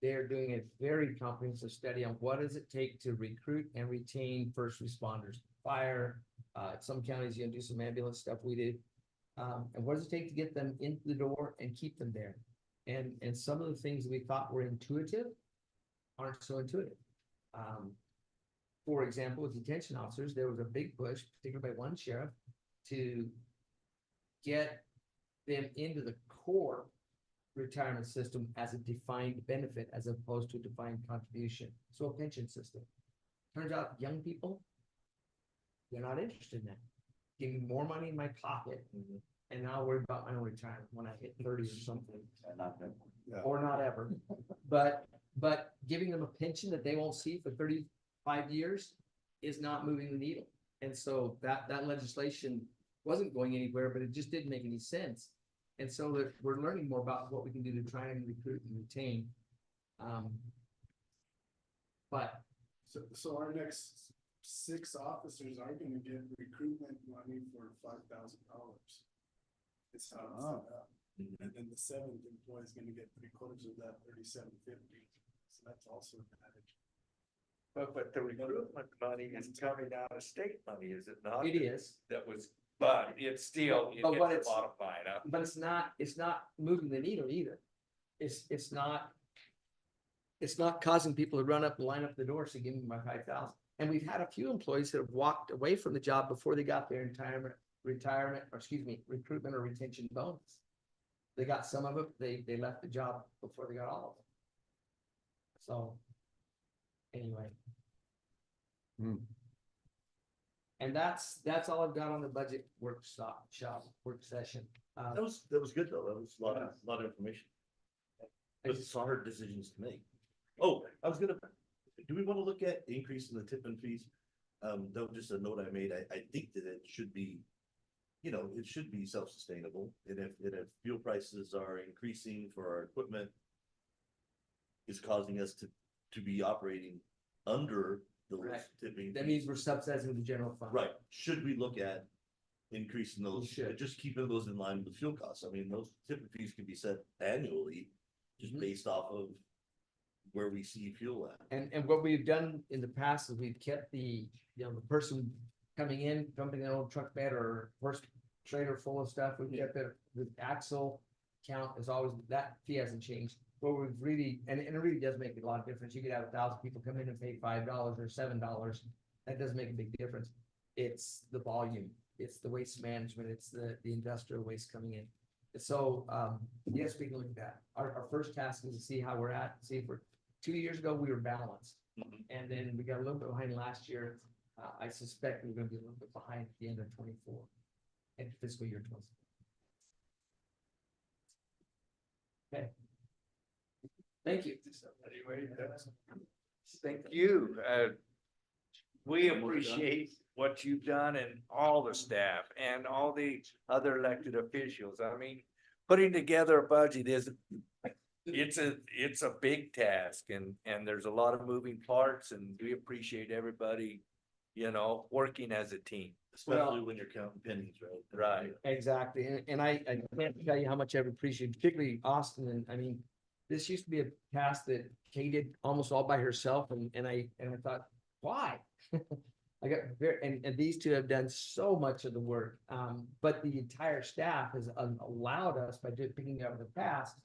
They're doing a very comprehensive study on what does it take to recruit and retain first responders, fire, some counties, you can do some ambulance stuff we do. And what does it take to get them into the door and keep them there? And some of the things we thought were intuitive aren't so intuitive. For example, with detention officers, there was a big push, particularly by one sheriff, to get them into the core retirement system as a defined benefit as opposed to a defined contribution. So a pension system. Turns out young people, they're not interested in that. Give me more money in my pocket and now I'll worry about my own retirement when I hit 30 or something. Or not ever. But giving them a pension that they won't see for 35 years is not moving the needle. And so that legislation wasn't going anywhere, but it just didn't make any sense. And so that we're learning more about what we can do to try and recruit and retain. But So our next 6 officers are gonna get recruitment money for $5,000. It's how it's set up. And then the 7th employee is gonna get 3/4 of that, $3,750. So that's also an advantage. But the recruitment money is coming out of state money, is it not? it is, That was, but it's still, you But get what the it's- bottom line up. but it's not moving the needle either. It's not causing people to run up and line up the doors to give me my 5,000. And we've had a few employees that have walked away from the job before they got their recruitment or retention bonus. They got some of it, they left the job before they got all of it. So, anyway. And that's all I've got on the budget work session. That was good though. That was a lot of information. But it's hard decisions to make. Oh, do we want to look at increasing the tip and fees? That was just a note I made. I think that it should be, it should be self-sustainable. And if fuel prices are increasing for our equipment, is causing us to be operating under those Right. tipping. That means we're subsidizing the general fund. Right, should we look at increasing those, should. just keeping those in line with fuel costs? I mean, those tipping fees can be set annually, just Mhm. based off of where we see fuel at. And what we've done in the past is we've kept the person coming in, dumping an old truck bed or horse trailer full of stuff, we've kept the axle count is always, that fee hasn't changed. What we've really, and it really does make a lot of difference. You could have 1,000 people come in and pay $5 or $7. That doesn't make a big difference. It's the volume, it's the waste management, it's the industrial waste coming in. So, yes, we can look at that. Our first task is to see how we're at, see if 2 years ago, we were balanced. Mhm. And then we got a little bit behind last year. I suspect we're gonna be a little bit behind at the end of 24 and fiscal year 24. Okay. Thank you. Thank you. We appreciate what you've done and all the staff and all the other elected officials. I mean, putting together a budget it's a big task and there's a lot of moving parts and we appreciate everybody, working as a team. Especially when you're counting pennies, right? Right. Exactly. And I can't tell you how much I've appreciated, particularly Austin. And I mean, this used to be a task that Kay did almost all by herself. And I thought, why? I got and these two have done so much of the work. But the entire staff has allowed us, by picking up the past,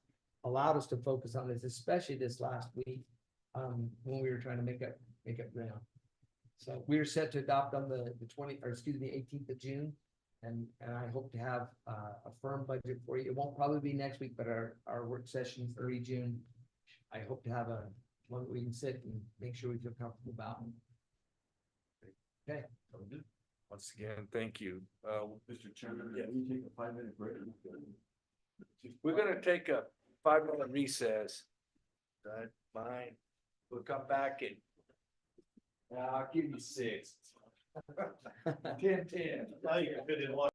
allowed us to focus on this, especially this last week, when we were trying to make up ground. So we are set to adopt on the 18th of June. And I hope to have a firm budget for you. It won't probably be next week, but our work session is early June. I hope to have one that we can sit and make sure we feel comfortable about. Okay. Once again, thank you. Mr. Chairman, can we take a 5-minute break? We're gonna take a 5-minute recess. That's fine. We'll come back and I'll give you 6. 10. Now you can fit in one.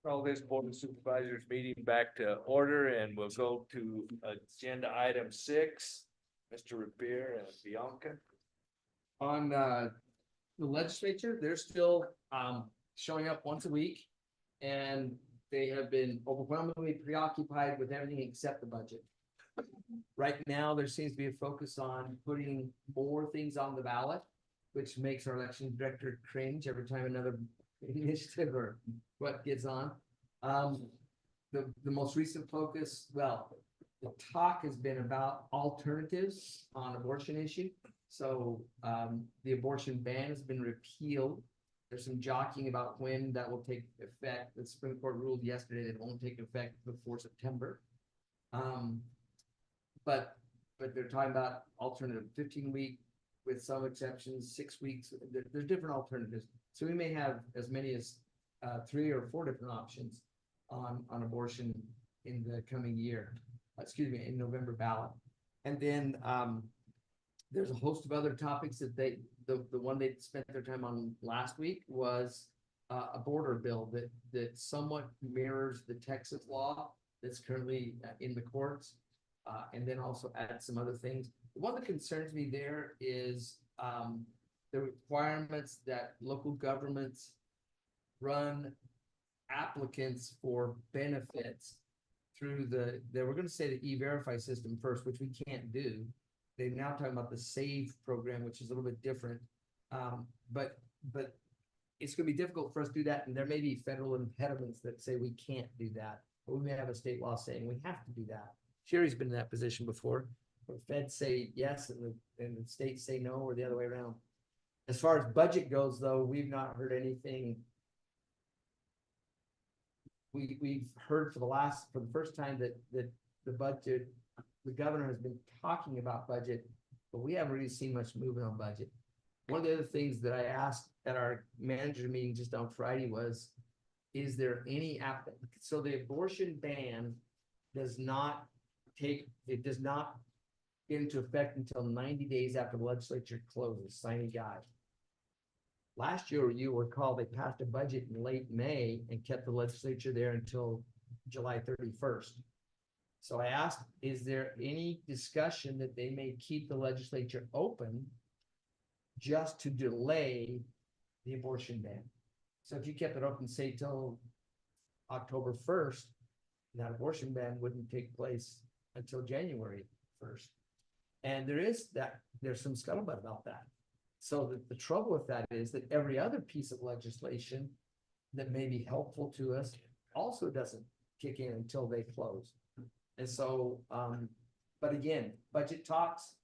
Call this Board of Supervisors meeting back to order, and we'll go to agenda item 6. Mr. Revere and Bianca. On the legislature, they're still showing up once a week. And they have been overwhelmingly preoccupied with everything except the budget. Right now, there seems to be a focus on putting more things on the ballot, which makes our election director cringe every time another initiative or what gets on. The most recent focus, well, the talk has been about alternatives on abortion issue. So the abortion ban has been repealed. There's some jockeying about when that will take effect. The Supreme Court ruled yesterday that it won't take effect before September. But they're talking about alternative 15-week with some exceptions, 6 weeks. There's different alternatives. So we may have as many as 3 or 4 different options on abortion in the coming year. In November ballot. And then there's a host of other topics that the one they spent their time on last week was a border bill that somewhat mirrors the Texas law that's currently in the courts, and then also add some other things. The one that concerns me there is the requirements that local governments run applicants for benefits through they were going to say the E-Verify system first, which we can't do. They're now talking about the SAVE program, which is a little bit different. But it's going to be difficult for us to do that. And there may be federal impediments that say we can't do that. But we may have a state law saying we have to do that. Sherry's been in that position before, where feds say yes and the states say no, or the other way around. As far as budget goes, though, we've not heard anything. We've heard for the first time that the budget, the governor has been talking about budget, but we haven't really seen much movement on budget. One of the other things that I asked at our manager meeting just on Friday was, is there any so the abortion ban does not get into effect until 90 days after the legislature closes, signing guide. Last year, you will recall, they passed a budget in late May and kept the legislature there until July 31st. So I asked, is there any discussion that they may keep the legislature open just to delay the abortion ban? So if you kept it open, say, till October 1st, that abortion ban wouldn't take place until January 1st. And there's some scuttlebutt about that. So the trouble with that is that every other piece of legislation that may be helpful to us also doesn't kick in until they close. And so, but again, budget talks,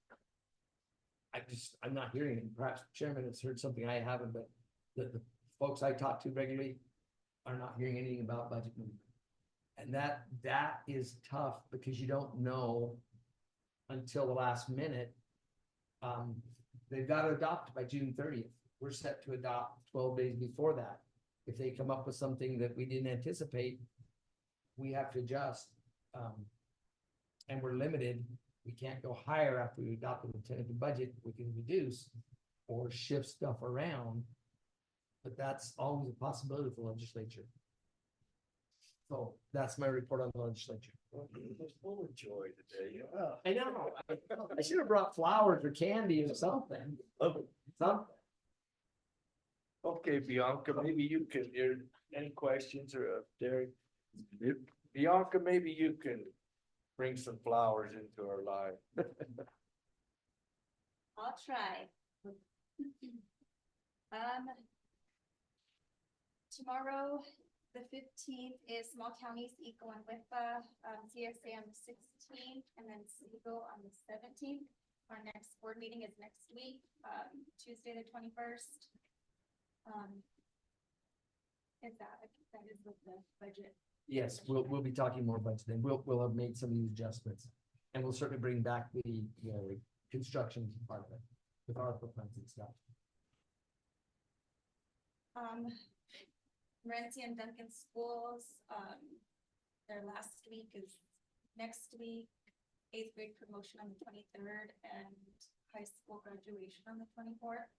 I'm not hearing it. Perhaps the chairman has heard something I haven't, but the folks I talk to regularly are not hearing anything about budget movement. And that is tough because you don't know until the last minute. They've got to adopt by June 30th. We're set to adopt 12 days before that. If they come up with something that we didn't anticipate, we have to adjust. And we're limited. We can't go higher after we adopted the tentative budget. We can reduce or shift stuff around, but that's always a possibility for the legislature. So that's my report on the legislature. There's full of joy today. I know. I should have brought flowers or candy or something. Something. Okay, Bianca, maybe you can, any questions or Derek? Bianca, maybe you can bring some flowers into our life. I'll try. Tomorrow, the 15th is Small Counties Eco and WIFA, CSA on the 16th, and then SEGO on the 17th. Our next board meeting is next week, Tuesday, the 21st. That is with the budget. Yes, we'll be talking more budget then. We'll have made some of these adjustments. And we'll certainly bring back the construction part of it with our plans and stuff. Morenci and Duncan schools, their last week is next week, 8th grade promotion on the 23rd and high school graduation on the 24th.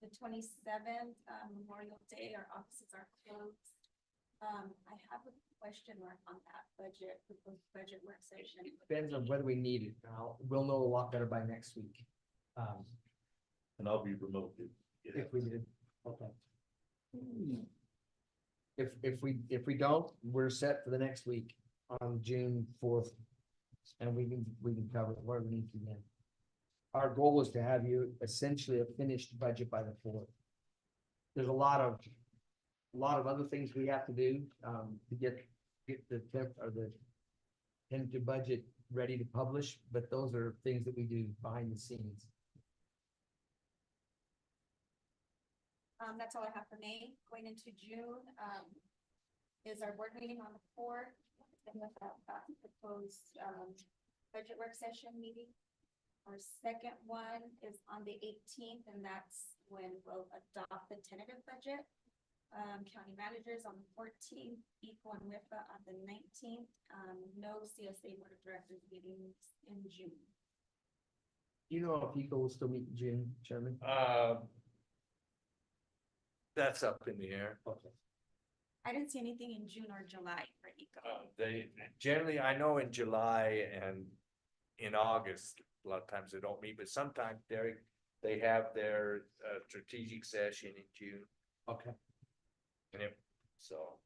The 27th, Memorial Day, our offices are closed. I have a question mark on that budget, proposed budget work session. Depends on whether we need it. We'll know a lot better by next week. And I'll be remote. If we did, okay. If we don't, we're set for the next week on June 4th. And we can cover where we need to then. Our goal is to have you essentially a finished budget by the 4th. There's a lot of other things we have to do, to get the tentative budget ready to publish, but those are things that we do behind the scenes. That's all I have for May. Going into June, is our board meeting on the 4th. Then with that proposed, budget work session meeting. Our second one is on the 18th, and that's when we'll adopt the tentative budget. County managers on the 14th, ECO and WIFA on the 19th, no CSA board of directors meetings in June. You know if ECO will still meet in June, Chairman? That's up in the air. Okay. I didn't see anything in June or July for ECO. They generally, I know in July and in August, a lot of times they don't meet, but sometimes they have their strategic session in June. Okay. And so,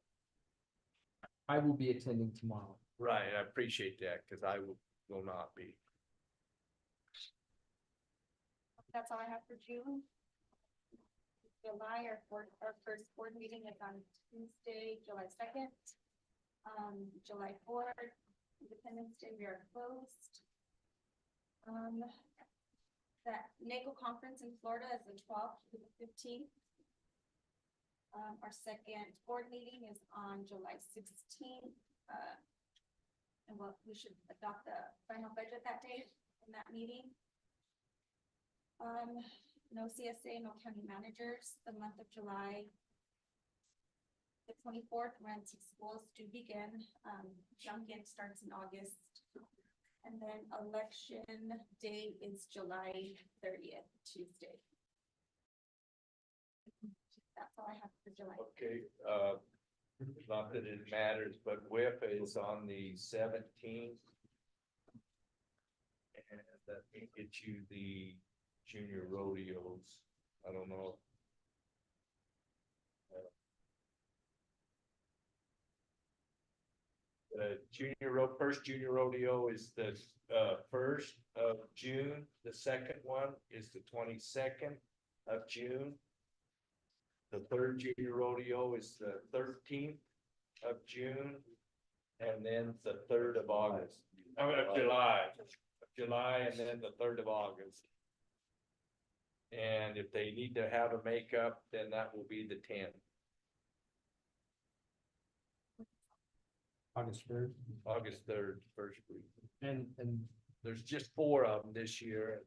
I will be attending tomorrow. right, I appreciate that, because I will not be. That's all I have for June. July, our first board meeting is on Tuesday, July 2nd. July 4th, Independence Day, we are closed. That NACO conference in Florida is the 12th to the 15th. Our second board meeting is on July 16th. And we should adopt the final budget that day in that meeting. No CSA, no county managers, the month of July. The 24th, Ramsey schools do begin, Junkin starts in August. And then election day is July 30th, Tuesday. That's all I have for July. Okay, not that it matters, but WIFA is on the 17th. And that may get you the junior rodeos. I don't know. First junior rodeo is the 1st of June. The second one is the 22nd of June. The third junior rodeo is the 13th of June. And then the 3rd of August. I mean, of July, and then the 3rd of August. And if they need to have a makeup, then that will be the 10th. August 3rd. August 3rd, first week. And There's just 4 of them this year.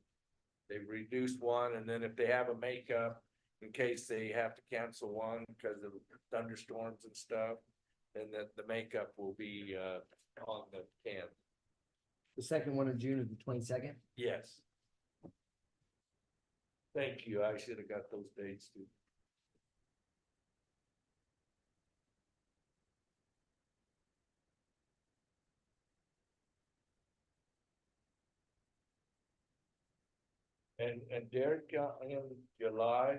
They've reduced one, and then if they have a makeup, in case they have to cancel one because of thunderstorms and stuff, then the makeup will be on the 10th. the second one in June is the 22nd. Yes. Thank you. I should have got those dates too. And Derek got in July.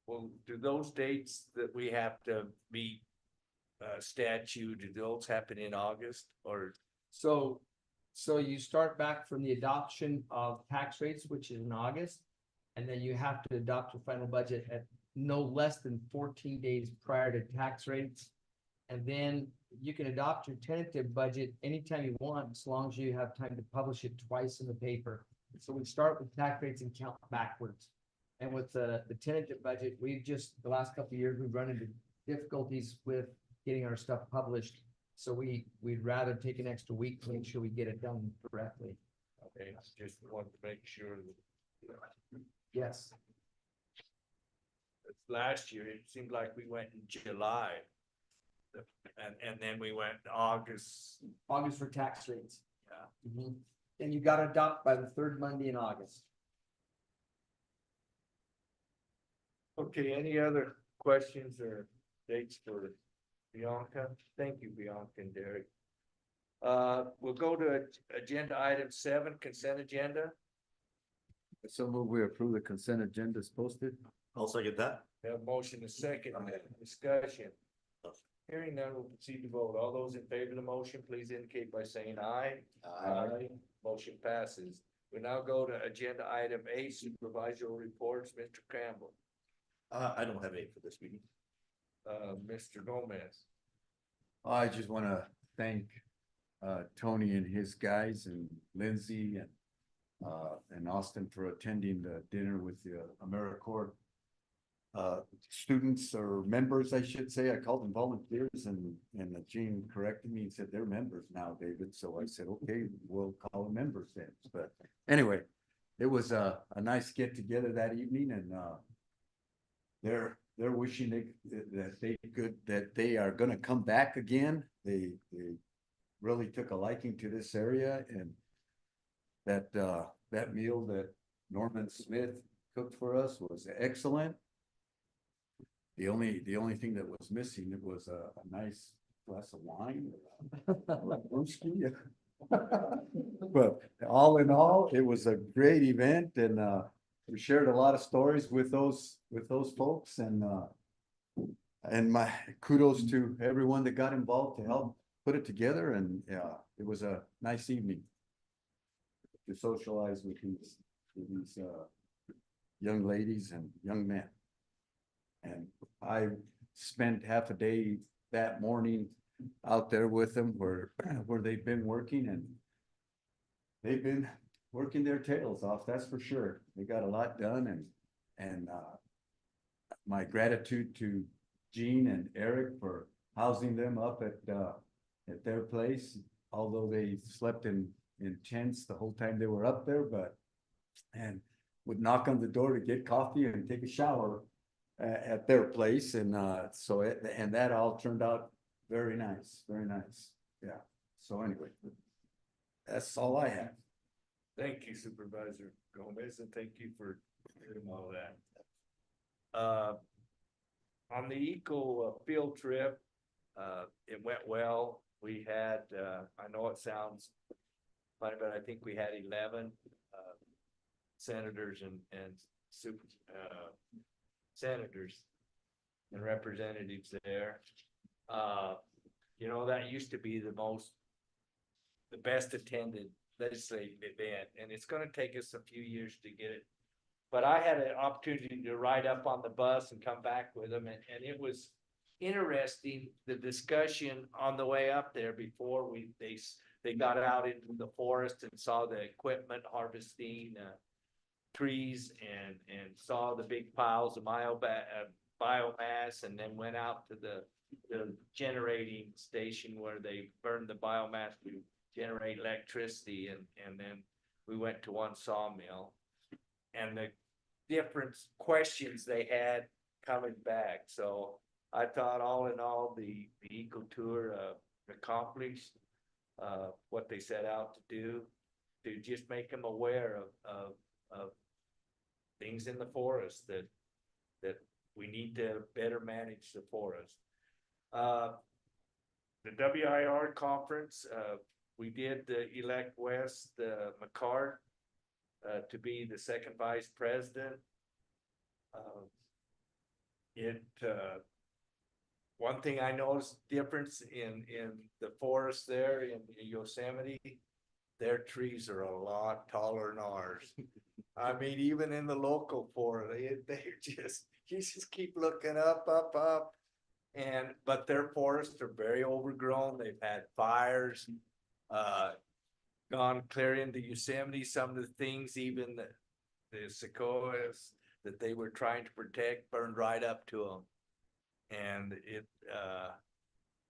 Well, do those dates that we have to meet statute, do those happen in August or? So you start back from the adoption of tax rates, which is in August. And then you have to adopt your final budget at no less than 14 days prior to tax rates. And then you can adopt your tentative budget anytime you want, as long as you have time to publish it twice in the paper. So we start with tax rates and count backwards. And with the tentative budget, the last couple of years, we've run into difficulties with getting our stuff published. So we'd rather take an extra week to make sure we get it done correctly. Okay, just wanted to make sure that. Yes. Last year, it seemed like we went in July. And then we went August, August for tax rates. yeah. Mhm. And you gotta adopt by the third Monday in August. Okay, any other questions or dates for Bianca? Thank you, Bianca and Derek. We'll go to agenda item 7, consent agenda. So move we approve the consent agenda is posted. I'll second that. Have a motion and second, discussion. Hearing none, we'll proceed to vote. All those in favor of the motion, please indicate by saying aye. Motion passes. We now go to agenda item 8, supervisory reports, Mr. Campbell, I don't have any for this meeting. Mr. Gomez. I just wanna thank Tony and his guys and Lindsay and Austin for attending the dinner with the AmeriCorps students or members, I should say. I called them volunteers and Gene corrected me and said they're members now, David. So I said, okay, we'll call them members then. But anyway, it was a nice get together that evening and they're wishing that they are gonna come back again. They really took a liking to this area and that meal that Norman Smith cooked for us was excellent. The only thing that was missing, it was a nice glass of wine. But all in all, it was a great event and we shared a lot of stories with those folks and my kudos to everyone that got involved to help put it together and yeah, it was a nice evening to socialize with these young ladies and young men. And I spent half a day that morning out there with them where they've been working and they've been working their tails off, that's for sure. They got a lot done and my gratitude to Gene and Eric for housing them up at their place, although they slept in tents the whole time they were up there, and would knock on the door to get coffee and take a shower at their place. And and that all turned out very nice, very nice. Yeah. So anyway, that's all I have. Thank you, Supervisor Gomez, and thank you for doing all that. On the eco field trip, it went well. We had, I know it sounds funny, but I think we had 11 senators and senators and representatives there. You know, that used to be the best attended legislative event, and it's gonna take us a few years to get it. But I had an opportunity to ride up on the bus and come back with them, and it was interesting, the discussion on the way up there before they got out into the forest and saw the equipment harvesting trees and saw the big piles of biomass, and then went out to the generating station where they burned the biomass to generate electricity, and then we went to one sawmill and the different questions they had coming back. So I thought all in all, the eco tour accomplished what they set out to do, to just make them aware of things in the forest that we need to better manage the forest. The WIR conference, we did elect Wes McCart to be the second vice president. One thing I noticed difference in the forest there in Yosemite, their trees are a lot taller than ours. I mean, even in the local forest, you just keep looking up. But their forests are very overgrown. They've had fires, gone clear into Yosemite. Some of the things, even the sequoias that they were trying to protect, burned right up to them. And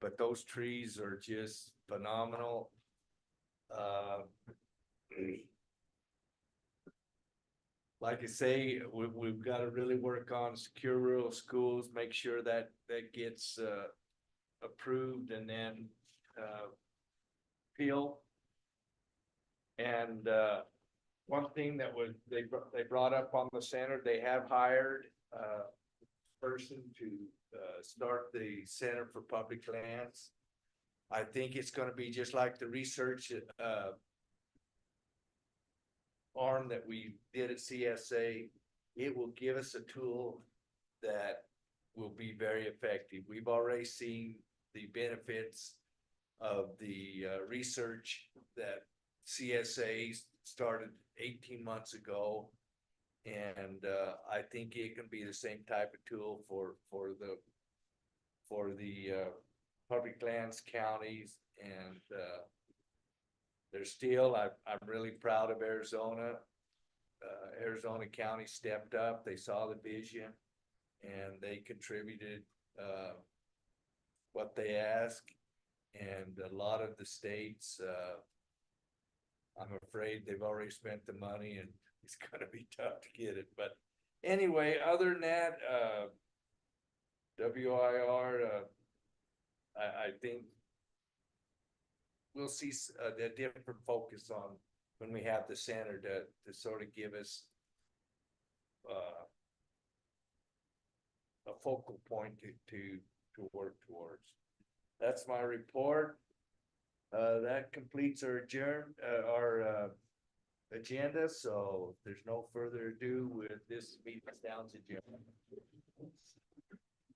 but those trees are just phenomenal. Like I say, we've got to really work on secure rural schools, make sure that gets approved and then, appeal. And, one thing that was, they brought up on the center, they have hired a person to, start the Center for Public Lands. I think it's gonna be just like the research, arm that we did at CSA. It will give us a tool that will be very effective. We've already seen the benefits of the research that CSA started 18 months ago. And I think it can be the same type of tool for the public lands counties. And there's still, I'm really proud of Arizona. Arizona County stepped up, they saw the vision and they contributed what they asked. And a lot of the states, I'm afraid they've already spent the money and it's gonna be tough to get it. But anyway, other than that, WIR, I think we'll see a different focus on when we have the center to sort of give us a focal point to work towards. That's my report. That completes our agenda, so there's no further ado with this meeting down's agenda.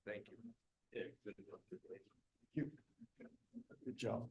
Thank you. Good job.